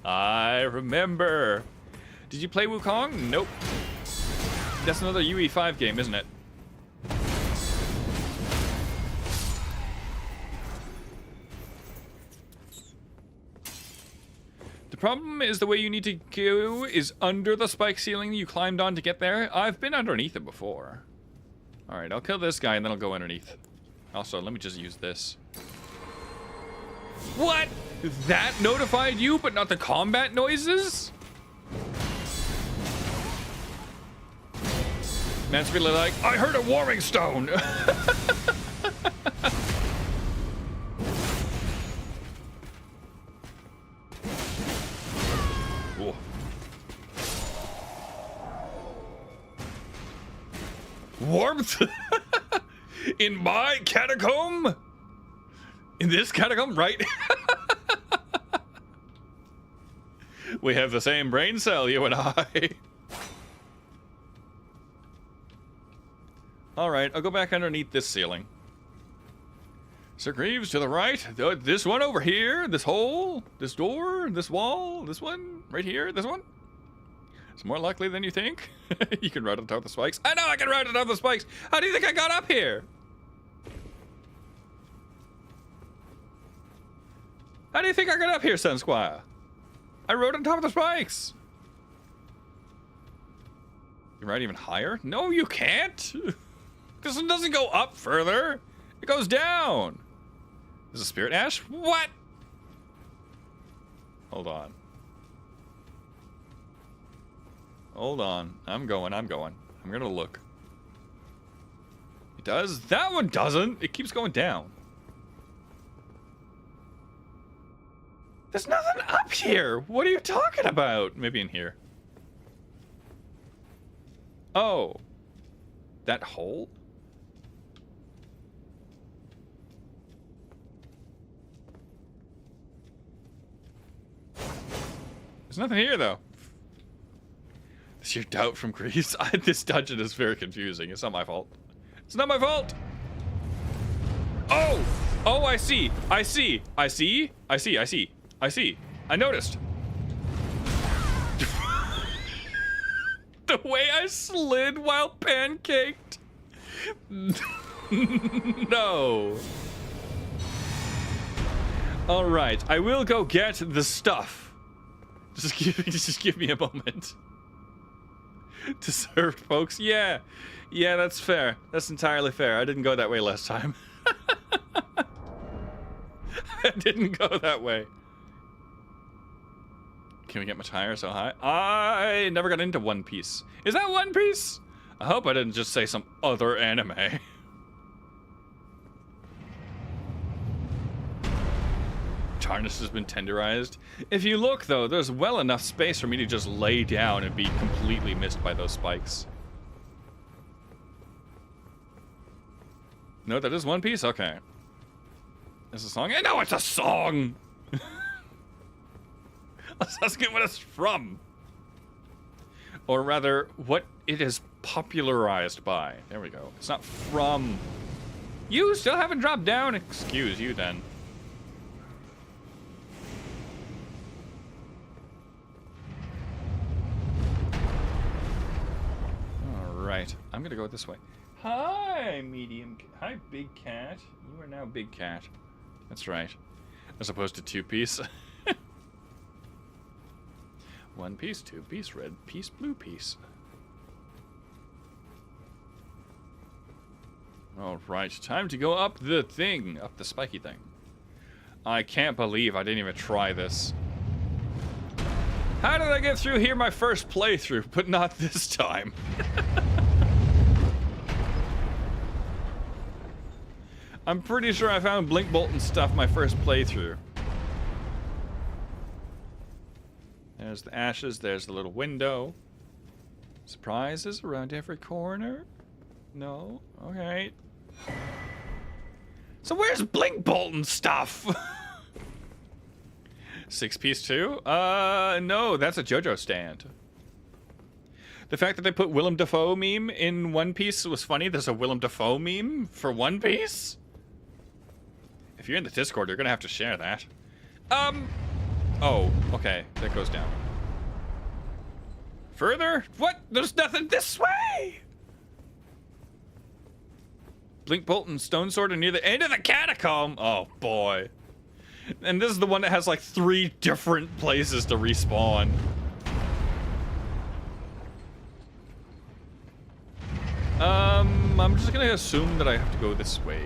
I remember. Did you play Wukong? Nope. That's another UE5 game, isn't it? The problem is the way you need to go is under the spike ceiling you climbed on to get there. I've been underneath it before. Alright, I'll kill this guy and then I'll go underneath. Also, let me just use this. What? That notified you, but not the combat noises? Man's really like, I heard a warming stone! Whoa. Warmth? In my catacomb? In this catacomb, right? We have the same brain cell, you and I. Alright, I'll go back underneath this ceiling. Sir Greaves to the right. This one over here. This hole. This door. This wall. This one. Right here. This one. It's more likely than you think. You can ride on top of the spikes. I know I can ride on top of the spikes. How do you think I got up here? How do you think I got up here, Sun Squire? I rode on top of the spikes. You ride even higher? No, you can't. This one doesn't go up further. It goes down. There's a spirit ash? What? Hold on. Hold on. I'm going. I'm gonna look. It does? That one doesn't. It keeps going down. There's nothing up here. What are you talking about? Maybe in here. Oh. That hole? There's nothing here, though. The Is your doubt from Greaves? This dungeon is very confusing. It's not my fault. It's not my fault! Oh! Oh, I see. I see. I see. I see. I see. I see. I noticed. The way I slid while pancaked. No. All right, I will go get the stuff. Just give me a moment. To serve, folks. Yeah, that's fair. That's entirely fair. I didn't go that way last time. I didn't go that way. Can we get my tire so high? I never got into One Piece. Is that One Piece? I hope I didn't just say some other anime. Tarnish has been tenderized. If you look, though, there's well enough space for me to just lay down and be completely missed by those spikes. No, that is One Piece? Okay. Is it a song? I know it's a song! Let's ask it what it's from. Or rather, what it is popularized by. There we go. It's not from. You still haven't dropped down? Excuse you, then. Alright. I'm gonna go this way. Hi, medium. Hi, big cat. You are now big cat. That's right. As opposed to two-piece. One piece, two piece, red piece, blue piece. Alright, time to go up the thing. Up the spiky thing. I can't believe I didn't even try this. How did I get through here my first playthrough, but not this time? I'm pretty sure I found Blink Bolt and stuff my first playthrough. There's the ashes, there's the little window. Surprises around every corner? No? Okay. So where's Blink Bolt and stuff? 6-piece too? No, that's a JoJo stand. The fact that they put Willem Dafoe meme in One Piece was funny. There's a Willem Dafoe meme for One Piece? If you're in the Discord, you're gonna have to share that. Oh, okay. That goes down. Further? What? There's nothing this way! Blink Bolt and Stone Sword are near the end of the catacomb. Oh, boy. And this is the one that has like 3 different places to respawn. I'm just gonna assume that I have to go this way.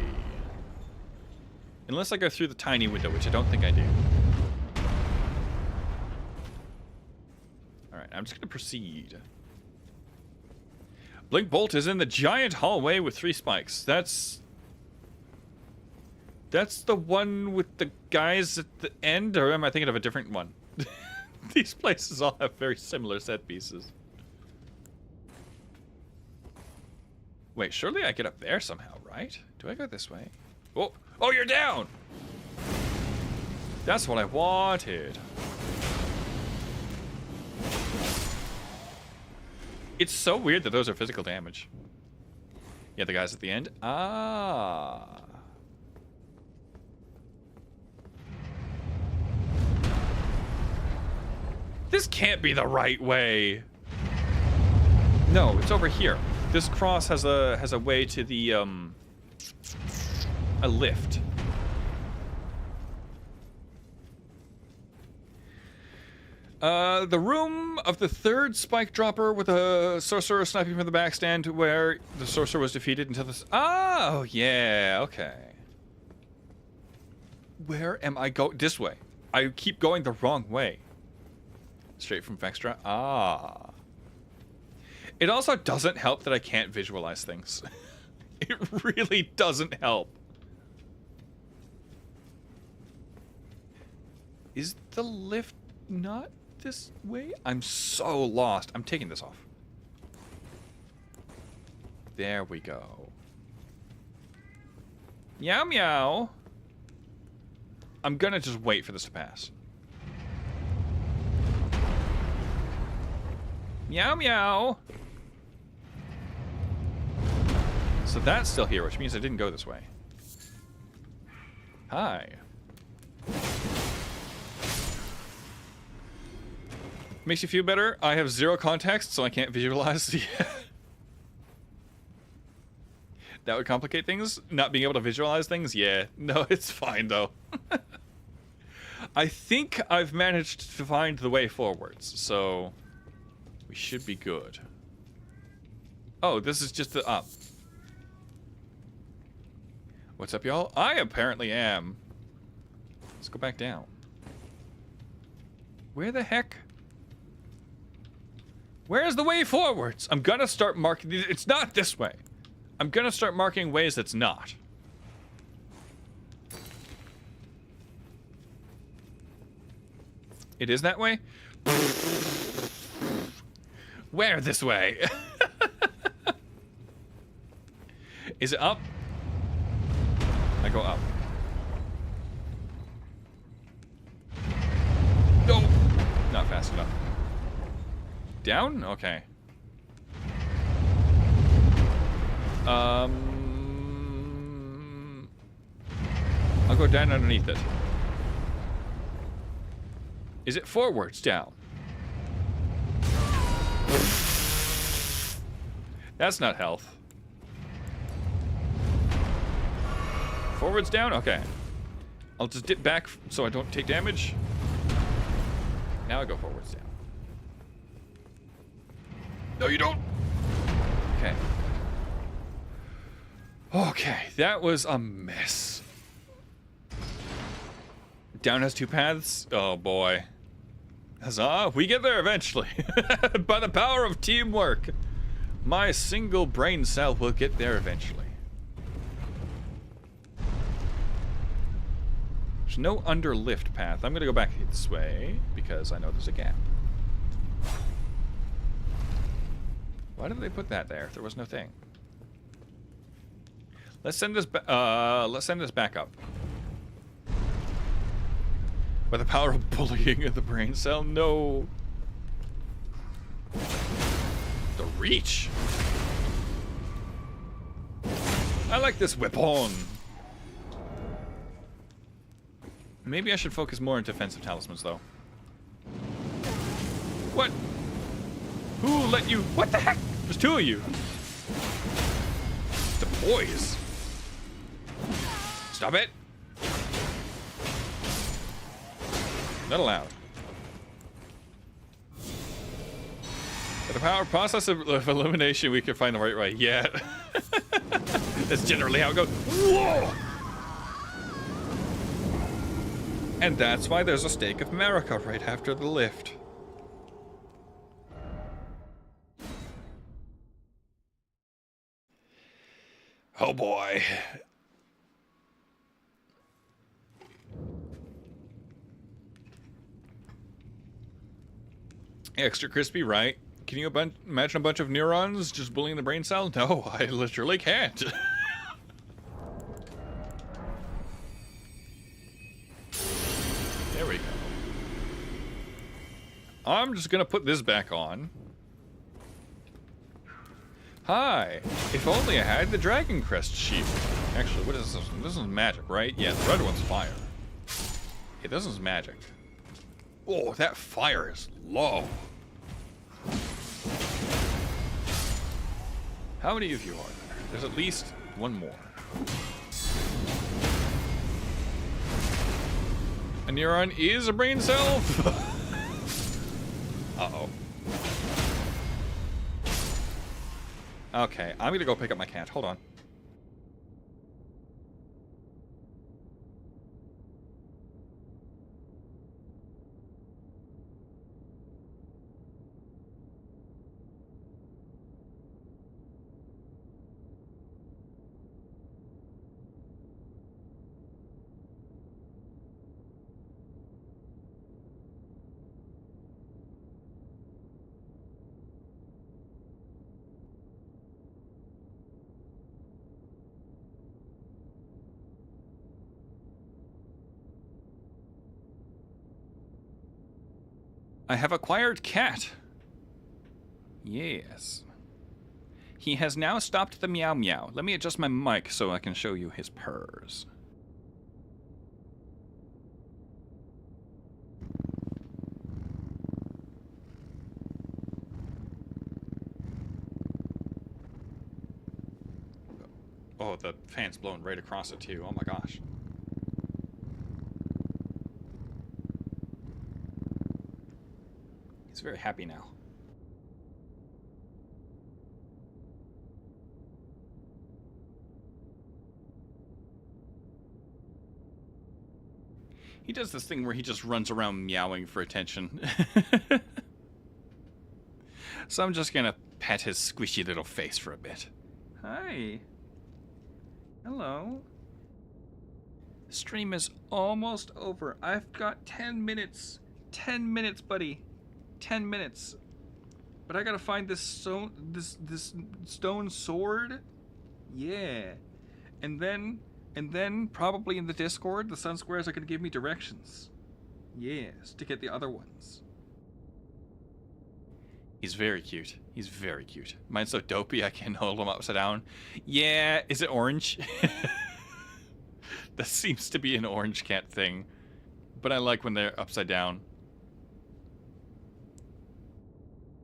Unless I go through the tiny window, which I don't think I do. Alright, I'm just gonna proceed. Blink Bolt is in the giant hallway with 3 spikes. That's the one with the guys at the end, or am I thinking of a different one? These places all have very similar set pieces. Wait, surely I get up there somehow, right? Do I go this way? Oh, oh, you're down! That's what I wanted. It's so weird that those are physical damage. Yeah, the guys at the end. Ah. This can't be the right way. No, it's over here. This cross has a way to the a lift. The room of the 3rd spike dropper with a sorcerer sniping from the backstand where the sorcerer was defeated until this. Oh, yeah, okay. Where am I going? This way. I keep going the wrong way. Straight from Vextra. Ah. It also doesn't help that I can't visualize things. It really doesn't help. Is the lift not this way? I'm so lost. I'm taking this off. There we go. Meow meow. I'm gonna just wait for this to pass. Meow meow. So that's still here, which means I didn't go this way. Hi. Makes you feel better? I have zero context, so I can't visualize. That would complicate things? Not being able to visualize things? Yeah. No, it's fine, though. I think I've managed to find the way forwards, so we should be good. Oh, this is just the up. What's up, y'all? I apparently am. Let's go back down. Where the heck? Where's the way forwards? I'm gonna start marking... It's not this way. I'm gonna start marking ways that's not. It is that way? Where this way? Is it up? I go up. No! Not fast enough. Down? Okay. I'll go down underneath it. Is it forwards down? That's not health. Forwards down? Okay. I'll just dip back so I don't take damage. Now I go forwards down. No, you don't! Okay. Okay, that was a mess. Down has two paths? Oh boy. Huzzah, we get there eventually. By the power of teamwork. My single brain cell will get there eventually. There's no underlift path. I'm gonna go back this way because I know there's a gap. Why did they put that there if there was no thing? Let's send this back up. By the power of bullying of the brain cell, no. The reach. I like this weapon. Maybe I should focus more on defensive talismans, though. What? Who let you? What the heck? There's two of you. The boys. Stop it. Not allowed. By the power process of elimination, we can find the right way. Yeah. That's generally how it goes. Whoa! And that's why there's a Stake of America right after the lift. Oh boy. Extra crispy, right? Can you imagine a bunch of neurons just bullying the brain cell? No, I literally can't. There we go. I'm just gonna put this back on. Hi. If only I had the Dragon Crest shield. Actually, what is this? This is magic, right? Yeah, the red one's fire. Yeah, this is magic. Oh, that fire is low. How many of you are there? There's at least one more. A neuron is a brain cell? Uh-oh. Okay, I'm gonna go pick up my cat. Hold on. I have acquired cat. Yes. He has now stopped the meow meow. Let me adjust my mic so I can show you his purrs. Oh, the fan's blowing right across it too. Oh my gosh. He's very happy now. He does this thing where he just runs around meowing for attention. So I'm just gonna pet his squishy little face for a bit. Hi. Hello. Stream is almost over. I've got 10 minutes. 10 minutes, buddy. 10 minutes. But I gotta find this stone sword. Yeah. And then probably in the Discord, the Sun Squares are gonna give me directions. Yes, to get the other ones. He's very cute. He's very cute. Mine's so dopey I can hold him upside down. Yeah, is it orange? That seems to be an orange cat thing. But I like when they're upside down.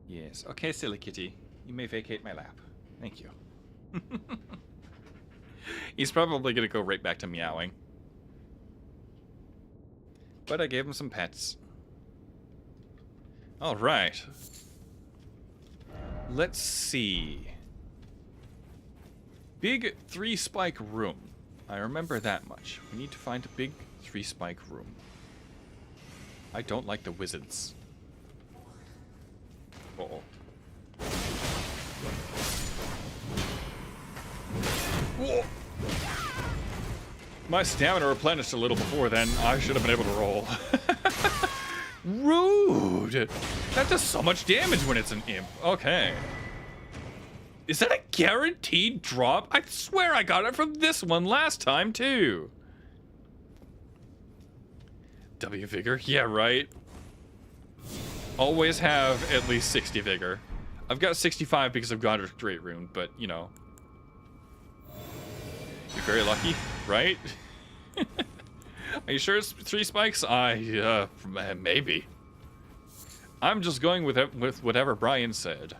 Yes. Okay, silly kitty. You may vacate my lap. Thank you. He's probably going to go right back to meowing. But I gave him some pets. Alright. Let's see. Big 3-spike room. I remember that much. We need to find a big 3-spike room. I don't like the wizards. Uh-oh. Whoa. My stamina replenished a little before then. I should have been able to roll. Rude! That does so much damage when it's an imp. Okay. Is that a guaranteed drop? I swear I got it from this one last time, too. W vigor? Yeah, right. Always have at least 60 vigor. I've got 65 because I've got a great rune, but, you know. You're very lucky, right? Are you sure it's 3 spikes? Maybe. I'm just going with whatever Brian said.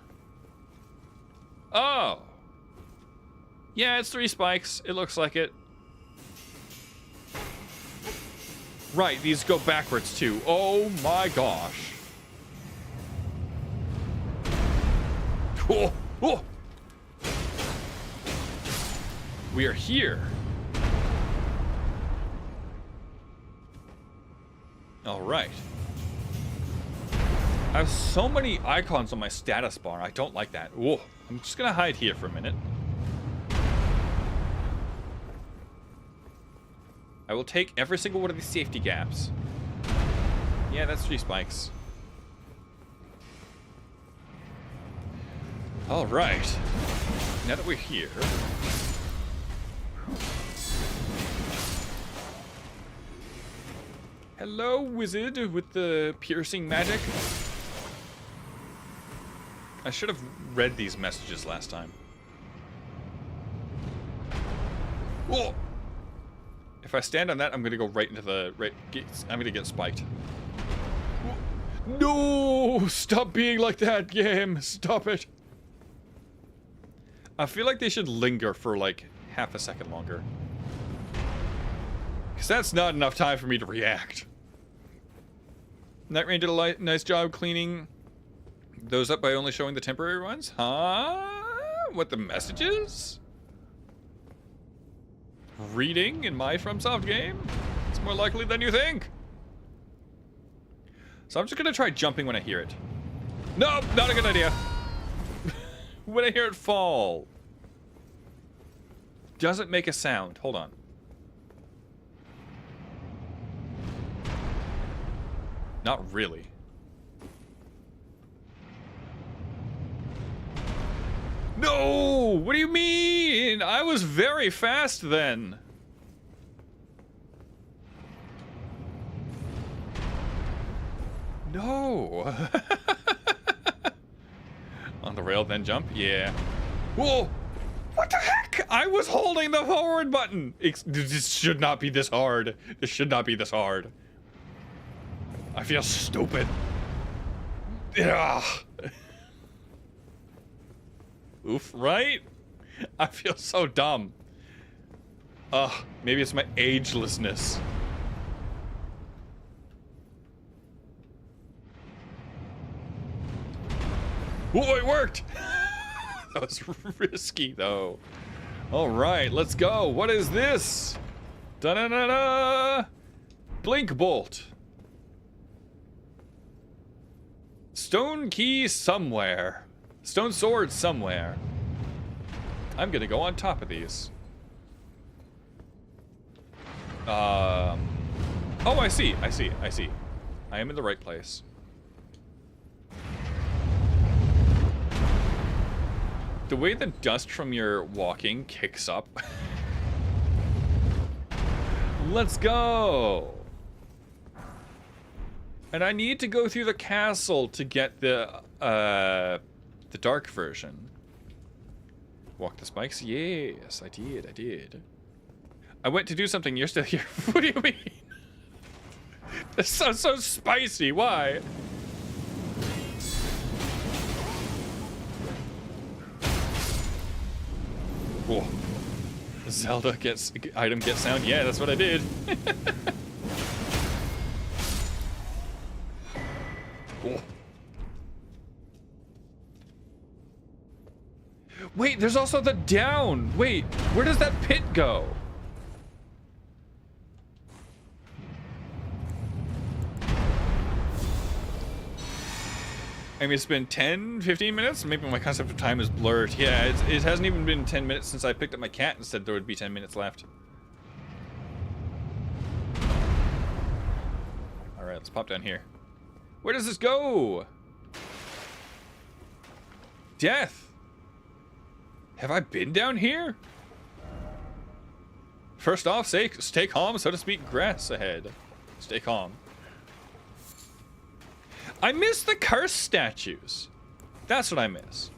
Oh. Yeah, it's 3 spikes. It looks like it. Right, these go backwards too. Oh my gosh. Oh, oh. We are here. All right. I have so many icons on my status bar. I don't like that. Whoa. I'm just gonna hide here for a minute. I will take every single one of these safety gaps. Yeah, that's 3 spikes. All right. Now that we're here. Hello, wizard with the piercing magic. I should have read these messages last time. Whoa! If I stand on that, I'm gonna go right into the I'm gonna get spiked. No! Stop being like that, game! Stop it! I feel like they should linger for like half a second longer. Because that's not enough time for me to react. Night Rain did a nice job cleaning those up by only showing the temporary ones? Huh? What, the messages? Reading in my FromSoft game? It's more likely than you think. So I'm just gonna try jumping when I hear it. Nope, not a good idea. When I hear it fall. Doesn't make a sound. Hold on. Not really. No! What do you mean? I was very fast then. No. On the rail, then jump? Yeah. Whoa! What the heck? I was holding the forward button! This should not be this hard. This should not be this hard. I feel stupid. Ugh. Oof, right? I feel so dumb. Ugh, maybe it's my agelessness. Whoa, it worked! That was risky, though. All right, let's go. What is this? Da-da-da-da! Blink bolt. Stone key somewhere. Stone sword somewhere. I'm gonna go on top of these. Oh, I see. I am in the right place. The way the dust from your walking kicks up. Let's go. And I need to go through the castle to get the dark version. Walk the spikes? Yes, I did. I went to do something, you're still here. What do you mean? This sounds so spicy, why? Whoa. Zelda gets item get sound. Yeah, that's what I did. Whoa. Wait, there's also the down. Wait, where does that pit go? I mean, it's been 10, 15 minutes? Maybe my concept of time is blurred. Yeah, it hasn't even been 10 minutes since I picked up my cat and said there would be 10 minutes left. Alright, let's pop down here. Where does this go? Death! Have I been down here? First off, stay calm, so to speak. Grass ahead. Stay calm. I miss the curse statues. That's what I miss.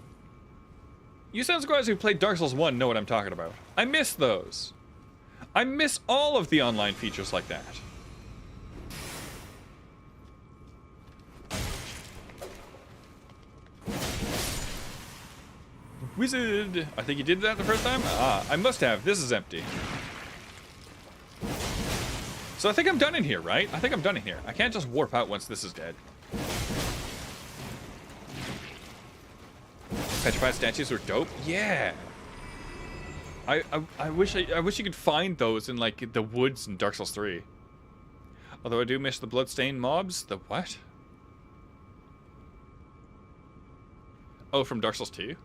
You Sounds guys who played Dark Souls 1 know what I'm talking about. I miss those. I miss all of the online features like that. Wizard! I think you did that the first time? Ah, I must have. This is empty. So I think I'm done in here, right? I think I'm done in here. I can't just warp out once this is dead. Petrified statues were dope. Yeah. I wish you could find those in like the woods in Dark Souls 3. Although I do miss the bloodstained mobs. The what? Oh, from Dark Souls 2.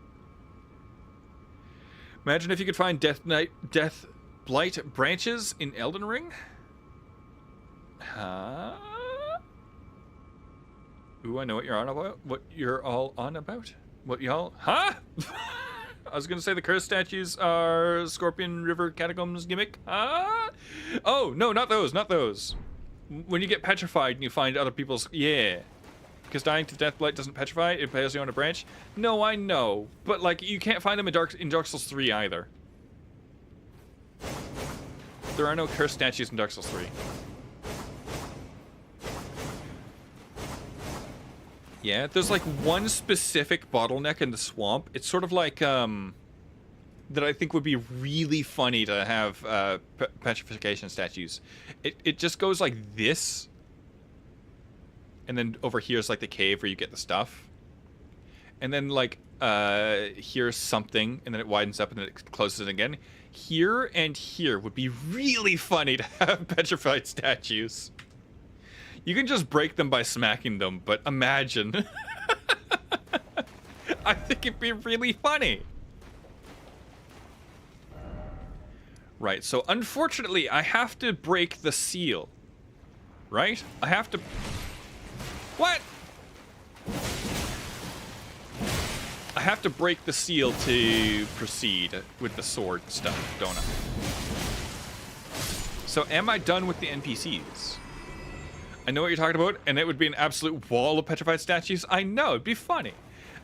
Imagine if you could find Death Blight branches in Elden Ring. Huh? Ooh, I know what you're on about. What you're all on about. What y'all? Huh? I was gonna say the cursed statues are Scorpion River Catacombs gimmick. Huh? Oh, no, not those, not those. When you get petrified and you find other people's... Yeah. Because dying to Death Blight doesn't petrify, it plays you on a branch. No, I know. But, like, you can't find them in Dark Souls 3 either. There are no cursed statues in Dark Souls 3. Yeah, there's like one specific bottleneck in the swamp. It's sort of like, that I think would be really funny to have, petrification statues. It just goes like this. And then over here is like the cave where you get the stuff. And then like, here's something, and then it widens up and then it closes it again. Here and here would be really funny to have petrified statues. You can just break them by smacking them, but imagine. I think it'd be really funny. Right, so unfortunately, I have to break the seal. Right? I have to... What? I have to break the seal to proceed with the sword stuff, don't I? So am I done with the NPCs? I know what you're talking about, and it would be an absolute wall of petrified statues. I know, it'd be funny.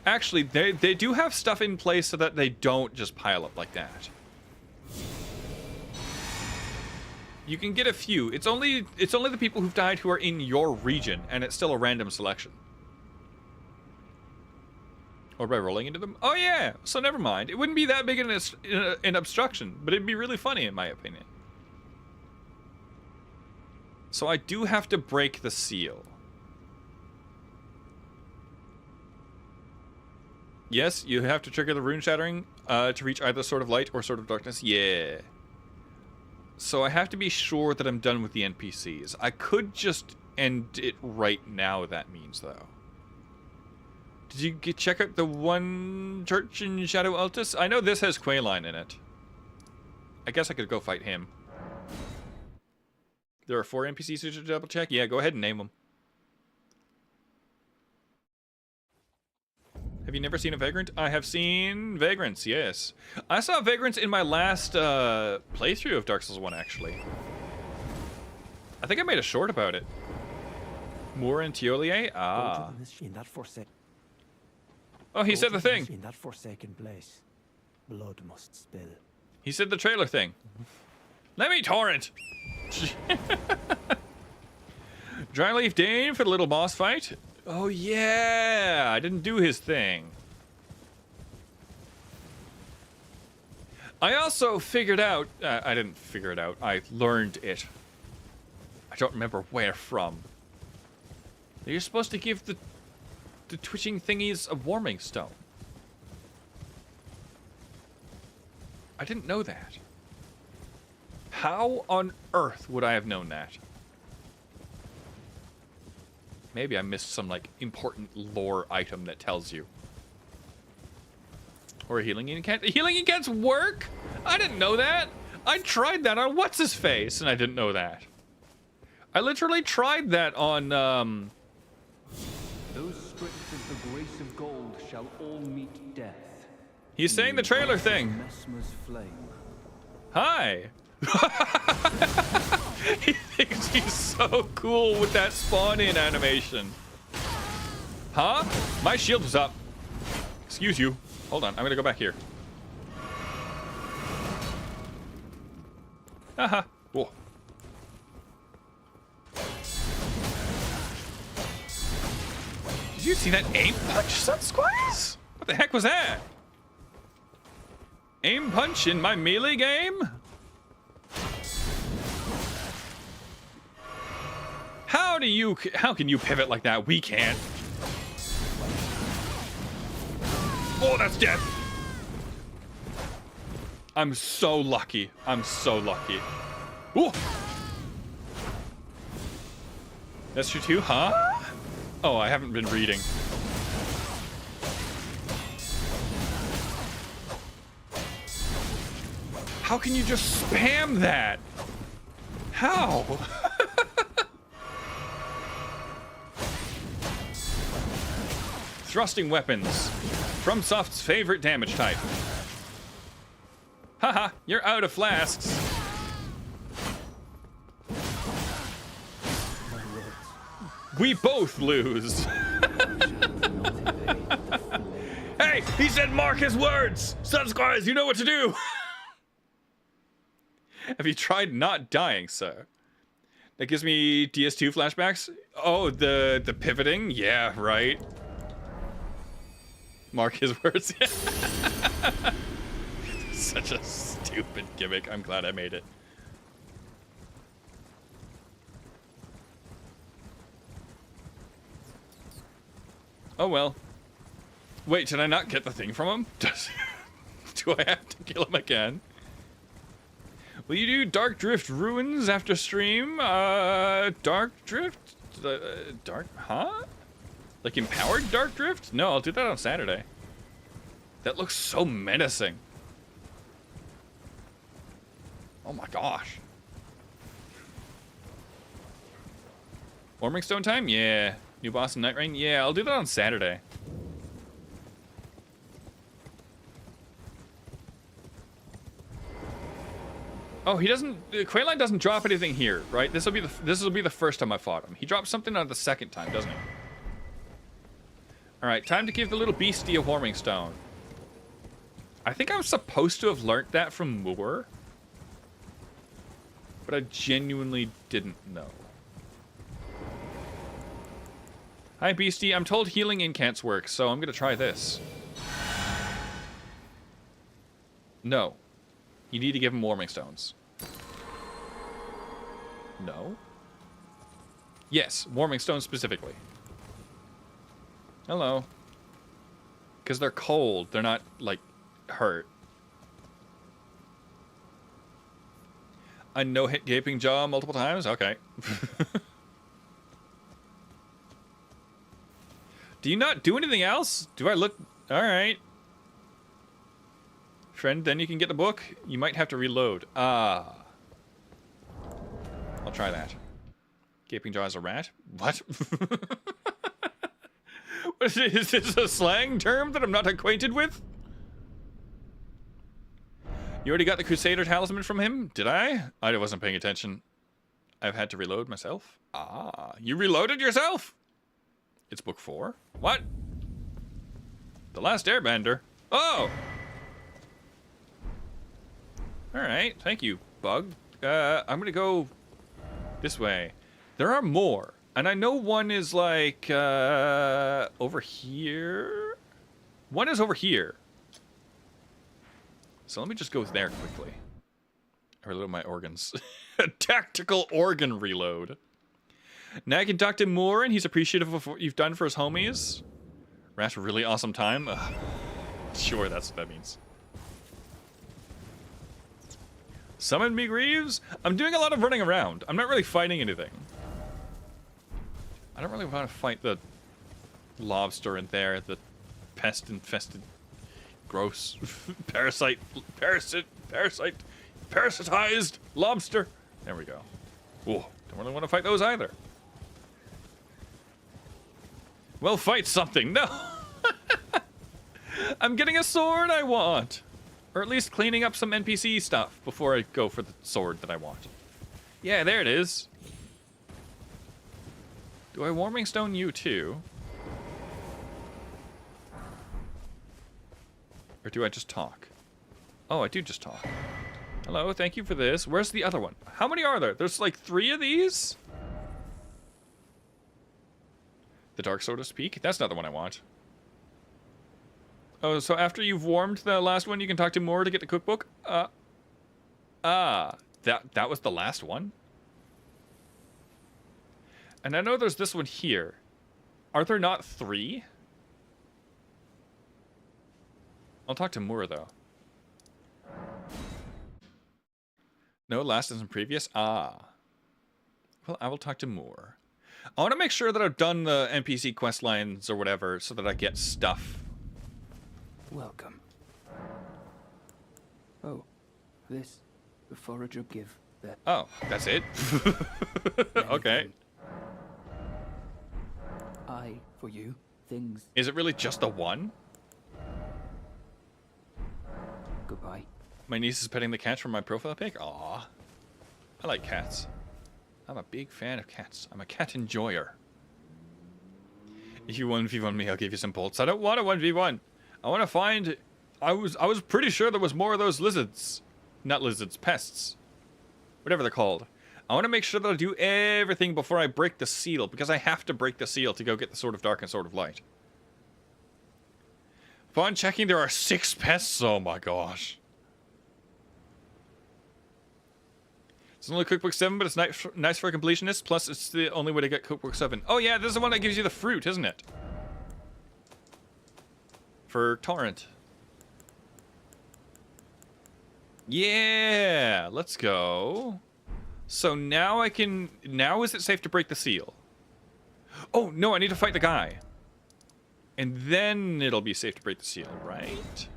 Actually, they do have stuff in place so that they don't just pile up like that. You can get a few. It's only the people who've died who are in your region, and it's still a random selection. Or by rolling into them? Oh yeah, so never mind. It wouldn't be that big an obstruction, but it'd be really funny in my opinion. So I do have to break the seal. Yes, you have to trigger the rune shattering to reach either Sword of Light or Sword of Darkness. Yeah. So I have to be sure that I'm done with the NPCs. I could just end it right now, that means, though. Did you check out the one church in Shadow Altus? I know this has Quayline in it. I guess I could go fight him. There are 4 NPCs to double check? Yeah, go ahead and name them. Have you never seen a Vagrant? I have seen Vagrants, yes. I saw Vagrants in my last playthrough of Dark Souls 1, actually. I think I made a short about it. Moore and Tiolier? Ah. Oh, he said the thing. In that forsaken place, blood must spill. He said the trailer thing. Let me torrent. Dryleaf Dane for the little boss fight. Oh yeah, I didn't do his thing. I also figured out, I didn't figure it out, I learned it. I don't remember where from. You're supposed to give the twitching thingies a warming stone. I didn't know that. How on earth would I have known that? Maybe I missed some, like, important lore item that tells you. Or a healing incant. Healing incants work? I didn't know that. I tried that on What's-His-Face, and I didn't know that. I literally tried that on, Those stripped of the grace of gold shall all meet death. He's saying the trailer thing. Mesmer's flame. Hi. He thinks he's so cool with that spawn-in animation. Huh? My shield was up. Excuse you. Hold on, I'm gonna go back here. Haha. Whoa. Did you see that aim punch, Sun Squires? What the heck was that? Aim punch in my melee game? How can you pivot like that? We can't. Oh, that's death. I'm so lucky. I'm so lucky. Ooh. That's true too, huh? Oh, I haven't been reading. How can you just spam that? How? Thrusting weapons. FromSoft's favorite damage type. Haha, you're out of flasks. We both lose. Hey, he said mark his words. Sunsquires, you know what to do. Have you tried not dying, sir? That gives me DS2 flashbacks. Oh, the pivoting? Yeah, right. Mark his words. Such a stupid gimmick. I'm glad I made it. Oh well. Wait, did I not get the thing from him? Do I have to kill him again? Will you do Dark Drift Ruins after stream? Dark Drift? Dark? Huh? Like empowered Dark Drift? No, I'll do that on Saturday. That looks so menacing. Oh my gosh. Warming Stone time? Yeah. New boss in Night Rain? Yeah, I'll do that on Saturday. Oh, he doesn't. Quayline doesn't drop anything here, right? This will be the first time I fought him. He drops something on the second time, doesn't he? Alright, time to give the little beastie a warming stone. I think I'm supposed to have learnt that from Moore. But I genuinely didn't know. Hi, beastie. I'm told healing incants work, so I'm gonna try this. No. You need to give him warming stones. No? Yes, warming stones specifically. Hello. Because they're cold. They're not, like, hurt. A no-hit gaping jaw multiple times? Okay. Do you not do anything else? Do I look... Alright. Friend, then you can get the book. You might have to reload. Ah. I'll try that. Gaping jaw is a rat? What? Is this a slang term that I'm not acquainted with? You already got the Crusader talisman from him? Did I? I wasn't paying attention. I've had to reload myself. Ah, you reloaded yourself? It's book 4. What? The Last Airbender. Oh! Alright, thank you, bug. I'm gonna go this way. There are more. And I know one is like, over here? One is over here. So let me just go there quickly. I reload my organs. A tactical organ reload. Now I can talk to Moore and he's appreciative of what you've done for his homies. Rat, a really awesome time. Sure, that's what that means. Summon me, Greaves? I'm doing a lot of running around. I'm not really fighting anything. I don't really want to fight the lobster in there, the pest-infested, gross, parasitized lobster. There we go. Ooh, don't really want to fight those either. Well, fight something. No! I'm getting a sword I want. Or at least cleaning up some NPC stuff before I go for the sword that I want. Yeah, there it is. Do I warming stone you too? Or do I just talk? Oh, I do just talk. Hello, thank you for this. Where's the other one? How many are there? There's like 3 of these? The Dark Sword of Speak? That's not the one I want. Oh, so after you've warmed the last one, you can talk to Moore to get the cookbook? That was the last one? And I know there's this one here. Are there not 3? I'll talk to Moore, though. No, last isn't previous? Ah. Well, I will talk to Moore. I want to make sure that I've done the NPC quest lines or whatever so that I get stuff. Welcome. Oh, this the forager give that. Oh, that's it? Okay. I for you things. Is it really just the one? Goodbye. My niece is petting the cat from my profile pic? Aw. I like cats. I'm a big fan of cats. I'm a cat enjoyer. If you 1v1 me, I'll give you some bolts. I don't want a 1v1. I want to find... I was pretty sure there was more of those lizards. Not lizards, pests. Whatever they're called. I want to make sure that I do everything before I break the seal, because I have to break the seal to go get the Sword of Dark and Sword of Light. Upon checking, there are 6 pests. Oh my gosh. It's only Cookbook 7, but it's nice for a completionist. Plus, it's the only way to get Cookbook 7. Oh yeah, this is the one that gives you the fruit, isn't it? For Torrent. Yeah, let's go. So now I can... Now is it safe to break the seal? Oh, no, I need to fight the guy. And then it'll be safe to break the seal, right?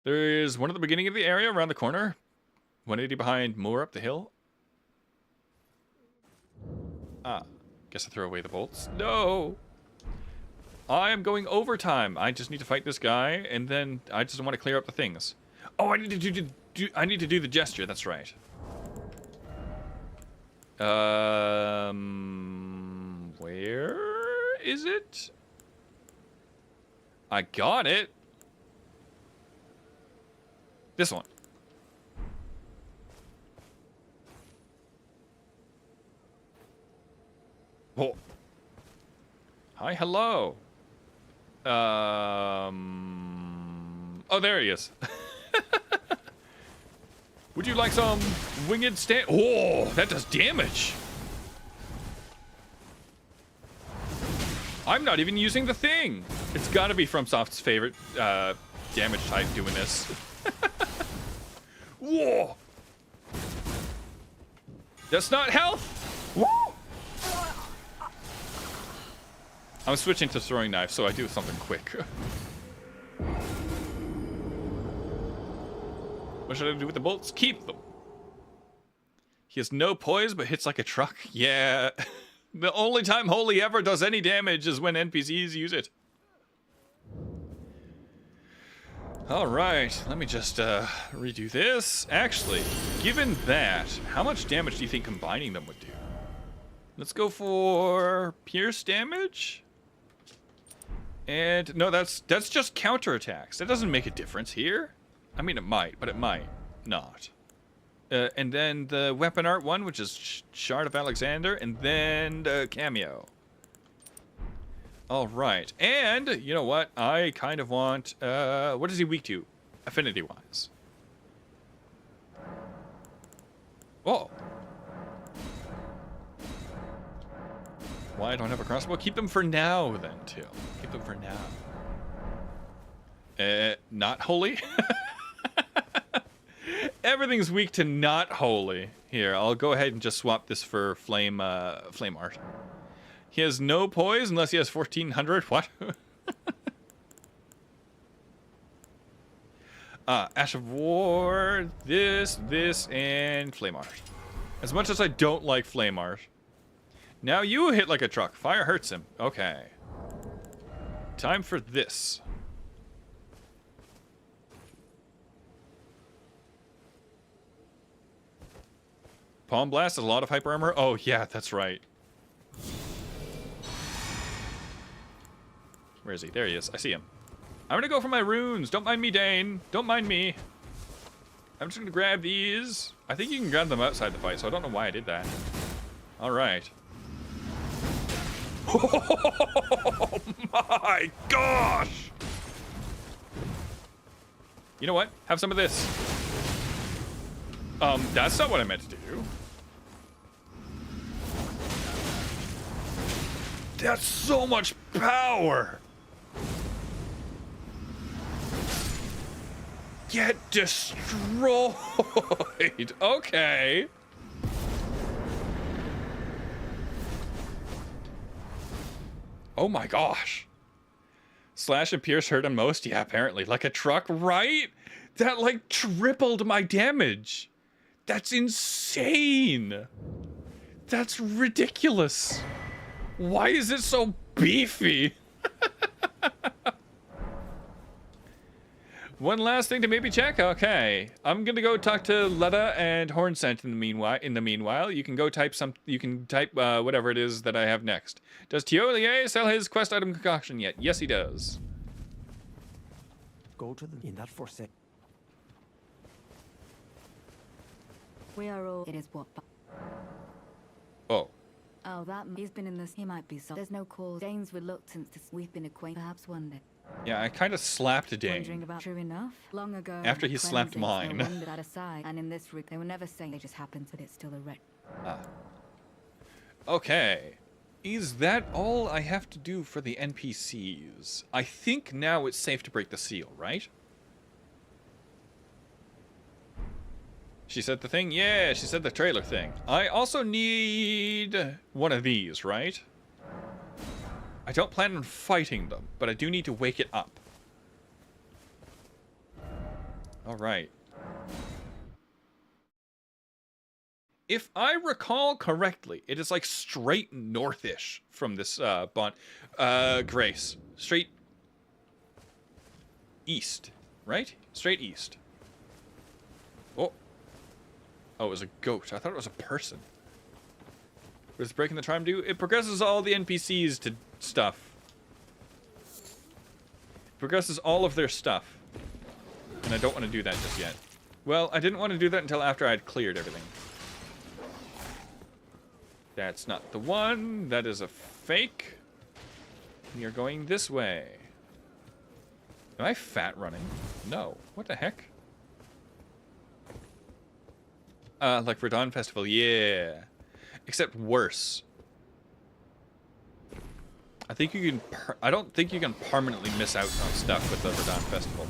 There's one at the beginning of the area around the corner. 180 behind Moore up the hill. Ah, guess I throw away the bolts. No! I am going overtime. I just need to fight this guy, and then I just want to clear up the things. Oh, I need to do the gesture. That's right. Where is it? I got it. This one. Oh. Hi, hello. Oh, there he is. Would you like some winged stand? Oh, that does damage. I'm not even using the thing. It's got to be FromSoft's favorite damage type doing this. Whoa. That's not health. Woo. I'm switching to throwing knife, so I do something quick. What should I do with the bolts? Keep them. He has no poise, but hits like a truck. Yeah. The only time Holy ever does any damage is when NPCs use it. Alright, let me just redo this. Actually, given that, how much damage do you think combining them would do? Let's go for pierce damage. And no, that's just counterattacks. That doesn't make a difference here. I mean, it might, but it might not. And then the weapon art one, which is Shard of Alexander, and then the cameo. All right, and you know what? I kind of want. What is he weak to, affinity-wise? Oh. Why I don't have a crossbow? Keep them for now, then, too. Keep them for now. Not holy? Everything's weak to not holy. Here, I'll go ahead and just swap this for flame art. He has no poise unless he has 1400. What? Ash of War, this, and flame art. As much as I don't like flame art. Now you hit like a truck. Fire hurts him. Okay. Time for this. Palm Blast has a lot of hyper armor. Oh, yeah, that's right. Where is he? There he is. I see him. I'm gonna go for my runes. Don't mind me, Dane. Don't mind me. I'm just gonna grab these. I think you can grab them outside the fight, so I don't know why I did that. All right. Oh my gosh! You know what? Have some of this. That's not what I meant to do. That's so much power! Get destroyed! Okay. Oh my gosh. Slash and pierce hurt him most? Yeah, apparently. Like a truck, right? That like tripled my damage. That's insane. That's ridiculous. Why is it so beefy? One last thing to maybe check. Okay, I'm gonna go talk to Letta and Hornsent in the meanwhile. You can go type whatever it is that I have next. Does Tiolier sell his quest item concoction yet? Yes, he does. Go to them in that forsaken. We are all. It is what? Oh. Oh, that he's been in this. He might be. There's no cause. Dane's reluctance to. We've been acquainted. Perhaps one day. Yeah, I kind of slapped Dane. Wondering about true enough. Long ago. After he slapped mine. No wonder that aside, and in this route, they were never saying. They just happened that it's still a wreck. Ah. Okay. Is that all I have to do for the NPCs? I think now it's safe to break the seal, right? She said the thing? Yeah, she said the trailer thing. I also need one of these, right? I don't plan on fighting them, but I do need to wake it up. Alright. If I recall correctly, it is like straight northish from this Grace. Straight east, right? Straight east. Oh. Oh, it was a goat. I thought it was a person. What does breaking the charm do? It progresses all the NPCs to stuff. progresses all of their stuff. And I don't want to do that just yet. Well, I didn't want to do that until after I'd cleared everything. That's not the one. That is a fake. We are going this way. Am I fat running? No. What the heck? Like Verdun Festival, yeah. Except worse. I think you can. I don't think you can permanently miss out on stuff with the Verdun Festival.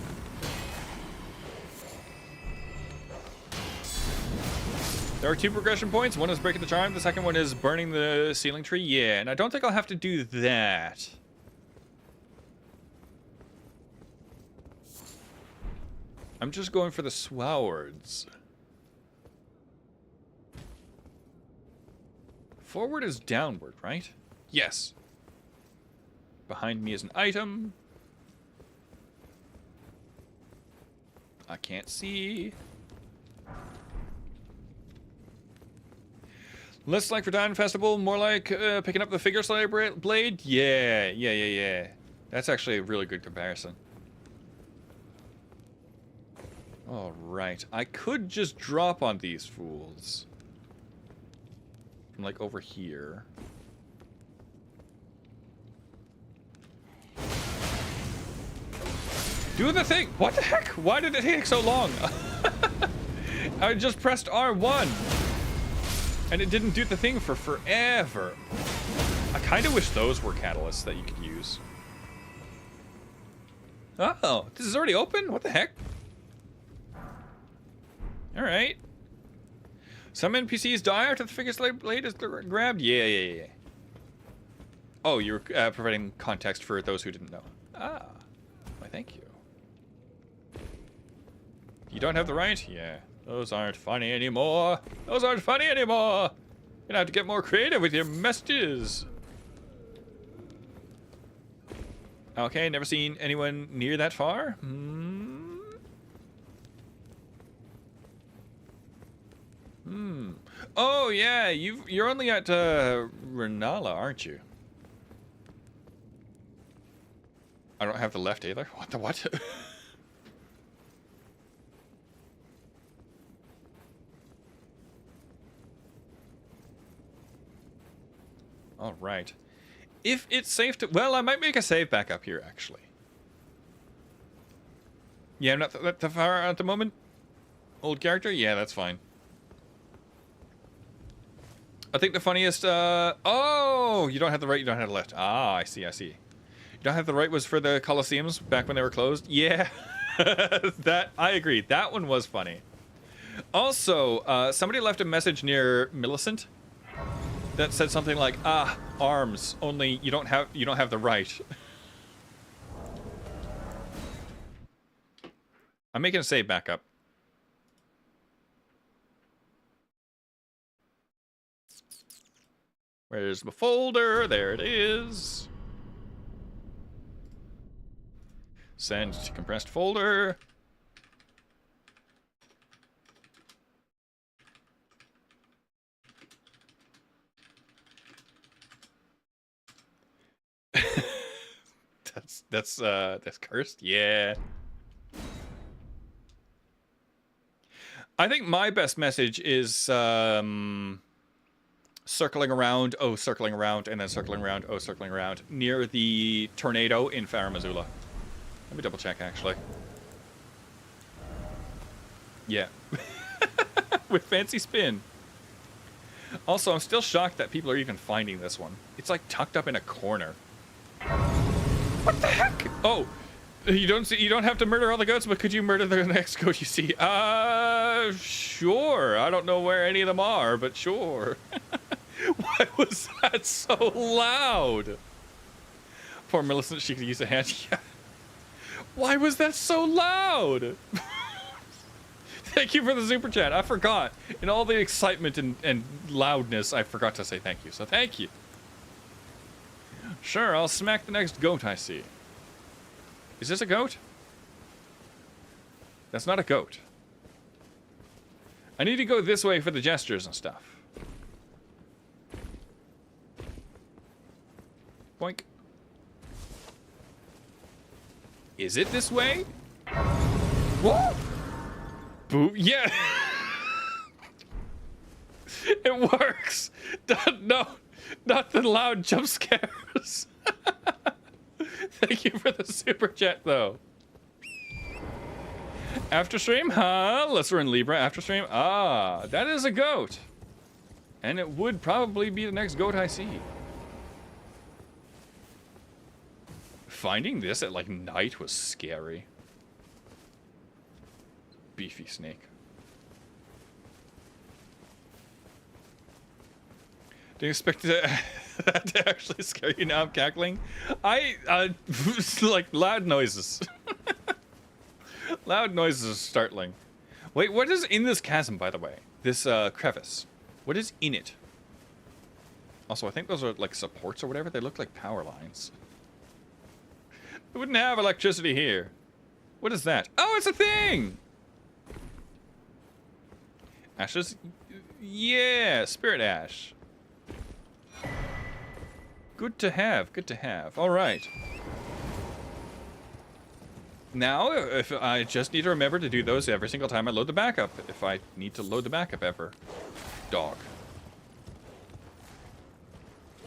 There are 2 progression points. One is breaking the charm. The second one is burning the ceiling tree. Yeah, and I don't think I'll have to do that. I'm just going for the swords. Forward is downward, right? Yes. Behind me is an item. I can't see. Less like Verdun Festival, more like picking up the figure slayer blade. Yeah. That's actually a really good comparison. All right, I could just drop on these fools from like over here. Do the thing! What the heck? Why did it take so long? I just pressed R1 and it didn't do the thing for forever. I kind of wish those were catalysts that you could use. Oh, this is already open? What the heck? Alright. Some NPCs die after the figure slave blade is grabbed? Yeah. Oh, you're providing context for those who didn't know. Ah. Why, thank you. You don't have the right? Yeah. Those aren't funny anymore. Those aren't funny anymore. You're gonna have to get more creative with your messages. Okay, never seen anyone near that far. Oh yeah, you're only at Renala, aren't you? I don't have the left either. What the what? All right. If it's safe to, well, I might make a save back up here actually. Yeah, I'm not that far at the moment. Old character? Yeah, that's fine. I think the funniest, oh, you don't have the right, you don't have the left. Ah, I see. You don't have the right was for the Colosseums back when they were closed? Yeah, that, I agree. That one was funny. Also, somebody left a message near Millicent that said something like, ah, arms, only you don't have the right. I'm making a save back up. Where's my folder? There it is. Send to compressed folder. That's cursed. Yeah. I think my best message is circling around, oh, circling around, and then circling around, oh, circling around, near the tornado in Farum Azula. Let me double check, actually. Yeah. With fancy spin. Also, I'm still shocked that people are even finding this one. It's like tucked up in a corner. What the heck? Oh, you don't have to murder all the goats, but could you murder the next goat you see? Sure. I don't know where any of them are, but sure. Why was that so loud? Poor Millicent, she could use a hand. Yeah. Why was that so loud? Thank you for the super chat. I forgot. In all the excitement and loudness, I forgot to say thank you. So thank you. Sure, I'll smack the next goat I see. Is this a goat? That's not a goat. I need to go this way for the gestures and stuff. Boink. Is it this way? Whoa! Boo. Yeah. It works. No, not the loud jump scares. Thank you for the super chat, though. After stream, huh? Let's run Libra after stream. Ah, that is a goat. And it would probably be the next goat I see. Finding this at, like, night was scary. Beefy snake. Didn't expect that to actually scare you. Now I'm cackling. Like, loud noises. Loud noises are startling. Wait, what is in this chasm, by the way? This crevice. What is in it? Also, I think those are like supports or whatever. They look like power lines. We wouldn't have electricity here. What is that? Oh, it's a thing! Ashes? Yeah, spirit ash. Good to have, good to have. All right. Now, if I just need to remember to do those every single time I load the backup, if I need to load the backup ever. Dog.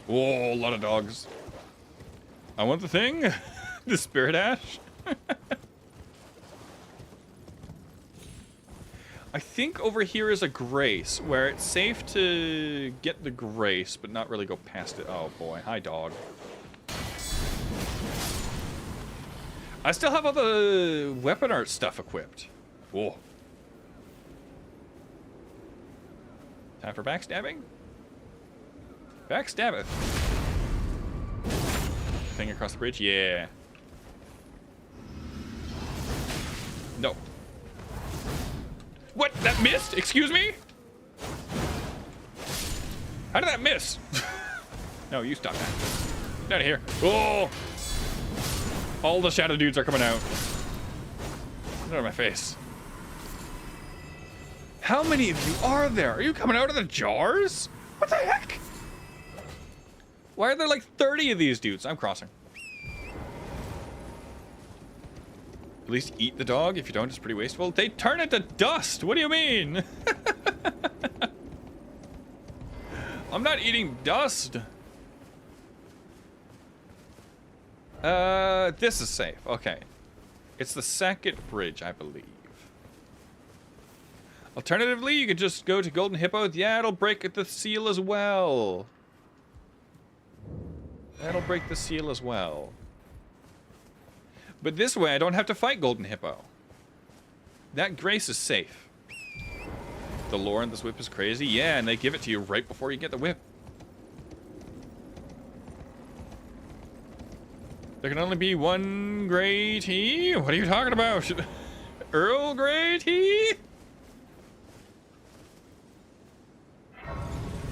Whoa, a lot of dogs. I want the thing. The spirit ash. I think over here is a grace, where it's safe to get the grace, but not really go past it. Oh boy, hi dog. I still have all the weapon art stuff equipped. Whoa. Time for backstabbing? Backstab it. Thing across the bridge? Yeah. No. What? That missed? Excuse me? How did that miss? No, you stop that. Get out of here. Oh! All the shadow dudes are coming out. Get out of my face. How many of you are there? Are you coming out of the jars? What the heck? Why are there like 30 of these dudes? I'm crossing. At least eat the dog. If you don't, it's pretty wasteful. They turn it to dust. What do you mean? I'm not eating dust. This is safe. Okay. It's the second bridge, I believe. Alternatively, you could just go to Golden Hippo. Yeah, it'll break the seal as well. That'll break the seal as well. But this way, I don't have to fight Golden Hippo. That grace is safe. The lore in this whip is crazy. Yeah, and they give it to you right before you get the whip. There can only be one Grey tea? What are you talking about? Earl Grey tea?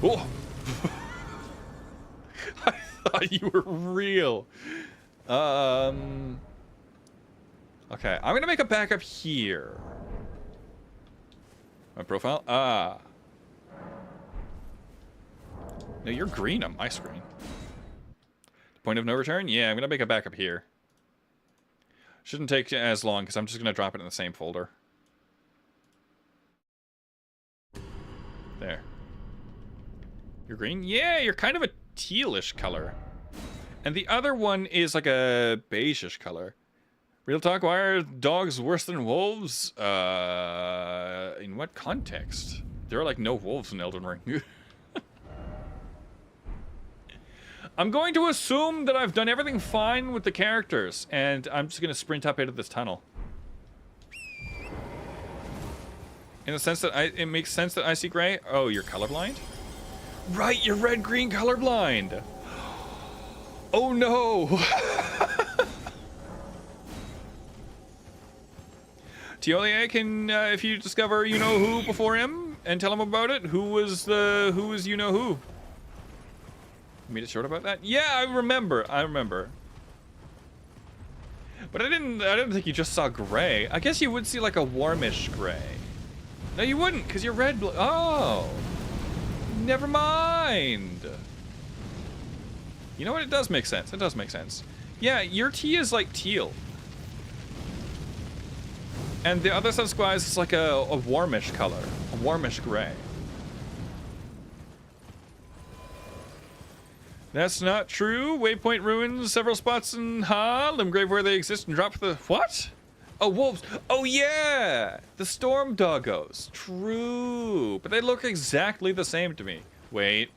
Oh! I thought you were real. Okay, I'm gonna make a backup here. My profile? Ah. No, you're green on my screen. Point of no return? Yeah, I'm gonna make a backup here. Shouldn't take as long, because I'm just gonna drop it in the same folder. There. You're green? Yeah, you're kind of a tealish color. And the other one is like a beigeish color. Real talk, why are dogs worse than wolves? In what context? There are like no wolves in Elden Ring. I'm going to assume that I've done everything fine with the characters, and I'm just going to sprint up into this tunnel. In the sense that it makes sense that I see gray. Oh, you're colorblind? Right, you're red-green colorblind. Oh no! Teolia can, if you discover you-know-who before him, and tell him about it, who is you-know-who? Made it short about that? Yeah, I remember. But I didn't think you just saw gray. I guess you would see like a warmish gray. No, you wouldn't, because you're red. Oh, never mind. You know what? It does make sense. It does make sense. Yeah, your tea is like teal. And the other set of squires is like a warmish color, a warmish gray. That's not true. Waypoint ruins several spots in Limgrave where they exist and drop the... What? Oh, wolves. Oh, yeah. The storm doggos. True. But they look exactly the same to me. Wait.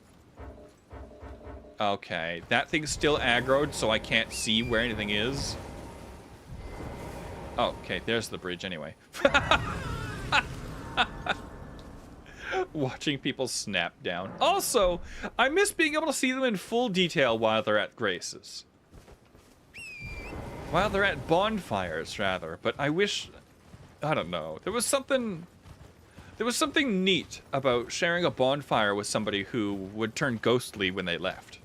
Okay. That thing's still aggroed, so I can't see where anything is. Oh, okay. There's the bridge anyway. Watching people snap down. Also, I miss being able to see them in full detail while they're at graces. While they're at bonfires, rather. But I wish... I don't know. There was something neat about sharing a bonfire with somebody who would turn ghostly when they left.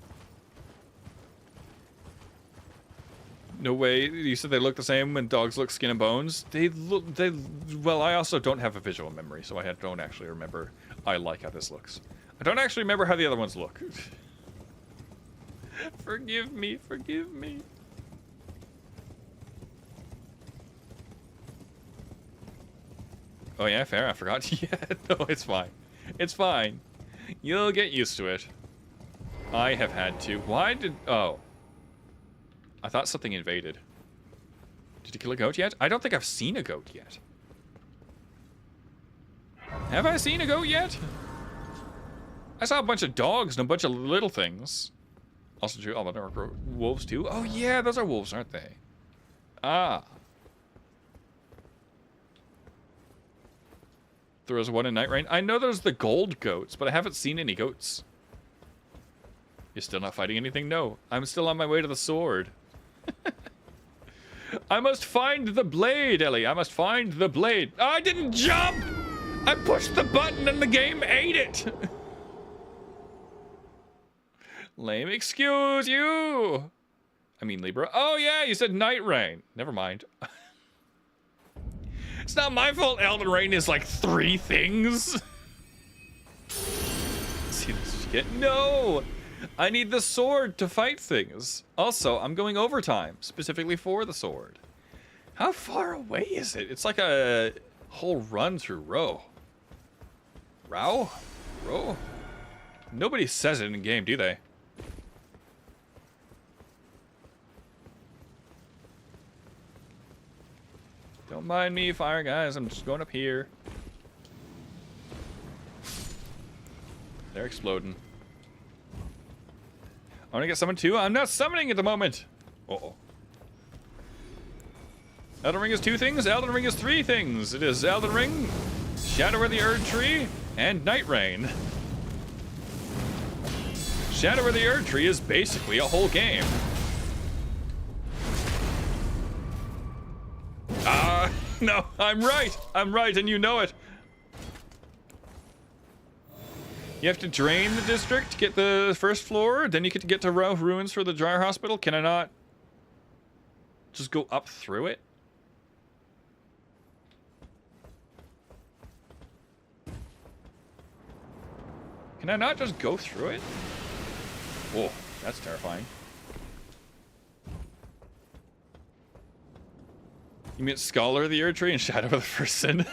No way. You said they look the same when dogs look skin and bones? Well, I also don't have a visual memory, so I don't actually remember. I like how this looks. I don't actually remember how the other ones look. Forgive me, forgive me. Oh yeah, fair, I forgot. Yeah, no, it's fine. It's fine. You'll get used to it. I have had to. Why did... Oh. I thought something invaded. Did you kill a goat yet? I don't think I've seen a goat yet. Have I seen a goat yet? I saw a bunch of dogs and a bunch of little things. Also true. Oh, there are wolves too. Oh yeah, those are wolves, aren't they? Ah. There was one in Night Rain. I know there's the gold goats, but I haven't seen any goats. You're still not fighting anything? No. I'm still on my way to the sword. I must find the blade, Ellie. I must find the blade. Oh, I didn't jump! I pushed the button and the game ate it! Lame excuse you! I mean, Libra. Oh, yeah, you said Night Rain. Never mind. It's not my fault Elden Ring is like 3 things. See this shit? No! I need the sword to fight things. Also, I'm going overtime, specifically for the sword. How far away is it? It's like a whole run through Row. Row? Row? Nobody says it in game, do they? Don't mind me, fire guys. I'm just going up here. They're exploding. I want to get summoned too. I'm not summoning at the moment. Uh-oh. Elden Ring is 2 things. Elden Ring is 3 things. It is Elden Ring, Shadow of the Erd Tree, and Night Rain. Shadow of the Erd Tree is basically a whole game. No, I'm right. I'm right, and you know it. You have to drain the district to get the first floor, then you get to get to ruins for the Dryer Hospital. Can I not just go up through it? Can I not just go through it? Oh, that's terrifying. You mean Scholar of the Erd Tree and Shadow of the First Sin?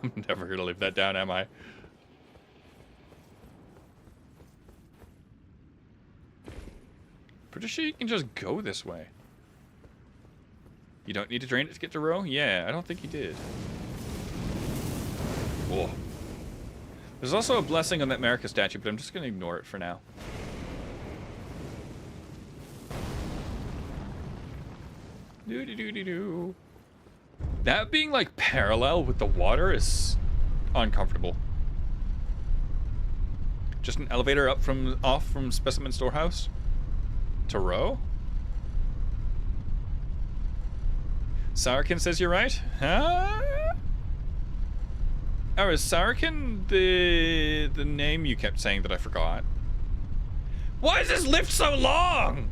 I'm never gonna live that down, am I? Pretty sure you can just go this way. You don't need to drain it to get to Row? Yeah, I don't think you did. Whoa. There's also a blessing on that Marika statue, but I'm just gonna ignore it for now. Doo-doo-doo-doo-doo. That being like parallel with the water is uncomfortable. Just an elevator off from Specimen Storehouse to Row. Sarkin says you're right. Huh? Oh, is Sarkin the name you kept saying that I forgot? Why is this lift so long?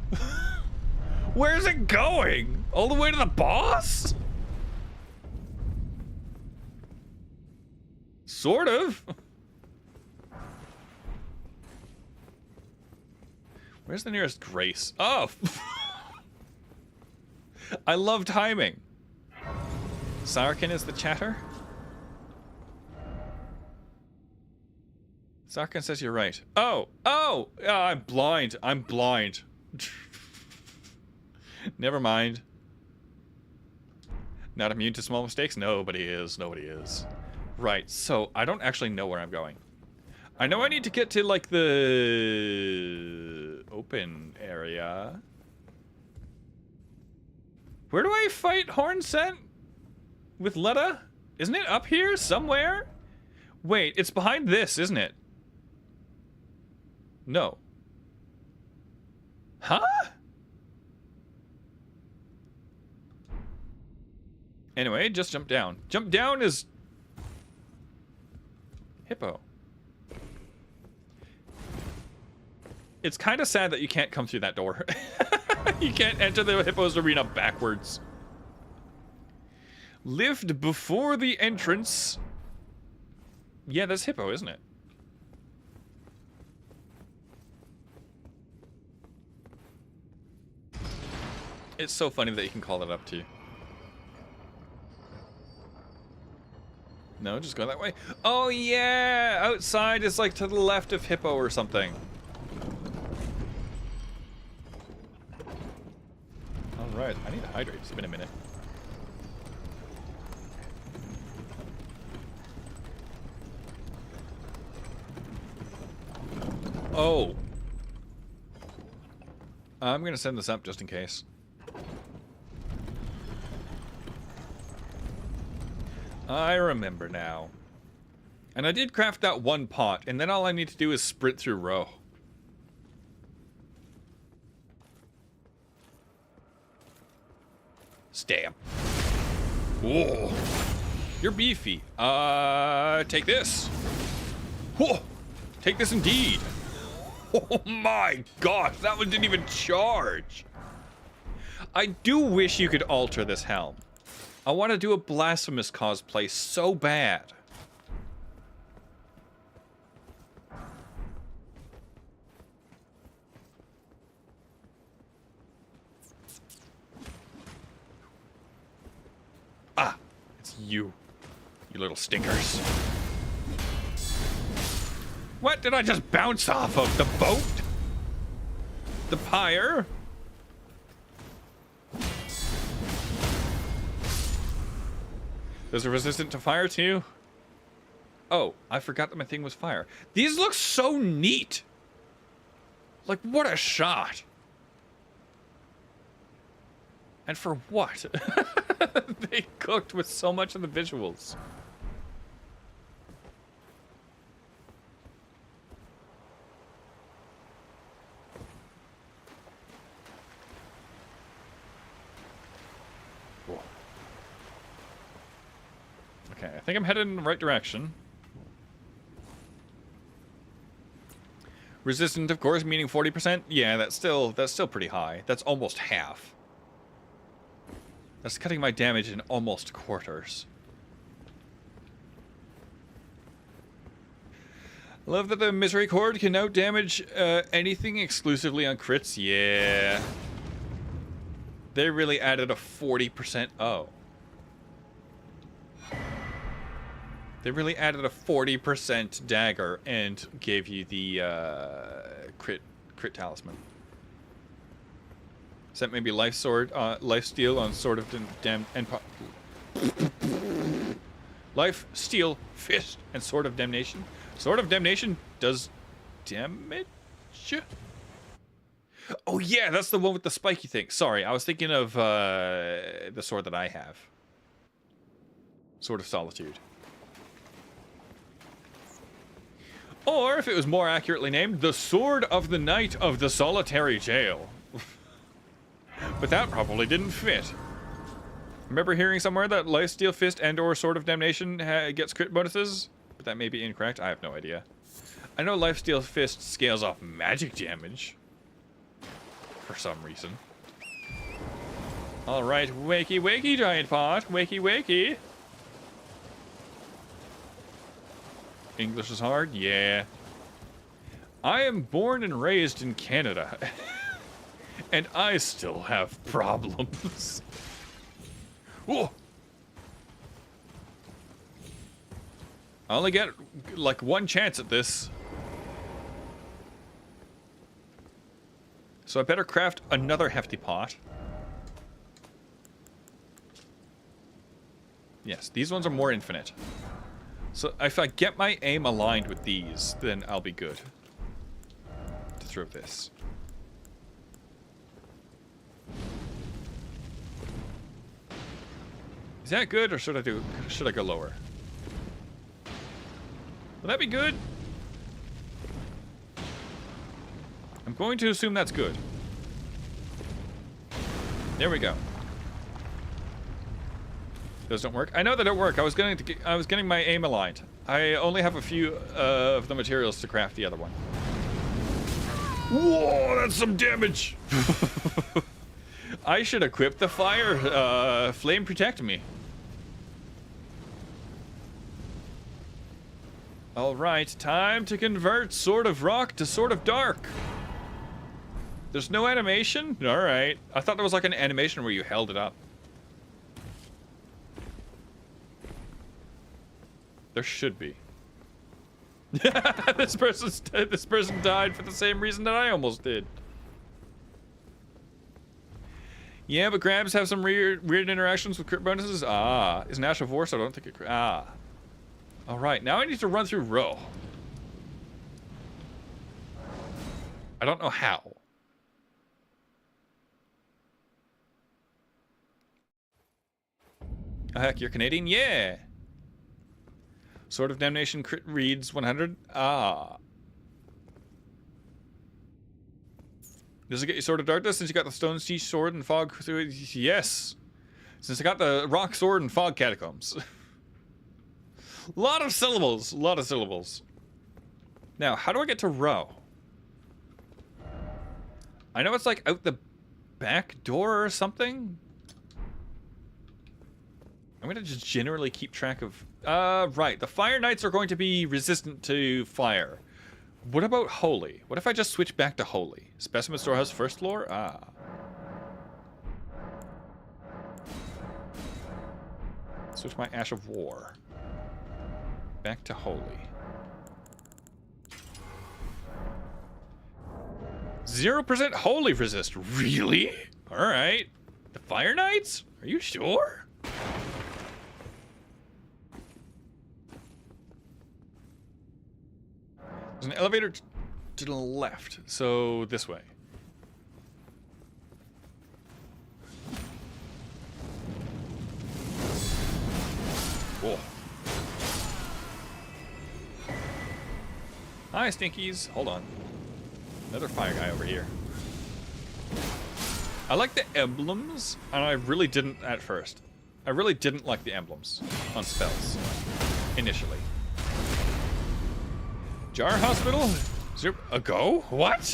Where's it going? All the way to the boss? Sort of. Where's the nearest Grace? Oh. I love timing. Sarkin is the chatter? Sarkin says you're right. Oh! Oh! I'm blind. I'm blind. Never mind. Not immune to small mistakes? Nobody is. Nobody is. Right, so I don't actually know where I'm going. I know I need to get to, like, the open area. Where do I fight Hornsent? With Letta? Isn't it up here somewhere? Wait, it's behind this, isn't it? No. Huh? Anyway, just jump down. Jump down is... Hippo. It's kind of sad that you can't come through that door. You can't enter the Hippo's arena backwards. Lived before the entrance. Yeah, that's Hippo, isn't it? It's so funny that you can call that up to you. No, just go that way. Oh yeah! Outside is like to the left of Hippo or something. Alright, I need to hydrate. It's been a minute. Oh. I'm gonna send this up just in case. I remember now. And I did craft that one pot, and then all I need to do is sprint through row. Stamp. Whoa. You're beefy. Take this. Whoa. Take this indeed. Oh my god, that one didn't even charge. I do wish you could alter this helm. I want to do a blasphemous cosplay so bad. Ah, it's you. You little stinkers. What did I just bounce off of? The boat? The pyre? Those are resistant to fire too? Oh, I forgot that my thing was fire. These look so neat. Like, what a shot. And for what? They cooked with so much of the visuals. Okay, I think I'm headed in the right direction. Resistant, of course, meaning 40%. Yeah, that's still pretty high. That's almost half. That's cutting my damage in almost quarters. Love that the Misery Cord can now damage anything exclusively on crits. Yeah. They really added a 40%. Oh. They really added a 40% dagger and gave you the crit talisman. Is that maybe life sword, life steal on sword of life steal, fist, and sword of damnation. Sword of damnation does damage. Oh yeah, that's the one with the spiky thing. Sorry, I was thinking of the sword that I have. Sword of Solitude. Or, if it was more accurately named, the Sword of the Knight of the Solitary Jail. But that probably didn't fit. Remember hearing somewhere that Lifesteal, Fist, and or Sword of Damnation gets crit bonuses? But that may be incorrect. I have no idea. I know Lifesteal, Fist scales off magic damage. For some reason. Alright, wakey wakey, giant pot. Wakey wakey. English is hard? Yeah. I am born and raised in Canada. And I still have problems. Whoa. I only get, like, one chance at this. So I better craft another hefty pot. Yes, these ones are more infinite. So if I get my aim aligned with these, then I'll be good to throw this. Is that good, or should I go lower? Will that be good? I'm going to assume that's good. There we go. Those don't work. I know they don't work. I was getting my aim aligned. I only have a few of the materials to craft the other one. Whoa, that's some damage. I should equip the fire flame protect me. All right, time to convert Sword of Rock to Sword of Dark. There's no animation? All right. I thought there was like an animation where you held it up. There should be. This person died for the same reason that I almost did. Yeah, but Greaves have some weird interactions with crit bonuses. Ah, is Nash of War, so I don't think it. Ah. All right, now I need to run through row. I don't know how. Oh, heck, you're Canadian? Yeah. Sword of Damnation crit reads 100. Ah. Does it get you Sword of Darkness since you got the Stone Siege Sword and Fog? Yes. Since I got the Rock Sword and Fog Catacombs. Lot of syllables. Lot of syllables. Now, how do I get to row? I know it's like out the back door or something. I'm gonna just generally keep track of... right. The Fire Knights are going to be resistant to fire. What about Holy? What if I just switch back to Holy? Specimen Storehouse first floor? Ah. Switch my Ash of War. Back to Holy. 0% Holy resist. Really? Alright. The Fire Knights? Are you sure? There's an elevator to the left, so this way. Whoa. Hi, Stinkies. Hold on. Another fire guy over here. I like the emblems, and I really didn't at first. I really didn't like the emblems on spells initially. Jar Hospital? A go? What?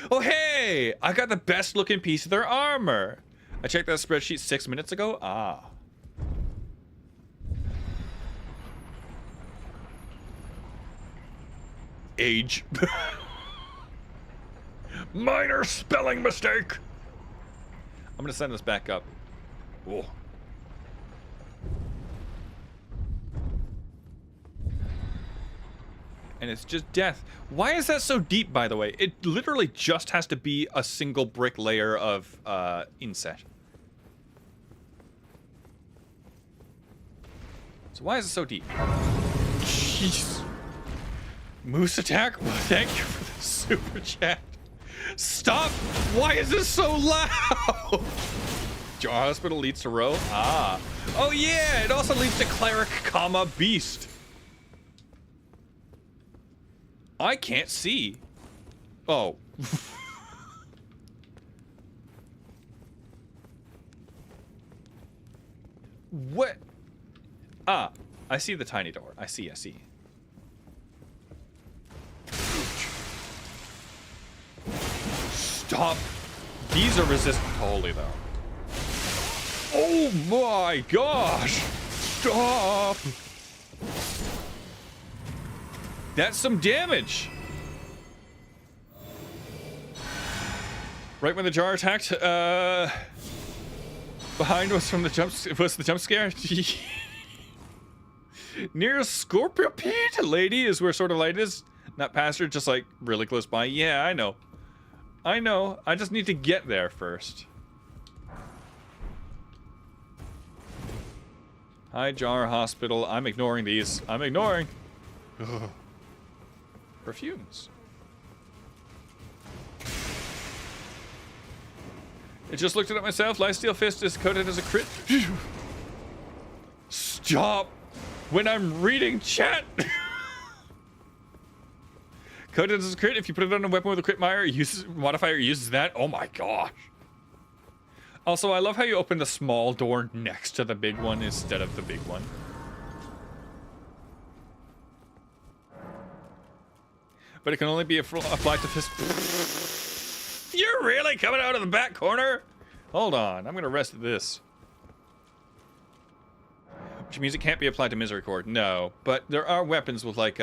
Oh, hey! I got the best looking piece of their armor. I checked that spreadsheet 6 minutes ago. Ah. Age. Minor spelling mistake. I'm gonna send this back up. Whoa. And it's just death. Why is that so deep, by the way? It literally just has to be a single brick layer of inset. So why is it so deep? Jeez. Moose attack? Well, thank you for the super chat. Stop! Why is this so loud? Jar Hospital leads to row? Ah. Oh yeah, it also leads to cleric, comma, beast. I can't see. Oh. What? Ah, I see the tiny door. I see. Stop. These are resistant to Holy, though. Oh my gosh. Stop. That's some damage. Right when the jar attacked, behind was from the jump scare. Near Scorpio Pete, lady, is where Sword of Light is. Not past her, just like really close by. Yeah, I know. I know. I just need to get there first. Hi, Jar Hospital. I'm ignoring these. I'm ignoring. Ugh. Perfumes. I just looked at myself. Lifesteal Fist is coded as a crit. Stop when I'm reading chat. Coded as a crit. If you put it on a weapon with a crit modifier, uses that. Oh my gosh. Also, I love how you open the small door next to the big one instead of the big one. But it can only be applied to fist. You're really coming out of the back corner? Hold on, I'm gonna rest at this. Which means it can't be applied to Misericord. No, but there are weapons with like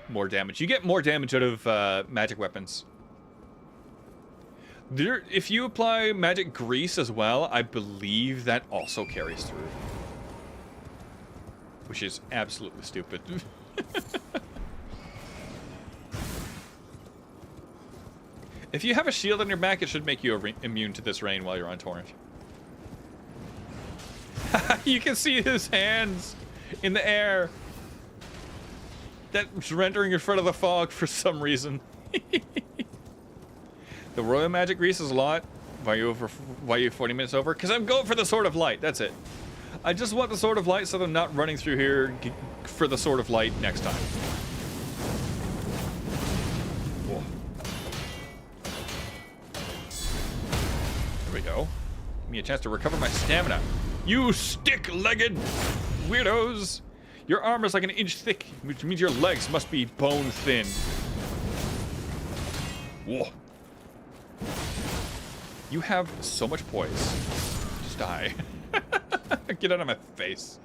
more damage. You get more damage out of magic weapons. If you apply magic grease as well, I believe that also carries through. Which is absolutely stupid. If you have a shield on your back, it should make you immune to this rain while you're on Torrent. You can see his hands in the air. That's rendering in front of the fog for some reason. The Royal Magic Grease is a lot. Why are you 40 minutes over? Because I'm going for the Sword of Light. That's it. I just want the Sword of Light so that I'm not running through here for the Sword of Light next time. Whoa. There we go. Give me a chance to recover my stamina. You stick-legged weirdos! Your armor's like an inch thick, which means your legs must be bone thin. Whoa. You have so much poise. Just die. Get out of my face.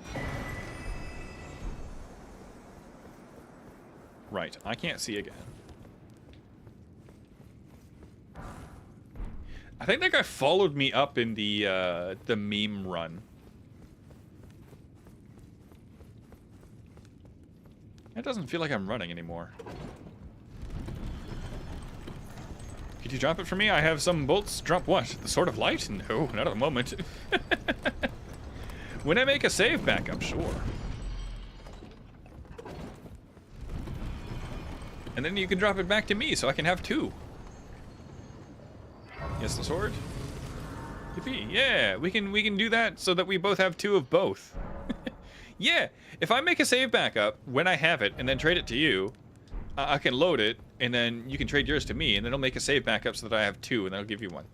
Right, I can't see again. I think that guy followed me up in the meme run. It doesn't feel like I'm running anymore. Could you drop it for me? I have some bolts. Drop what? The Sword of Light? No, not at the moment. When I make a save backup, sure. And then you can drop it back to me so I can have two. Yes, the sword? Yippee. Yeah, we can do that so that we both have two of both. Yeah, if I make a save backup when I have it and then trade it to you, I can load it and then you can trade yours to me and then it'll make a save backup so that I have two and then I'll give you one.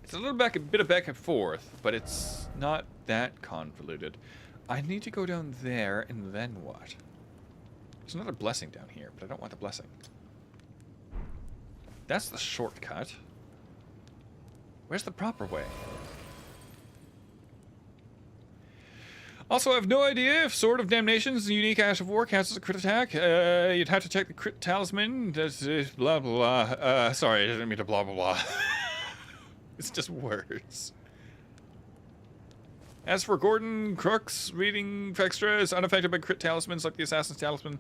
It's a little bit of back and forth, but it's not that convoluted. I need to go down there and then what? There's another blessing down here, but I don't want the blessing. That's the shortcut. Where's the proper way? Also, I have no idea if Sword of Damnation's unique Ash of War counts as a crit attack. You'd have to check the crit talisman. That's blah, blah, blah. Sorry, I didn't mean to blah, blah, blah. It's just words. As for Gordon, Crux, reading Fextra is unaffected by crit talismans like the Assassin's Talisman.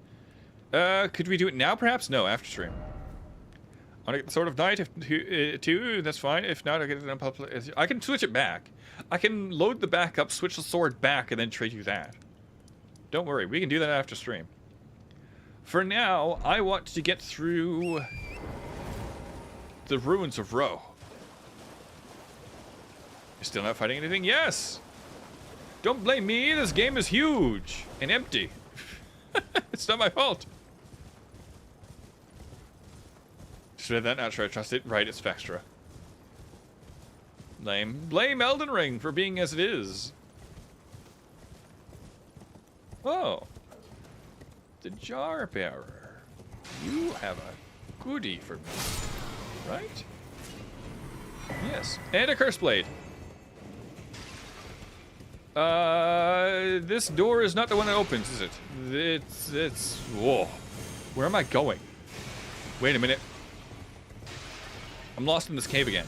Could we do it now, perhaps? No, after stream. I want to get the Sword of Night if two, that's fine. If not, I'll get it unpublished. I can switch it back. I can load the backup, switch the sword back, and then trade you that. Don't worry, we can do that after stream. For now, I want to get through the ruins of Ro. You're still not fighting anything? Yes! Don't blame me, this game is huge and empty. It's not my fault. Just read that, not sure I trust it. Right, it's Vextra. Lame. Blame Elden Ring for being as it is. Oh. The Jar Bearer. You have a goodie for me. Right? Yes. And a Curse Blade. This door is not the one that opens, is it? It's... Whoa. Where am I going? Wait a minute. I'm lost in this cave again.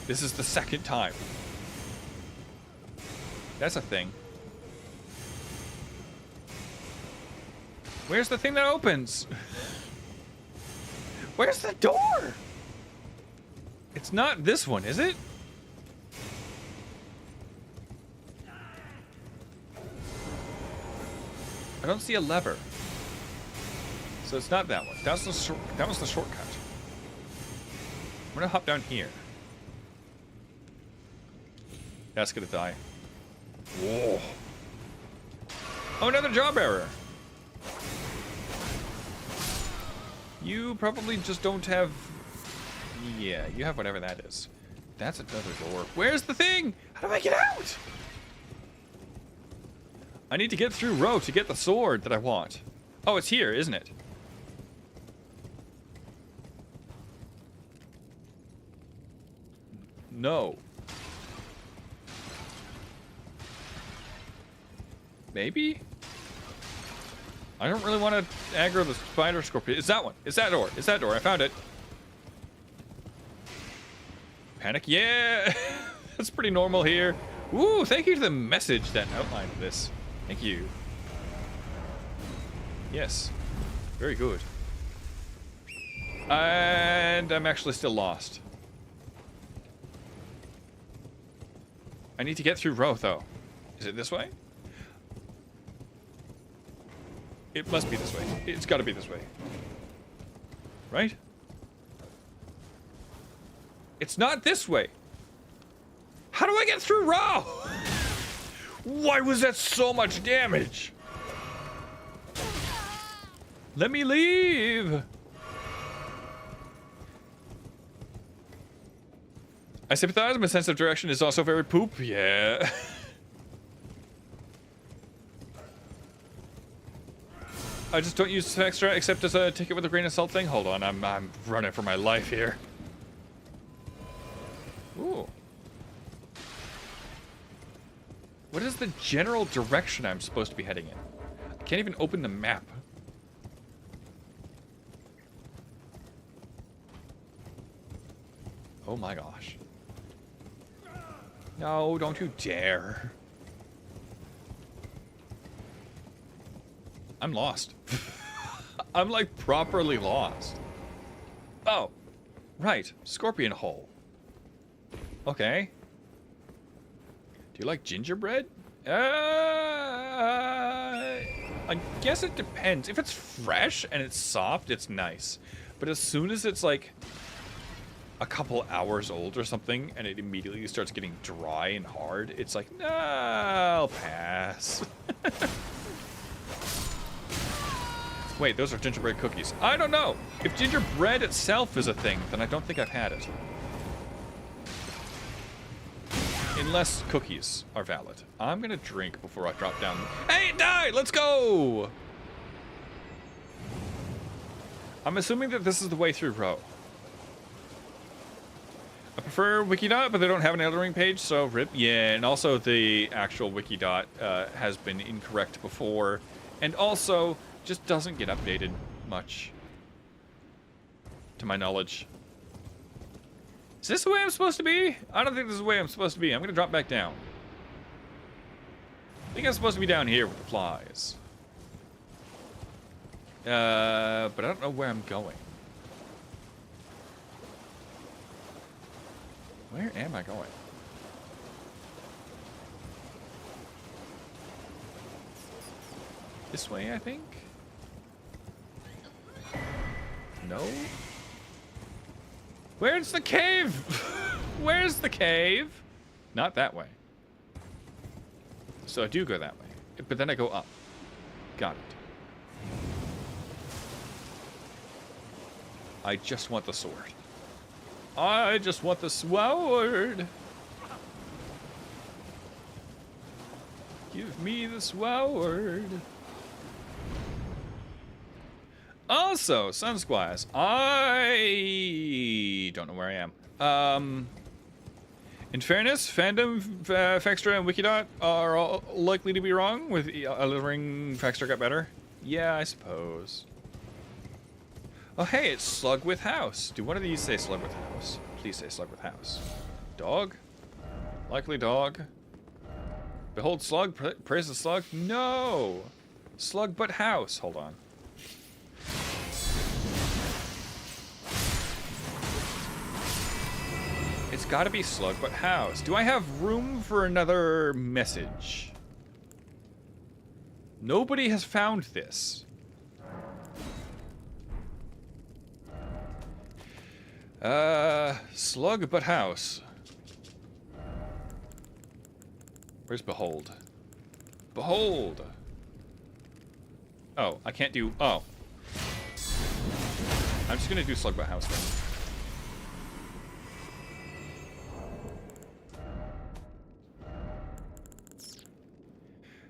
This is the second time. That's a thing. Where's the thing that opens? Where's the door? It's not this one, is it? I don't see a lever. So it's not that one. That was the shortcut. I'm gonna hop down here. That's gonna die. Whoa. Oh, another job error. You probably just don't have... Yeah, you have whatever that is. That's another door. Where's the thing? How do I get out? I need to get through row to get the sword that I want. Oh, it's here, isn't it? No. Maybe? I don't really want to aggro the spider scorpion. It's that one. It's that door. It's that door. I found it. Panic. Yeah! That's pretty normal here. Woo! Thank you to the message that outlined this. Thank you. Yes. Very good. And I'm actually still lost. I need to get through row, though. Is it this way? It must be this way. It's got to be this way. Right? It's not this way. How do I get through row? Why was that so much damage? Let me leave. I sympathize. My sense of direction is also very poop. Yeah. I just don't use extra except as a ticket with a grain of salt thing. Hold on, I'm running for my life here. Ooh. What is the general direction I'm supposed to be heading in? I can't even open the map. Oh my gosh. No, don't you dare. I'm lost. I'm like properly lost. Oh, right. Scorpion hole. Okay. Do you like gingerbread? I guess it depends. If it's fresh and it's soft, it's nice. But as soon as it's like a couple hours old or something and it immediately starts getting dry and hard, it's like, no, I'll pass. Wait, those are gingerbread cookies. I don't know. If gingerbread itself is a thing, then I don't think I've had it. Unless cookies are valid. I'm gonna drink before I drop down. Hey, it died! Let's go! I'm assuming that this is the way through row. I prefer Wikidot, but they don't have an Elden Ring page, so rip. Yeah, and also the actual Wikidot has been incorrect before. And also just doesn't get updated much, to my knowledge. Is this the way I'm supposed to be? I don't think this is the way I'm supposed to be. I'm gonna drop back down. I think I'm supposed to be down here with the flies. But I don't know where I'm going. Where am I going? This way, I think? No? Where's the cave? Where's the cave? Not that way. So I do go that way. But then I go up. Got it. I just want the sword. I just want the sword. Give me the sword. Also, Sun Squires, I don't know where I am. In fairness, Fandom, Fextra, and Wikidot are all likely to be wrong. With Elden Ring, Fextra got better. Yeah, I suppose. Oh, hey, it's Slug with House. Do one of these say Slug with House? Please say Slug with House. Dog? Likely dog. Behold slug, praise the slug. No! Slug but house. Hold on. It's gotta be slug but house. Do I have room for another message? Nobody has found this. Slug but house. Where's behold? Behold! Oh, I can't do... Oh. I'm just gonna do slug but house then.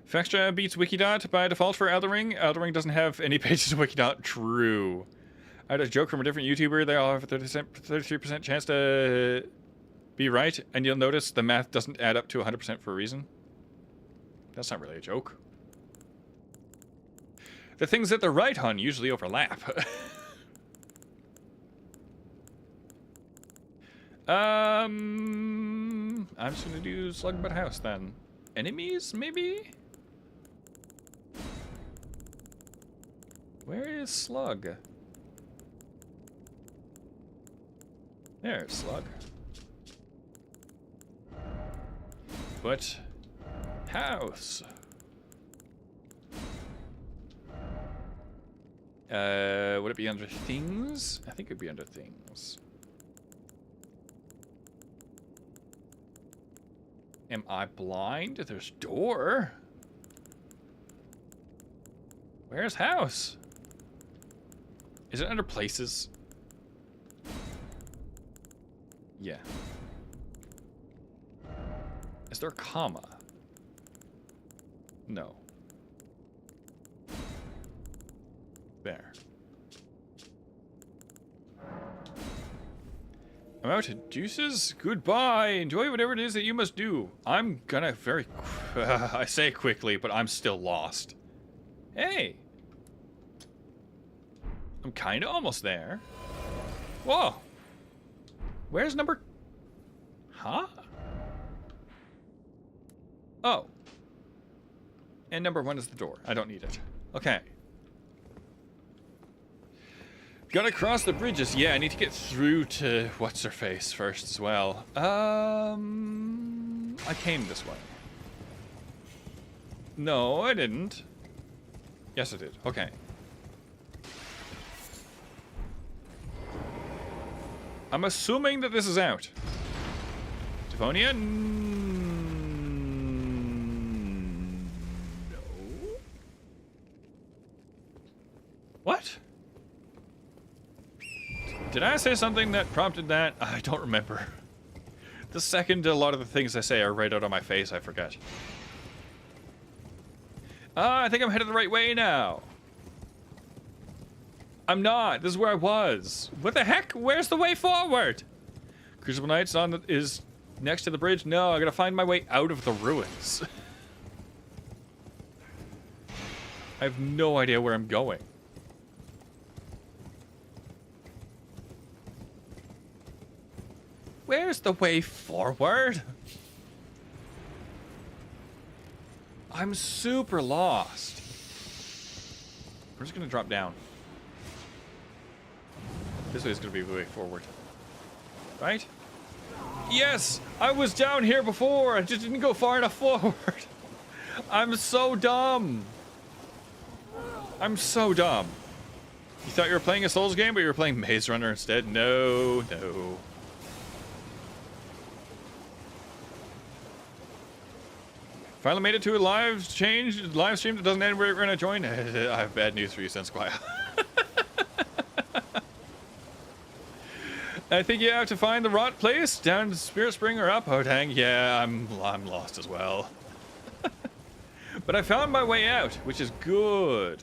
Fextra beats Wikidot by default for Elden Ring. Elden Ring doesn't have any pages of Wikidot. True. I had a joke from a different YouTuber. They all have a 33% chance to be right. And you'll notice the math doesn't add up to 100% for a reason. That's not really a joke. The things that they're right on usually overlap. I'm just gonna do slug but house then. Enemies, maybe? Where is slug? There's slug. But house. Would it be under things? I think it'd be under things. Am I blind? There's door. Where's house? Is it under places? Yeah. Is there a comma? No. There. I'm out of juices. Goodbye. Enjoy whatever it is that you must do. I'm gonna I say quickly, but I'm still lost. Hey. I'm kind of almost there. Whoa. Where's number... Huh? Oh. And number 1 is the door. I don't need it. Okay. Gotta cross the bridges. Yeah, I need to get through to what's-her-face first as well. I came this way. No, I didn't. Yes, I did. Okay. I'm assuming that this is out. Devonia? No. What? Did I say something that prompted that? I don't remember. The second a lot of the things I say are right out on my face, I forget. I think I'm headed the right way now. I'm not. This is where I was. What the heck? Where's the way forward? Crucible Knights is next to the bridge. No, I gotta find my way out of the ruins. I have no idea where I'm going. Where's the way forward? I'm super lost. We're just gonna drop down. This way is gonna be the way forward. Right? Yes! I was down here before! I just didn't go far enough forward! I'm so dumb! I'm so dumb. You thought you were playing a Souls game, but you were playing Maze Runner instead? No, no. Finally made it to a live stream that doesn't end where we're gonna join. I have bad news for you, Sensquire. I think you have to find the rot place down to Spirit Spring or up. Oh dang, yeah, I'm lost as well. But I found my way out, which is good.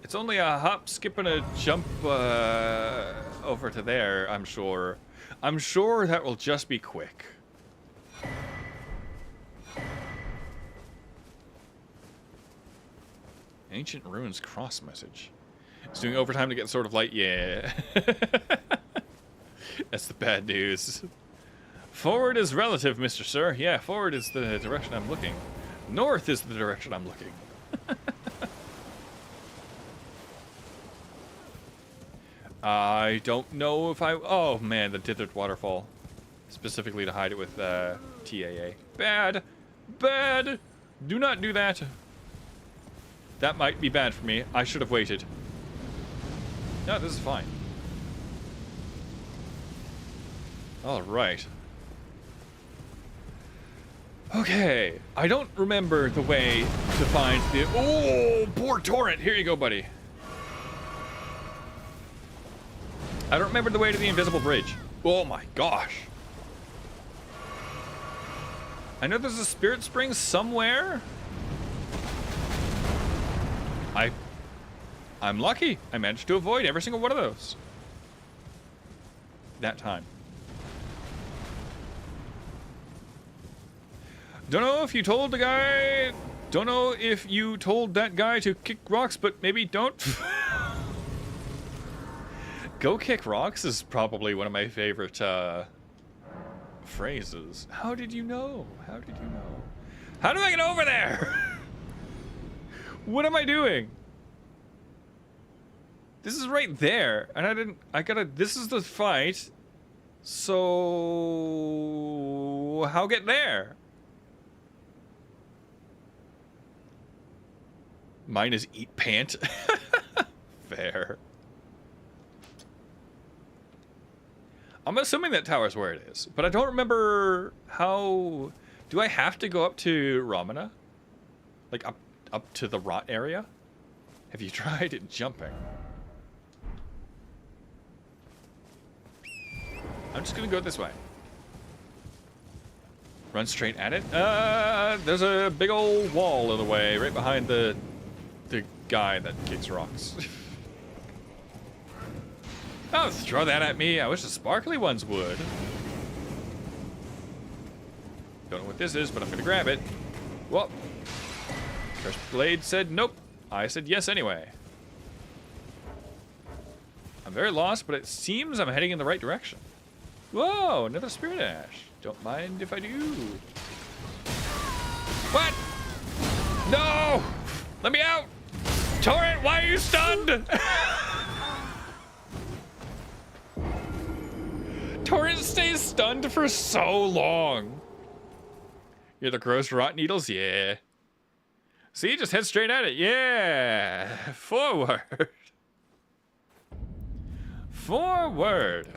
It's only a hop, skip, and a jump over to there, I'm sure. I'm sure that will just be quick. Ancient Ruins cross message. It's doing overtime to get Sword of Light, yeah. That's the bad news. Forward is relative, Mr. Sir. Yeah, forward is the direction I'm looking. North is the direction I'm looking. I don't know if I... Oh, man, the Dithered Waterfall. Specifically to hide it with TAA. Bad. Bad. Do not do that. That might be bad for me. I should have waited. No, this is fine. All right. Okay. I don't remember the way to find the... Oh, poor torrent. Here you go, buddy. I don't remember the way to the invisible bridge. Oh my gosh. I know there's a spirit spring somewhere. I'm lucky. I managed to avoid every single one of those. That time. Don't know if you told the guy... Don't know if you told that guy to kick rocks, but maybe don't. Go kick rocks is probably one of my favorite phrases. How did you know? How did you know? How do I get over there? What am I doing? This is right there, and this is the fight. So how get there? Mine is eat pant. Fair. I'm assuming that tower's where it is, but I don't remember how... Do I have to go up to Ramana? Like up to the rot area? Have you tried jumping? I'm just gonna go this way. Run straight at it? There's a big old wall in the way, right behind the guy that kicks rocks. Oh, throw that at me. I wish the sparkly ones would. Don't know what this is, but I'm gonna grab it. Whoa. Cursed Blade said nope. I said yes anyway. I'm very lost, but it seems I'm heading in the right direction. Whoa, another Spirit Ash. Don't mind if I do. What? No! Let me out! Torrent, why are you stunned? Torrent stays stunned for so long. You're the gross rot needles? Yeah. See, just head straight at it. Yeah. Forward. Forward.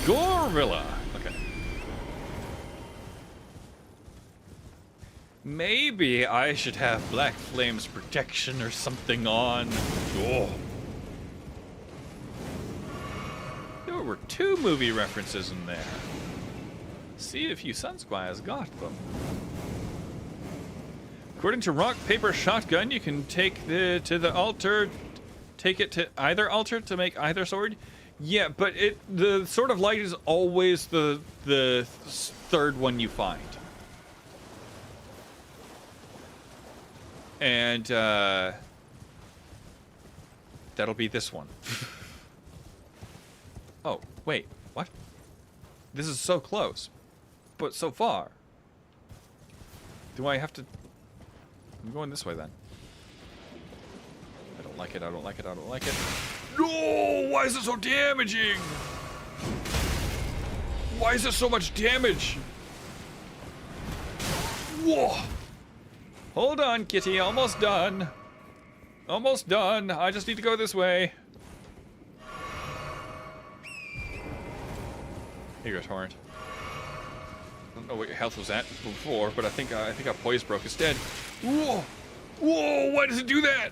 Gorilla. Okay. Maybe I should have Black Flame's protection or something on. Oh. There were 2 movie references in there. See if you Sun Squires got them. According to Rock, Paper, Shotgun, you can take it to either altar to make either sword. Yeah, but the Sword of Light is always the third one you find. And that'll be this one. Oh, wait, what? This is so close, but so far. Do I have to... I'm going this way then. I don't like it, I don't like it, I don't like it. No! Why is it so damaging? Why is it so much damage? Whoa! Hold on, kitty, almost done. Almost done. I just need to go this way. Here you go, Torrent. I don't know what your health was at before, but I think our poise broke instead. Whoa! Whoa! Why does it do that?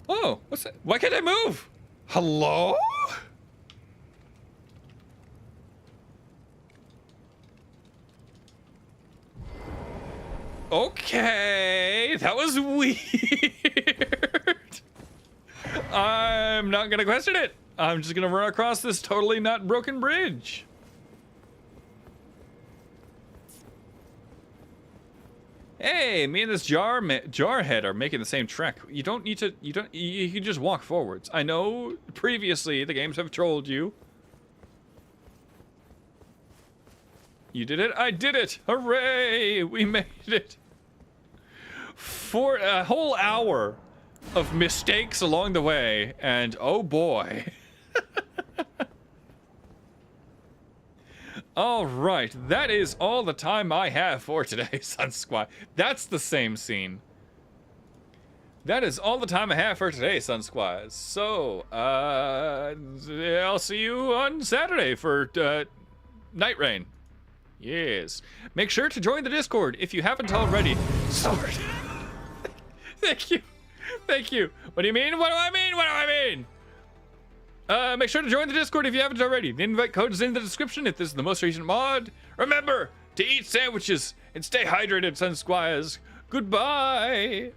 Oh, what's that? Why can't I move? Hello? Okay, that was weird. I'm not gonna question it. I'm just gonna run across this totally not broken bridge. Hey, me and this jarhead are making the same trek. You don't need to, you can just walk forwards. I know previously the games have trolled you. You did it. I did it. Hooray! We made it. For a whole hour of mistakes along the way, and oh boy. All right, that is all the time I have for today, Sun Squire. That's the same scene. That is all the time I have for today, Sun Squires. So, I'll see you on Saturday for Night Rain. Yes. Make sure to join the Discord if you haven't already. Sword. Thank you. Thank you. What do you mean? What do I mean? What do I mean? Make sure to join the Discord if you haven't already. The invite code is in the description if this is the most recent mod. Remember to eat sandwiches and stay hydrated, Sun Squires. Goodbye.